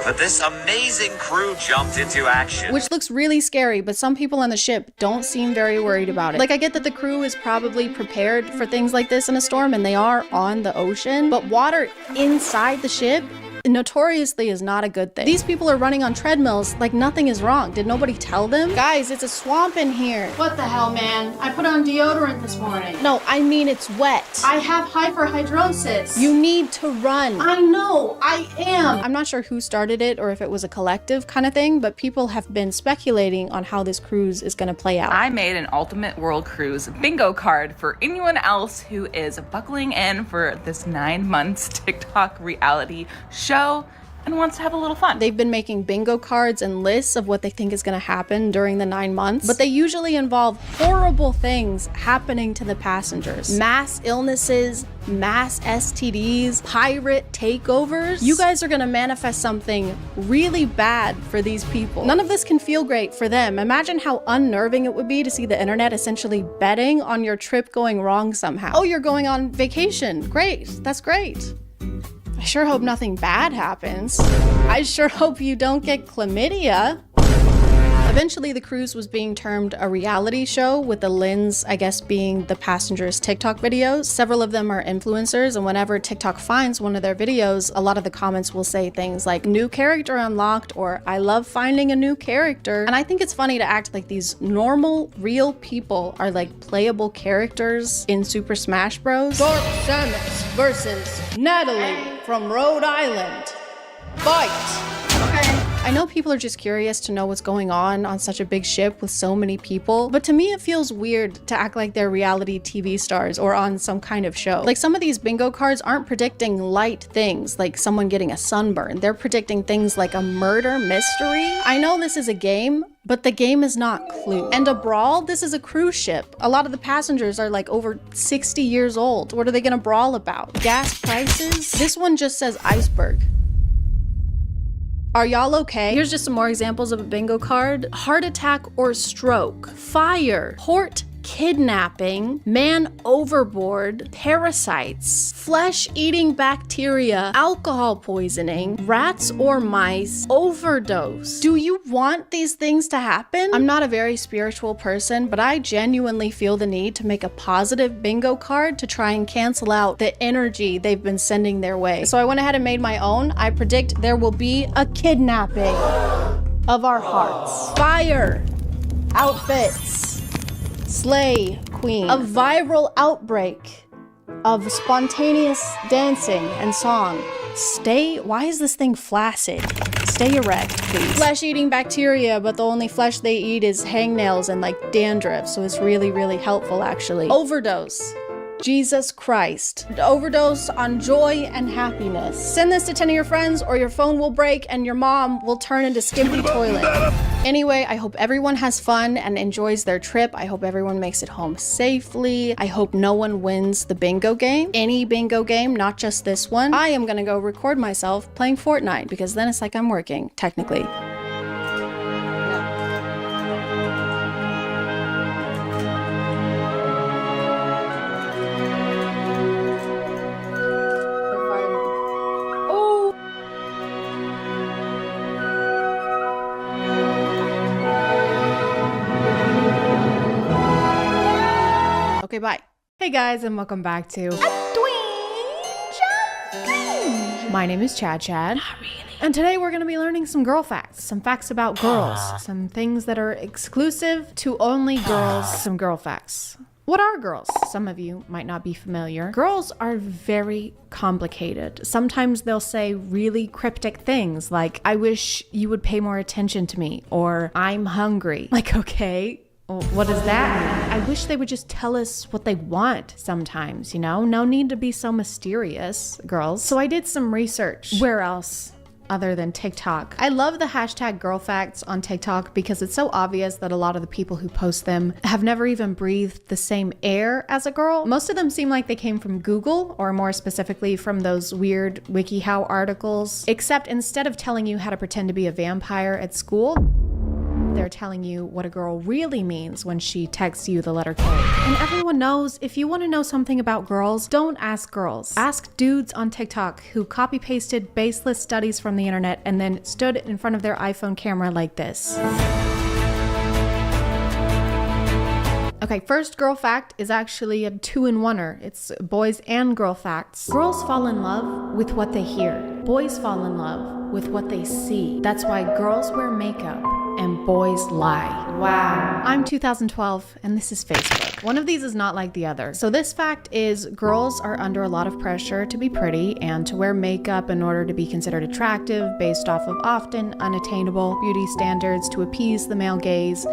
[SPEAKER 21] But this amazing crew jumped into action.
[SPEAKER 1] Which looks really scary, but some people on the ship don't seem very worried about it. Like, I get that the crew is probably prepared for things like this in a storm, and they are on the ocean, but water inside the ship notoriously is not a good thing. These people are running on treadmills like nothing is wrong. Did nobody tell them? Guys, it's a swamp in here.
[SPEAKER 15] What the hell, man? I put on deodorant this morning.
[SPEAKER 1] No, I mean it's wet.
[SPEAKER 15] I have hyperhidrosis.
[SPEAKER 1] You need to run.
[SPEAKER 15] I know, I am.
[SPEAKER 1] I'm not sure who started it or if it was a collective kind of thing, but people have been speculating on how this cruise is going to play out.
[SPEAKER 18] I made an Ultimate World Cruise bingo card for anyone else who is buckling in for this 9 months TikTok reality show and wants to have a little fun.
[SPEAKER 1] They've been making bingo cards and lists of what they think is going to happen during the 9 months, but they usually involve horrible things happening to the passengers. Mass illnesses, mass STDs, pirate takeovers. You guys are going to manifest something really bad for these people. None of this can feel great for them. Imagine how unnerving it would be to see the internet essentially betting on your trip going wrong somehow. Oh, you're going on vacation. Great. That's great. I sure hope nothing bad happens. I sure hope you don't get chlamydia. Eventually, the cruise was being termed a reality show, with the lens, I guess, being the passengers' TikTok videos. Several of them are influencers, and whenever TikTok finds one of their videos, a lot of the comments will say things like, "New character unlocked," or "I love finding a new character." And I think it's funny to act like these normal, real people are like playable characters in Super Smash Bros. Dark Samus versus Natalie from Rhode Island. Fight! Okay. I know people are just curious to know what's going on such a big ship with so many people, but to me it feels weird to act like they're reality TV stars or on some kind of show. Like, some of these bingo cards aren't predicting light things like someone getting a sunburn. They're predicting things like a murder mystery. I know this is a game, but the game is not Clue. And a brawl? This is a cruise ship. A lot of the passengers are like over 60 years old. What are they gonna brawl about? Gas prices? This one just says iceberg. Are y'all okay? Here's just some more examples of a bingo card. Heart attack or stroke. Fire. Port kidnapping. Man overboard. Parasites. Flesh-eating bacteria. Alcohol poisoning. Rats or mice. Overdose. Do you want these things to happen? I'm not a very spiritual person, but I genuinely feel the need to make a positive bingo card to try and cancel out the energy they've been sending their way. So I went ahead and made my own. I predict there will be a kidnapping of our hearts. Fire. Outfits. Slay queen. A viral outbreak. of spontaneous dancing and song. Why is this thing flaccid? Stay erect, please. Flesh-eating bacteria, but the only flesh they eat is hangnails and like dandruff, so it's really, really helpful actually. Overdose. Jesus Christ. Overdose on joy and happiness. Send this to 10 of your friends or your phone will break and your mom will turn into Skimpy Toilet. Anyway, I hope everyone has fun and enjoys their trip. I hope everyone makes it home safely. I hope no one wins the bingo game. Any bingo game, not just this one. I am gonna go record myself playing Fortnite because then it's like I'm working, technically. Okay, bye. Hey guys, and welcome back to Binge. My name is ChadChad. Not really. And today we're going to be learning some girl facts, some facts about girls, some things that are exclusive to only girls, some girl facts. What are girls? Some of you might not be familiar. Girls are very complicated. Sometimes they'll say really cryptic things like, I wish you would pay more attention to me, or I'm hungry. Like, okay. Well, what does that mean? I wish they would just tell us what they want sometimes, you know? No need to be so mysterious, girls. So I did some research. Where else other than TikTok? I love the hashtag girl facts on TikTok because it's so obvious that a lot of the people who post them have never even breathed the same air as a girl. Most of them seem like they came from Google, or more specifically from those weird WikiHow articles, except instead of telling you how to pretend to be a vampire at school, they're telling you what a girl really means when she texts you the letter K. And everyone knows if you want to know something about girls, don't ask girls. Ask dudes on TikTok who copy-pasted baseless studies from the internet and then stood in front of their iPhone camera like this. Okay, first girl fact is actually a two-in-oneer. It's boys and girl facts. Girls fall in love with what they hear. Boys fall in love with what they see. That's why girls wear makeup and boys lie. Wow. I'm 2012 and this is Facebook. One of these is not like the other. So this fact is girls are under a lot of pressure to be pretty and to wear makeup in order to be considered attractive based off of often unattainable beauty standards to appease the male gaze,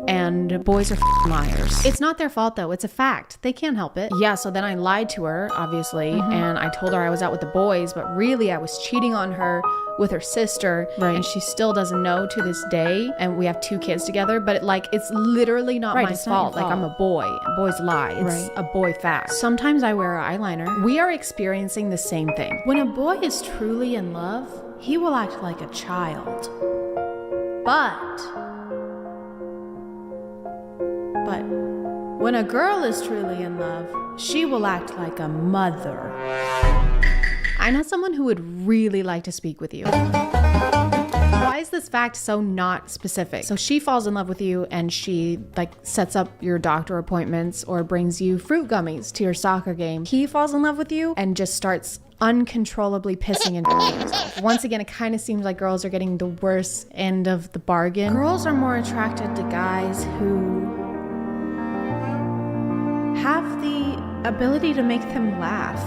[SPEAKER 1] and boys are liars. It's not their fault though, it's a fact. They can't help it. Yeah, so then I lied to her, obviously, and I told her I was out with the boys, but really I was cheating on her with her sister, and she still doesn't know to this day, and we have 2 kids together, but it's literally not my fault. Like, I'm a boy, and boys lie. It's a boy fact. Sometimes I wear eyeliner. We are experiencing the same thing. When a boy is truly in love, he will act like a child. But when a girl is truly in love, she will act like a mother. I know someone who would really like to speak with you. Why is this fact so not specific? So she falls in love with you and she sets up your doctor appointments or brings you fruit gummies to your soccer game. He falls in love with you and just starts uncontrollably pissing into himself. Once again, it kind of seems like girls are getting the worst end of the bargain. Girls are more attracted to guys who have the ability to make them laugh.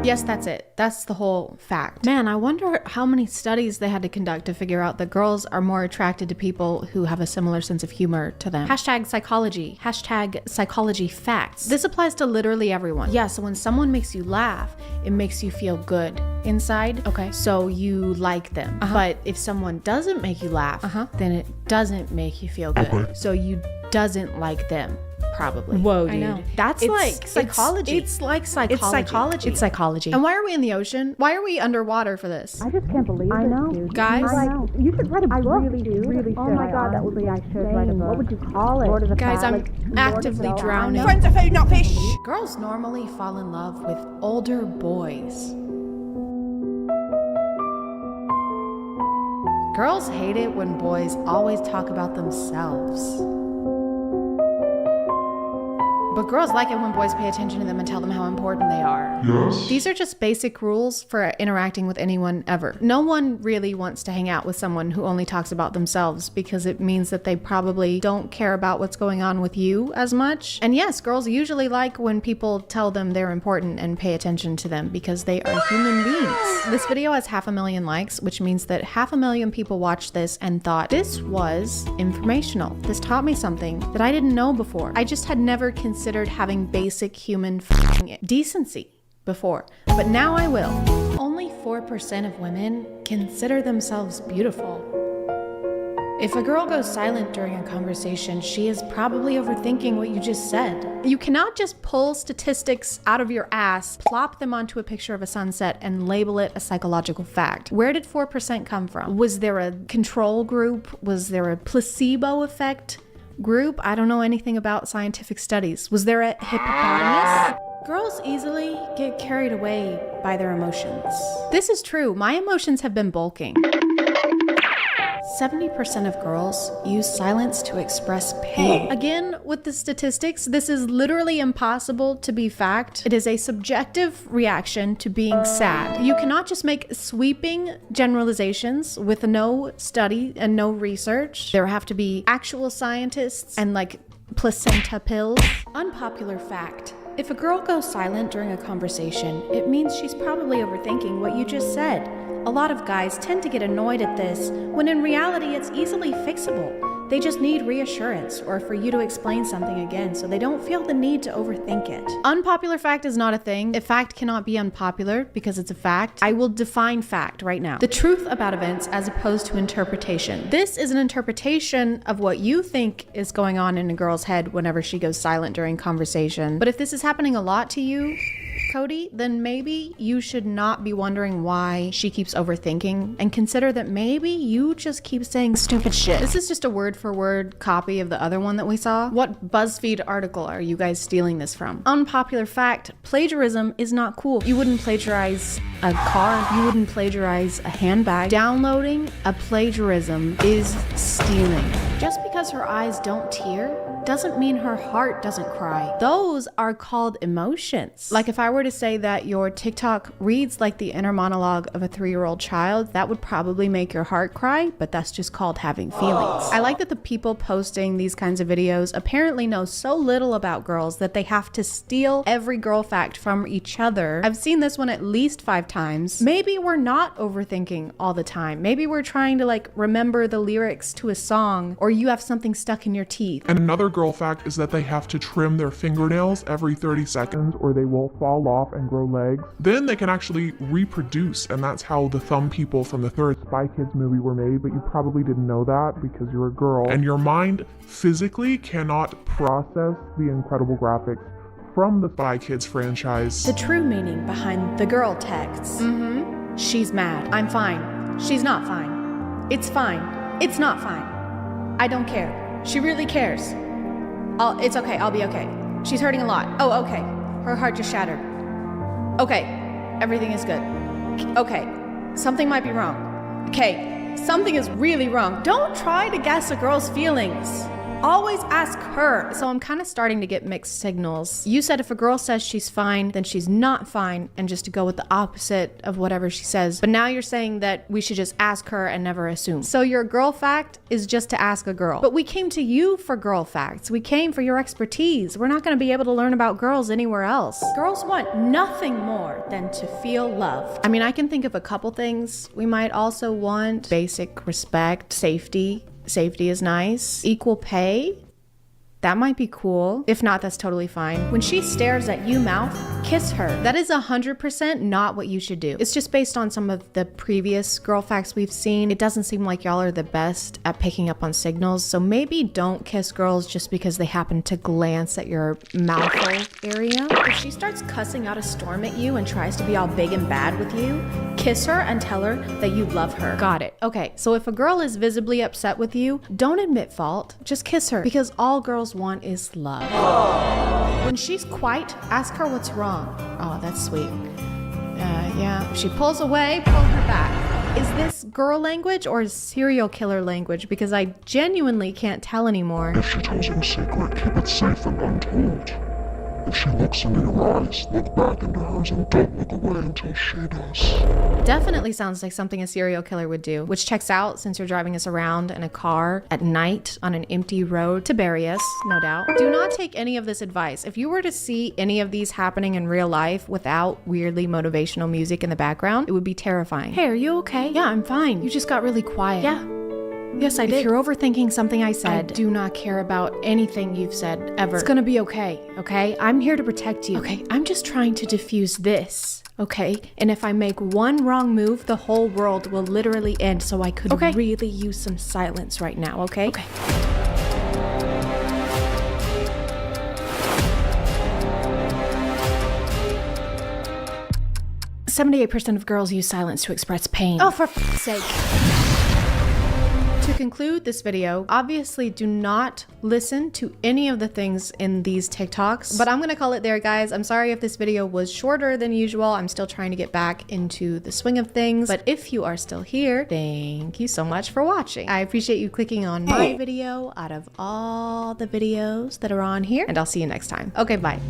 [SPEAKER 1] Yes, that's it. That's the whole fact. Man, I wonder how many studies they had to conduct to figure out that girls are more attracted to people who have a similar sense of humor to them. Hashtag psychology. Hashtag psychology facts. This applies to literally everyone. Yeah, so when someone makes you laugh, it makes you feel good inside. Okay. So you like them. But if someone doesn't make you laugh, then it doesn't make you feel good. Okay. So you doesn't like them. Probably. Whoa, dude. I know. That's psychology. It's like psychology. It's psychology. It's psychology. And why are we in the ocean? Why are we underwater for this?
[SPEAKER 11] I just can't believe it, dude.
[SPEAKER 1] Guys,
[SPEAKER 11] I know. You should write a book. I really should. Oh my god, that would be insane. Write a book. What would you call it? Lord of the
[SPEAKER 1] Guys, I'm actively drowning.
[SPEAKER 11] Friends of food, not fish.
[SPEAKER 1] Girls normally fall in love with older boys. Girls hate it when boys always talk about themselves. But girls like it when boys pay attention to them and tell them how important they are.
[SPEAKER 2] Yes.
[SPEAKER 1] These are just basic rules for interacting with anyone ever. No one really wants to hang out with someone who only talks about themselves because it means that they probably don't care about what's going on with you as much. And yes, girls usually like when people tell them they're important and pay attention to them because they are human beings. This video has 500,000 likes, which means that 500,000 people watched this and thought this was informational. This taught me something that I didn't know before. I just had never considered having basic human decency before, but now I will. Only 4% of women consider themselves beautiful. If a girl goes silent during a conversation, she is probably overthinking what you just said. You cannot just pull statistics out of your ass, plop them onto a picture of a sunset, and label it a psychological fact. Where did 4% come from? Was there a control group? Was there a placebo effect group? I don't know anything about scientific studies. Was there a hippopotamus? Girls easily get carried away by their emotions. This is true. My emotions have been bulking. 70% of girls use silence to express pain. Again, with the statistics, this is literally impossible to be fact. It is a subjective reaction to being sad. You cannot just make sweeping generalizations with no study and no research. There have to be actual scientists and like placenta pills. Unpopular fact. If a girl goes silent during a conversation, it means she's probably overthinking what you just said. A lot of guys tend to get annoyed at this, when in reality it's easily fixable. They just need reassurance or for you to explain something again so they don't feel the need to overthink it. Unpopular fact is not a thing. A fact cannot be unpopular because it's a fact. I will define fact right now. The truth about events as opposed to interpretation. This is an interpretation of what you think is going on in a girl's head whenever she goes silent during conversation. But if this is happening a lot to you, Cody, then maybe you should not be wondering why she keeps overthinking and consider that maybe you just keep saying stupid shit. This is just a word for word copy of the other one that we saw. What BuzzFeed article are you guys stealing this from? Unpopular fact, plagiarism is not cool. You wouldn't plagiarize a car. You wouldn't plagiarize a handbag. Downloading a plagiarism is stealing. Just because her eyes don't tear doesn't mean her heart doesn't cry. Those are called emotions. Like if I were to say that your TikTok reads like the inner monologue of a 3-year-old child, that would probably make your heart cry, but that's just called having feelings. I like that the people posting these kinds of videos apparently know so little about girls that they have to steal every girl fact from each other. I've seen this one at least 5 times. Maybe we're not overthinking all the time. Maybe we're trying to like remember the lyrics to a song, or you have something stuck in your teeth.
[SPEAKER 2] And another girl fact is that they have to trim their fingernails every 30 seconds or they will fall off and grow legs. Then they can actually reproduce, and that's how the thumb people from the third Spy Kids movie were made, but you probably didn't know that because you're a girl. And your mind physically cannot process the incredible graphics from the Spy Kids franchise.
[SPEAKER 1] The true meaning behind the girl texts. She's mad. I'm fine. She's not fine. It's fine. It's not fine. I don't care. She really cares. It's okay. I'll be okay. She's hurting a lot. Oh, okay. Her heart just shattered. Okay. Everything is good. Okay. Something might be wrong. Okay. Something is really wrong. Don't try to guess a girl's feelings. Always ask her. So I'm kind of starting to get mixed signals. You said if a girl says she's fine, then she's not fine, and just to go with the opposite of whatever she says. But now you're saying that we should just ask her and never assume. So your girl fact is just to ask a girl. But we came to you for girl facts. We came for your expertise. We're not going to be able to learn about girls anywhere else. Girls want nothing more than to feel loved. I mean, I can think of a couple things. We might also want basic respect, safety. Safety is nice. Equal pay. That might be cool. If not, that's totally fine. When she stares at you mouth, kiss her. That is 100% not what you should do. It's just based on some of the previous girl facts we've seen. It doesn't seem like y'all are the best at picking up on signals, so maybe don't kiss girls just because they happen to glance at your mouth area. If she starts cussing out a storm at you and tries to be all big and bad with you, kiss her and tell her that you love her. Got it. Okay, so if a girl is visibly upset with you, don't admit fault. Just kiss her, because all girls want is love. When she's quiet, ask her what's wrong. Oh, that's sweet. Yeah. If she pulls away, pull her back. Is this girl language or serial killer language? Because I genuinely can't tell anymore.
[SPEAKER 2] If she tells you a secret, keep it safe and untold. If she looks into your eyes, look back into hers and don't look away until she does.
[SPEAKER 1] Definitely sounds like something a serial killer would do, which checks out since you're driving us around in a car at night on an empty road to bury us, no doubt. Do not take any of this advice. If you were to see any of these happening in real life without weirdly motivational music in the background, it would be terrifying. Hey, are you okay? Yeah, I'm fine. You just got really quiet. Yeah. Yes, I did. If you're overthinking something I said, I do not care about anything you've said ever. It's gonna be okay, okay? I'm here to protect you. Okay, I'm just trying to diffuse this, okay? And if I make one wrong move, the whole world will literally end, so I could really use some silence right now, okay? Okay. 78% of girls use silence to express pain. Oh, for f***'s sake. To conclude this video, obviously do not listen to any of the things in these TikToks, but I'm gonna call it there, guys. I'm sorry if this video was shorter than usual. I'm still trying to get back into the swing of things, but if you are still here, thank you so much for watching. I appreciate you clicking on my video out of all the videos that are on here, and I'll see you next time. Okay, bye.